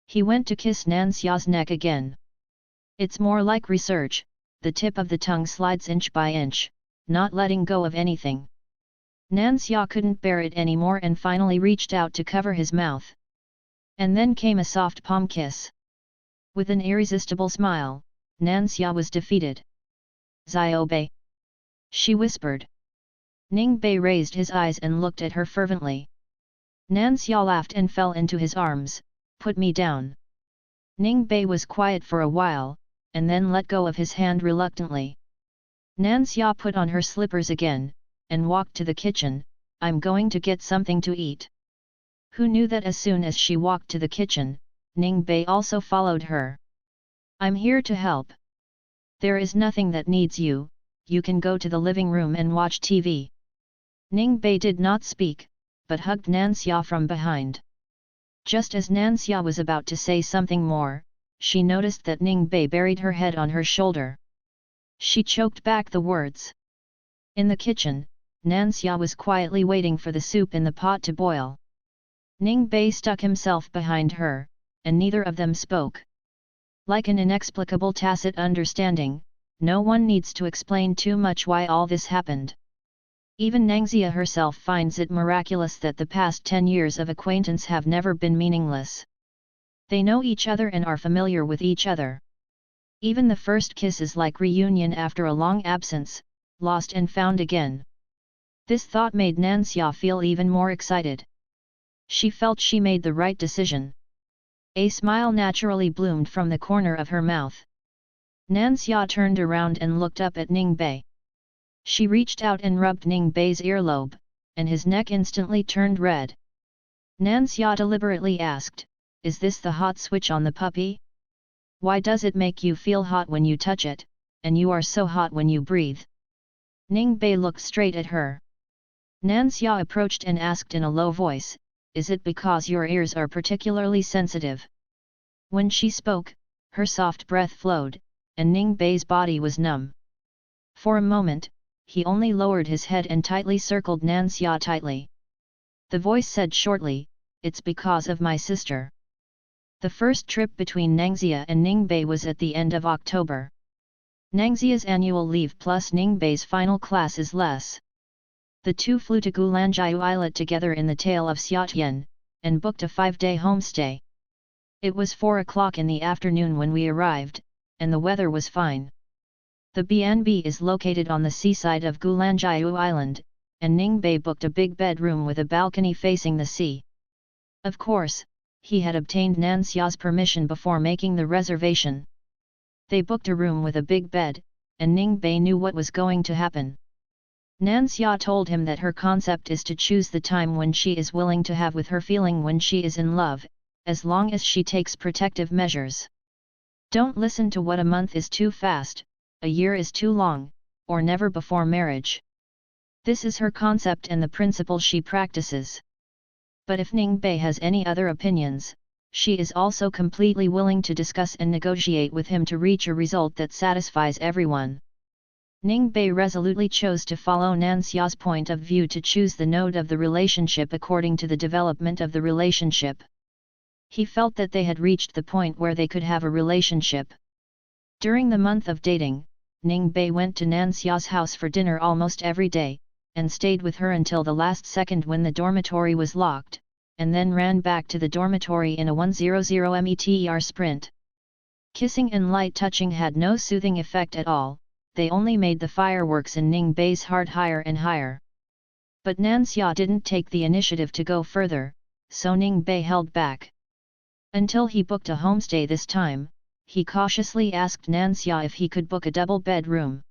He went to kiss Nansha's neck again. It's more like research, the tip of the tongue slides inch by inch, not letting go of anything. Nansha couldn't bear it anymore and finally reached out to cover his mouth. And then came a soft palm kiss. With an irresistible smile, Nansha was defeated. "Xiaobei," she whispered. Ning Bei raised his eyes and looked at her fervently. Nansha laughed and fell into his arms. "Put me down." Ning Bei was quiet for a while, and then let go of his hand reluctantly. Nansha put on her slippers again, and walked to the kitchen. "I'm going to get something to eat." Who knew that as soon as she walked to the kitchen, Ning Bei also followed her. "I'm here to help. There is nothing that needs you, you can go to the living room and watch TV. Ning Bei did not speak, but hugged Nansha from behind. Just as Nansha was about to say something more, she noticed that Ning Bei buried her head on her shoulder. She choked back the words. In the kitchen, Nansha was quietly waiting for the soup in the pot to boil. Ning Bei stuck himself behind her, and neither of them spoke. Like an inexplicable tacit understanding, no one needs to explain too much why all this happened. Even Nangxia herself finds it miraculous that the past 10 years of acquaintance have never been meaningless. They know each other and are familiar with each other. Even the first kiss is like reunion after a long absence, lost and found again. This thought made Nansha feel even more excited. She felt she made the right decision. A smile naturally bloomed from the corner of her mouth. Nansha turned around and looked up at Ning Bei. She reached out and rubbed Ning Bei's earlobe, and his neck instantly turned red. Nansha deliberately asked, "Is this the hot switch on the puppy? Why does it make you feel hot when you touch it, and you are so hot when you breathe?" Ning Bei looked straight at her. Nansha approached and asked in a low voice, "Is it because your ears are particularly sensitive?" When she spoke, her soft breath flowed, and Ning Bei's body was numb. For a moment, he only lowered his head and tightly circled Nansha tightly. The voice said shortly, "It's because of my sister." The first trip between Nangxia and Ning Bei was at the end of October. Nangxia's annual leave plus Ning Bei's final class is less. The two flew to Gulanjiu Islet together in the tail of Xiaotian, and booked a 5-day homestay. It was 4 o'clock in the afternoon when we arrived, and the weather was fine. The B&B is located on the seaside of Gulanjiu Island, and Ning Bei booked a big bedroom with a balcony facing the sea. Of course, he had obtained Nansha's permission before making the reservation. They booked a room with a big bed, and Ning Bei knew what was going to happen. Nansha told him that her concept is to choose the time when she is willing to have with her feeling when she is in love, as long as she takes protective measures. Don't listen to what a month is too fast, a year is too long, or never before marriage. This is her concept and the principle she practices. But if Ning Bei has any other opinions, she is also completely willing to discuss and negotiate with him to reach a result that satisfies everyone. Ning Bei resolutely chose to follow Nansha's point of view to choose the node of the relationship according to the development of the relationship. He felt that they had reached the point where they could have a relationship. During the month of dating, Ning Bei went to Nansha's house for dinner almost every day, and stayed with her until the last second when the dormitory was locked, and then ran back to the dormitory in a 100 meter sprint. Kissing and light touching had no soothing effect at all. They only made the fireworks in Ning Bei's heart higher and higher. But Nansha didn't take the initiative to go further, so Ning Bei held back. Until he booked a homestay this time, he cautiously asked Nansha if he could book a double bedroom.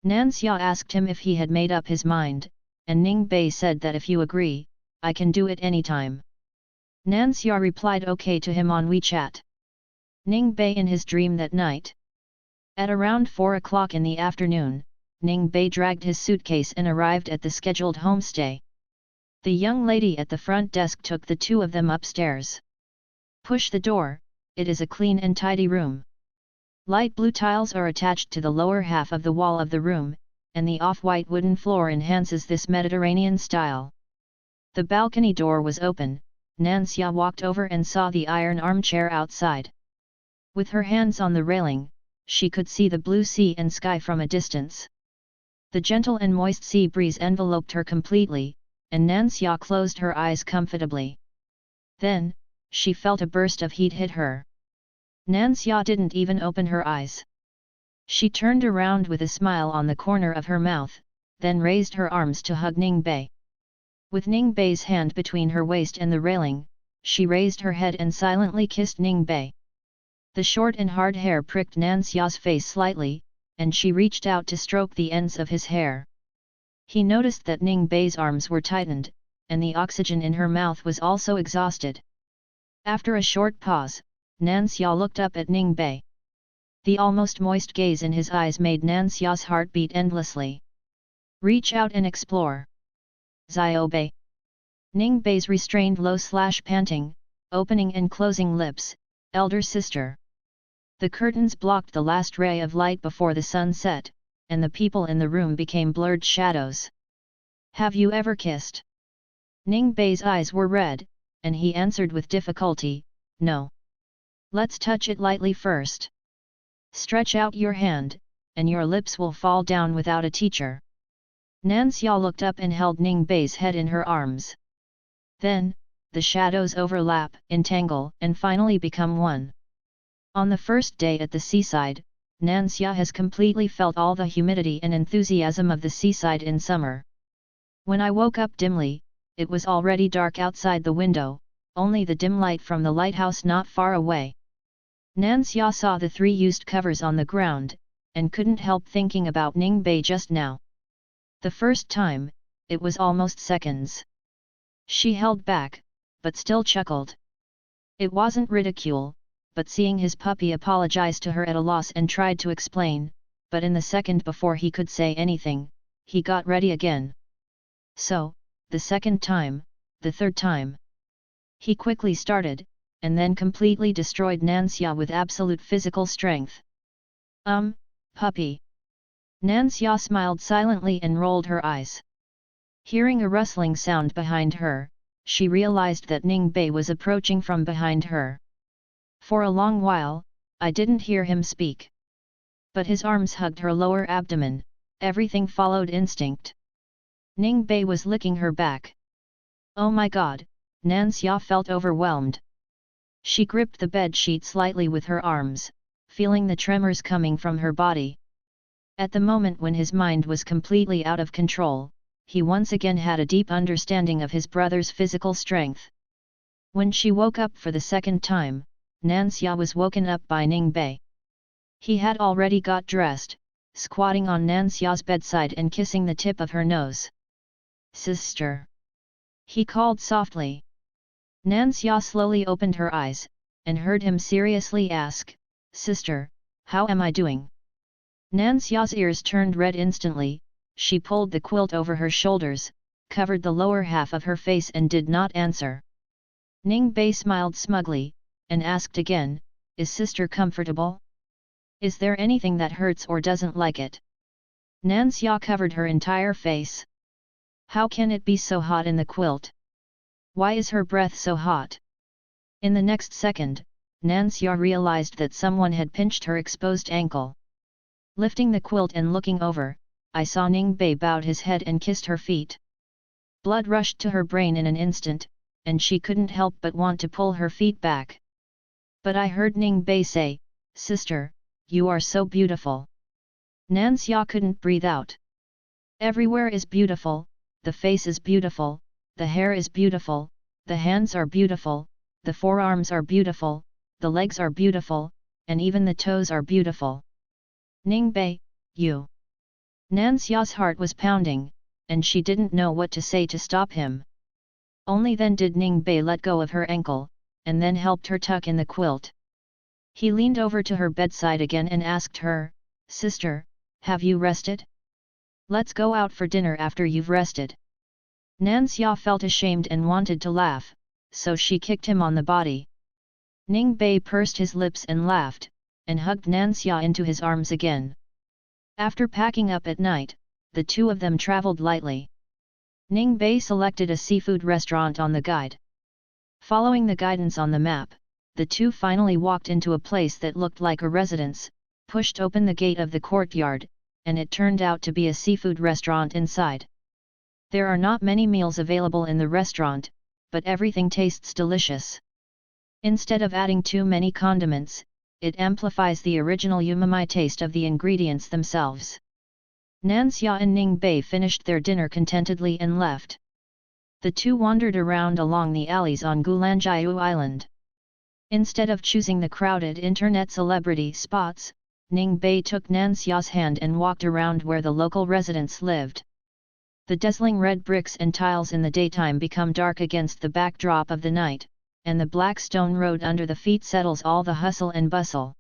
Nansha asked him if he had made up his mind, and Ning Bei said that if you agree, I can do it anytime. Nansha replied okay to him on WeChat. Ning Bei in his dream that night. At around 4 o'clock in the afternoon, Ning Bei dragged his suitcase and arrived at the scheduled homestay. The young lady at the front desk took the two of them upstairs. Push the door, it is a clean and tidy room. Light blue tiles are attached to the lower half of the wall of the room, and the off-white wooden floor enhances this Mediterranean style. The balcony door was open. Nansya walked over and saw the iron armchair outside. With her hands on the railing, she could see the blue sea and sky from a distance. The gentle and moist sea breeze enveloped her completely, and Nansya closed her eyes comfortably. Then, she felt a burst of heat hit her. Nansya didn't even open her eyes. She turned around with a smile on the corner of her mouth, then raised her arms to hug Ningbei. With Ningbei's hand between her waist and the railing, she raised her head and silently kissed Ningbei. The short and hard hair pricked Nansya's face slightly, and she reached out to stroke the ends of his hair. He noticed that Ningbei's arms were tightened, and the oxygen in her mouth was also exhausted. After a short pause, Nansya looked up at Ningbei. The almost moist gaze in his eyes made Nansya's heart beat endlessly. Reach out and explore. Xiaobei. Ningbei's restrained low/panting, opening and closing lips, elder sister. The curtains blocked the last ray of light before the sun set, and the people in the room became blurred shadows. Have you ever kissed? Ningbei's eyes were red, and he answered with difficulty, no. Let's touch it lightly first. Stretch out your hand, and your lips will fall down without a teacher. Nansya looked up and held Ningbei's head in her arms. Then, the shadows overlap, entangle, and finally become one. On the first day at the seaside, Nansya has completely felt all the humidity and enthusiasm of the seaside in summer. When I woke up dimly, it was already dark outside the window, only the dim light from the lighthouse not far away. Nansya saw the 3 used covers on the ground, and couldn't help thinking about Ningbei just now. The first time, it was almost seconds. She held back, but still chuckled. It wasn't ridicule, but seeing his puppy apologized to her at a loss and tried to explain, but in the second before he could say anything, he got ready again. So, the second time, the third time. He quickly started, and then completely destroyed Nansya with absolute physical strength. Puppy. Nansya smiled silently and rolled her eyes. Hearing a rustling sound behind her, she realized that Ningbei was approaching from behind her. For a long while, I didn't hear him speak. But his arms hugged her lower abdomen, everything followed instinct. Ningbei was licking her back. Oh my god, Nansya felt overwhelmed. She gripped the bed sheet slightly with her arms, feeling the tremors coming from her body. At the moment when his mind was completely out of control, he once again had a deep understanding of his brother's physical strength. When she woke up for the second time, Nansya was woken up by Ningbei. He had already got dressed, squatting on Nansya's bedside and kissing the tip of her nose. Sister! He called softly. Nansya slowly opened her eyes, and heard him seriously ask, Sister, how am I doing? Nansya's ears turned red instantly. She pulled the quilt over her shoulders, covered the lower half of her face and did not answer. Ningbei smiled smugly, and asked again, Is sister comfortable? Is there anything that hurts or doesn't like it? Nansya covered her entire face. How can it be so hot in the quilt? Why is her breath so hot? In the next second, Nansya realized that someone had pinched her exposed ankle. Lifting the quilt and looking over, I saw Ningbei bowed his head and kissed her feet. Blood rushed to her brain in an instant, and she couldn't help but want to pull her feet back. But I heard Ningbei say, Sister, you are so beautiful. Nansya couldn't breathe out. Everywhere is beautiful, the face is beautiful, the hair is beautiful, the hands are beautiful, the forearms are beautiful, the legs are beautiful, and even the toes are beautiful. Ningbei, you. Nansya's heart was pounding, and she didn't know what to say to stop him. Only then did Ningbei let go of her ankle, and then helped her tuck in the quilt. He leaned over to her bedside again and asked her, Sister, have you rested? Let's go out for dinner after you've rested. Nan Xia felt ashamed and wanted to laugh, so she kicked him on the body. Ning Bei pursed his lips and laughed, and hugged Nan Xia into his arms again. After packing up at night, the two of them traveled lightly. Ning Bei selected a seafood restaurant on the guide. Following the guidance on the map, the two finally walked into a place that looked like a residence, pushed open the gate of the courtyard, and it turned out to be a seafood restaurant inside. There are not many meals available in the restaurant, but everything tastes delicious. Instead of adding too many condiments, it amplifies the original umami taste of the ingredients themselves. Nan Xia and Ning Bei finished their dinner contentedly and left. The two wandered around along the alleys on Gulanjiu Island. Instead of choosing the crowded internet celebrity spots, Ning Bei took Nan Xia's hand and walked around where the local residents lived. The dazzling red bricks and tiles in the daytime become dark against the backdrop of the night, and the black stone road under the feet settles all the hustle and bustle.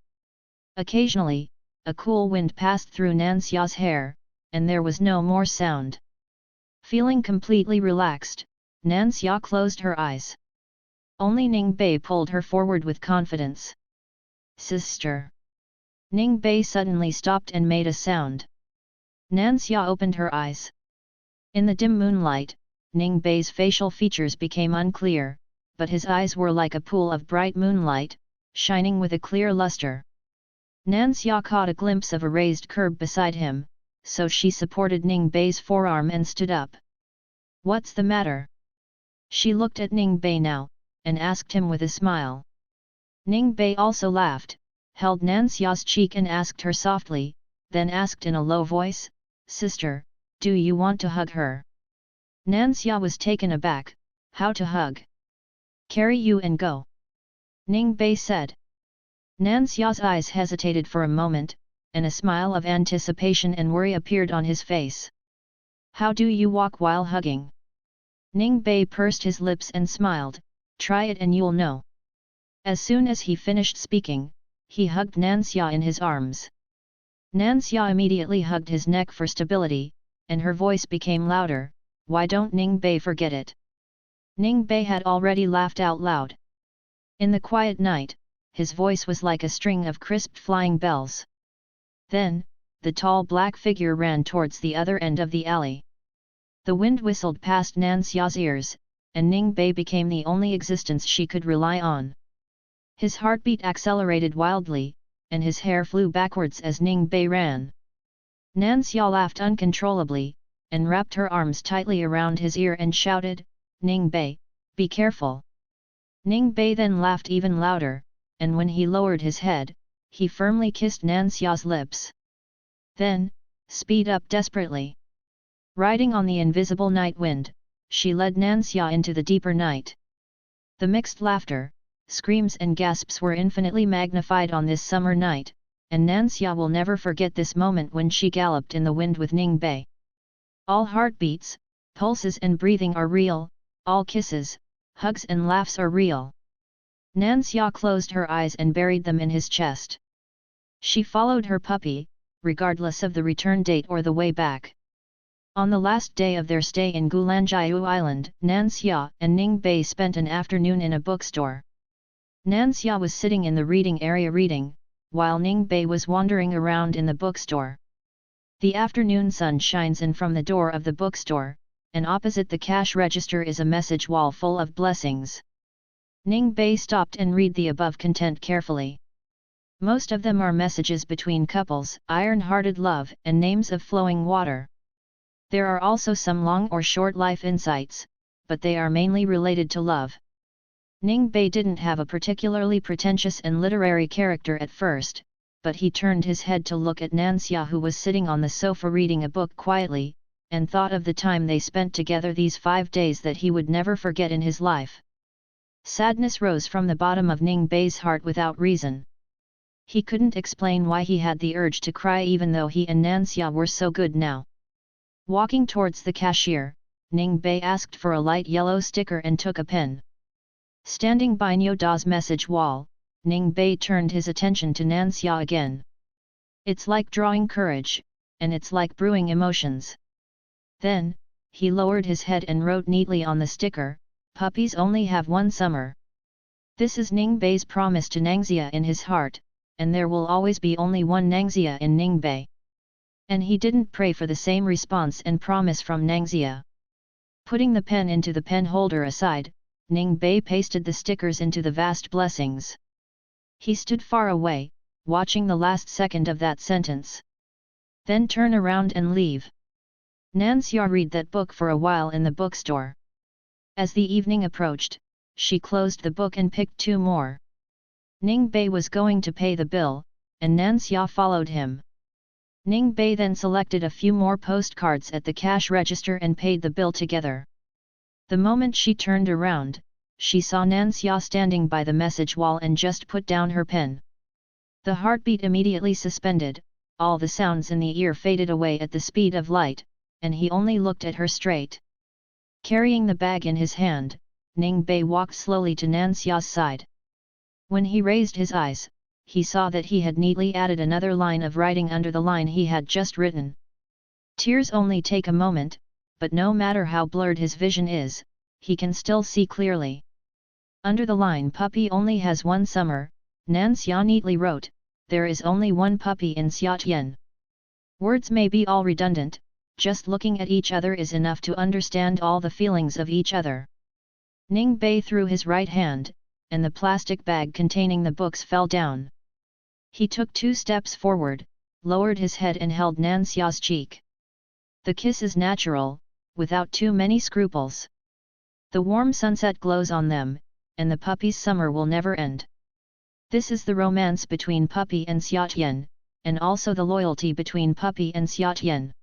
Occasionally, a cool wind passed through Nan Xia's hair, and there was no more sound. Feeling completely relaxed, Nan Xia closed her eyes. Only Ning Bei pulled her forward with confidence. "Sister!" Ning Bei suddenly stopped and made a sound. Nan Xia opened her eyes. In the dim moonlight, Ning Bei's facial features became unclear, but his eyes were like a pool of bright moonlight, shining with a clear luster. Nan Xia caught a glimpse of a raised curb beside him, so she supported Ning Bei's forearm and stood up. "What's the matter?" She looked at Ning Bei now, and asked him with a smile. Ning Bei also laughed, held Nan Xia's cheek and asked her softly, then asked in a low voice, "Sister, do you want to hug her?" Nan Xia was taken aback. "How to hug?" "Carry you and go," Ning Bei said. Nan Xia's eyes hesitated for a moment, and a smile of anticipation and worry appeared on his face. "How do you walk while hugging?" Ning Bei pursed his lips and smiled, "Try it and you'll know." As soon as he finished speaking, he hugged Nan Xia in his arms. Nan Xia immediately hugged his neck for stability, and her voice became louder, "Why don't Ning Bei forget it?" Ning Bei had already laughed out loud. In the quiet night, his voice was like a string of crisp flying bells. Then, the tall black figure ran towards the other end of the alley. The wind whistled past Nan Xia's ears, and Ning Bei became the only existence she could rely on. His heartbeat accelerated wildly, and his hair flew backwards as Ning Bei ran. Nan Xia laughed uncontrollably, and wrapped her arms tightly around his ear and shouted, "Ning Bei, be careful!" Ning Bei then laughed even louder, and when he lowered his head, he firmly kissed Nan Xia's lips. Then, speed up desperately. Riding on the invisible night wind, she led Nan Xia into the deeper night. The mixed laughter, screams and gasps were infinitely magnified on this summer night, and Nan Xia will never forget this moment when she galloped in the wind with Ning Bei. All heartbeats, pulses and breathing are real, all kisses, hugs and laughs are real. Nan Xia closed her eyes and buried them in his chest. She followed her puppy, regardless of the return date or the way back. On the last day of their stay in Gulanjiu Island, Nan Xia and Ning Bei spent an afternoon in a bookstore. Nan Xia was sitting in the reading area reading, while Ning Bei was wandering around in the bookstore. The afternoon sun shines in from the door of the bookstore, and opposite the cash register is a message wall full of blessings. Ning Bei stopped and read the above content carefully. Most of them are messages between couples, iron-hearted love, and names of flowing water. There are also some long or short life insights, but they are mainly related to love. Ning Bei didn't have a particularly pretentious and literary character at first, but he turned his head to look at Nan Xia, who was sitting on the sofa reading a book quietly, and thought of the time they spent together these 5 days that he would never forget in his life. Sadness rose from the bottom of Ning Bei's heart without reason. He couldn't explain why he had the urge to cry even though he and Nan Xia were so good now. Walking towards the cashier, Ning Bei asked for a light yellow sticker and took a pen. Standing by Niu Da's message wall, Ning Bei turned his attention to Nan Xia again. "It's like drawing courage, and it's like brewing emotions." Then, he lowered his head and wrote neatly on the sticker, "Puppies only have one summer." This is Ningbei's promise to Nangxia in his heart, and there will always be only one Nangxia in Ningbei. And he didn't pray for the same response and promise from Nangxia. Putting the pen into the pen holder aside, Ningbei pasted the stickers into the vast blessings. He stood far away, watching the last second of that sentence. Then turn around and leave. Nangxia read that book for a while in the bookstore. As the evening approached, she closed the book and picked 2 more. Ningbei was going to pay the bill, and Nangxia followed him. Ningbei then selected a few more postcards at the cash register and paid the bill together. The moment she turned around, she saw Nangxia standing by the message wall and just put down her pen. The heartbeat immediately suspended, all the sounds in the ear faded away at the speed of light, and he only looked at her straight. Carrying the bag in his hand, Ningbei walked slowly to Nangxia's side. When he raised his eyes, he saw that he had neatly added another line of writing under the line he had just written. Tears only take a moment, but no matter how blurred his vision is, he can still see clearly. Under the line "Puppy only has one summer," Nangxia neatly wrote, "There is only one puppy in Xiatian." Words may be all redundant, just looking at each other is enough to understand all the feelings of each other. Ningbei threw his right hand, and the plastic bag containing the books fell down. He took 2 steps forward, lowered his head and held Nangxia's cheek. The kiss is natural, without too many scruples. The warm sunset glows on them, and the puppy's summer will never end. This is the romance between Puppy and Xiatian, and also the loyalty between Puppy and Xiatian.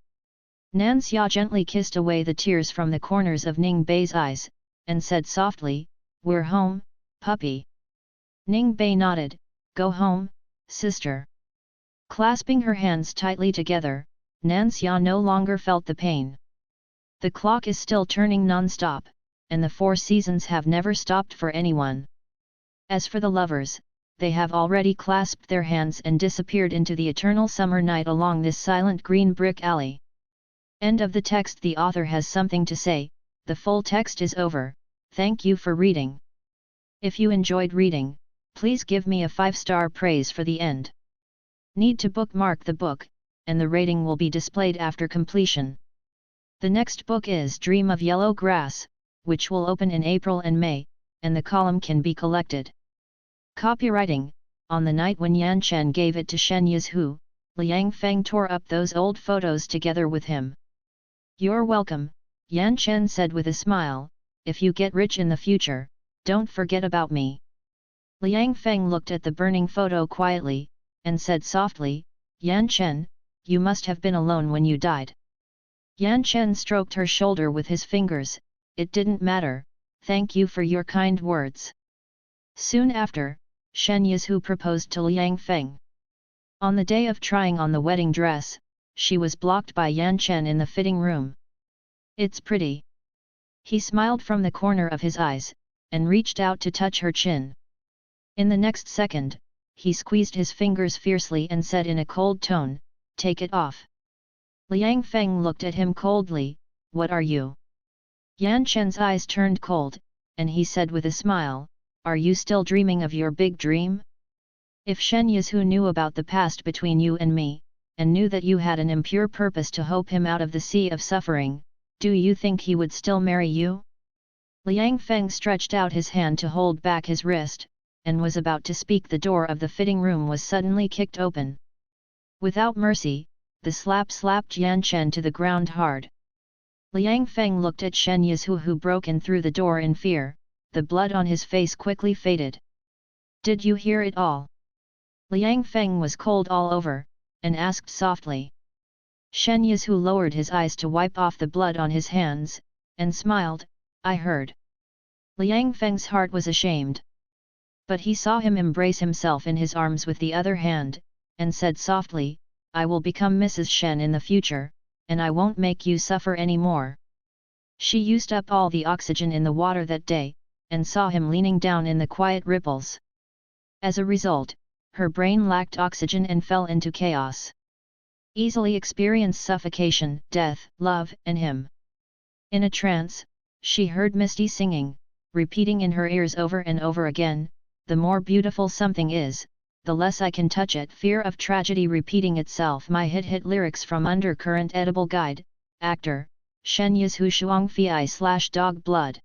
Nangxia gently kissed away the tears from the corners of Ningbei's eyes, and said softly, "We're home, Puppy." Ningbei nodded, "Go home, sister." Clasping her hands tightly together, Nangxia no longer felt the pain. The clock is still turning non-stop, and the 4 seasons have never stopped for anyone. As for the lovers, they have already clasped their hands and disappeared into the eternal summer night along this silent green brick alley. End of the text. The author has something to say. The full text is over. Thank you for reading. If you enjoyed reading, please give me a 5-star praise for the end. Need to bookmark the book, and the rating will be displayed after completion. The next book is Dream of Yellow Grass, which will open in April and May, and the column can be collected. Copywriting. On the night when Yan Chen gave it to Shen Yizhu, Liang Feng tore up those old photos together with him. "You're welcome," Yan Chen said with a smile, "if you get rich in the future, don't forget about me." Liang Feng looked at the burning photo quietly, and said softly, "Yan Chen, you must have been alone when you died." Yan Chen stroked her shoulder with his fingers, "It didn't matter, thank you for your kind words." Soon after, Shen Yizhu proposed to Liang Feng. On the day of trying on the wedding dress, she was blocked by Yan Chen in the fitting room. "It's pretty." He smiled from the corner of his eyes, and reached out to touch her chin. In the next second, he squeezed his fingers fiercely and said in a cold tone, "Take it off." Liang Feng looked at him coldly, "What are you?" Yan Chen's eyes turned cold, and he said with a smile, "Are you still dreaming of your big dream? If Shen Yizhu knew about the past between you and me, and knew that you had an impure purpose to hope him out of the sea of suffering, do you think he would still marry you?" Liang Feng stretched out his hand to hold back his wrist, and was about to speak. The door of the fitting room was suddenly kicked open. Without mercy, the slap slapped Yan Chen to the ground hard. Liang Feng looked at Shen Yizhu, who broke in through the door in fear. The blood on his face quickly faded. "Did you hear it all?" Liang Feng was cold all over, and asked softly. Shen Yizhu lowered his eyes to wipe off the blood on his hands, and smiled, "I heard." Liang Feng's heart was ashamed. But he saw him embrace himself in his arms with the other hand, and said softly, "I will become Mrs. Shen in the future, and I won't make you suffer any more." She used up all the oxygen in the water that day, and saw him leaning down in the quiet ripples. As a result, her brain lacked oxygen and fell into chaos. Easily experienced suffocation, death, love, and him. In a trance, she heard Misty singing, repeating in her ears over and over again, "The more beautiful something is, the less I can touch it." Fear of tragedy repeating itself. My hit lyrics from Undercurrent Edible Guide, Actor, Shen Yizhu Shuang Fi / Dog Blood.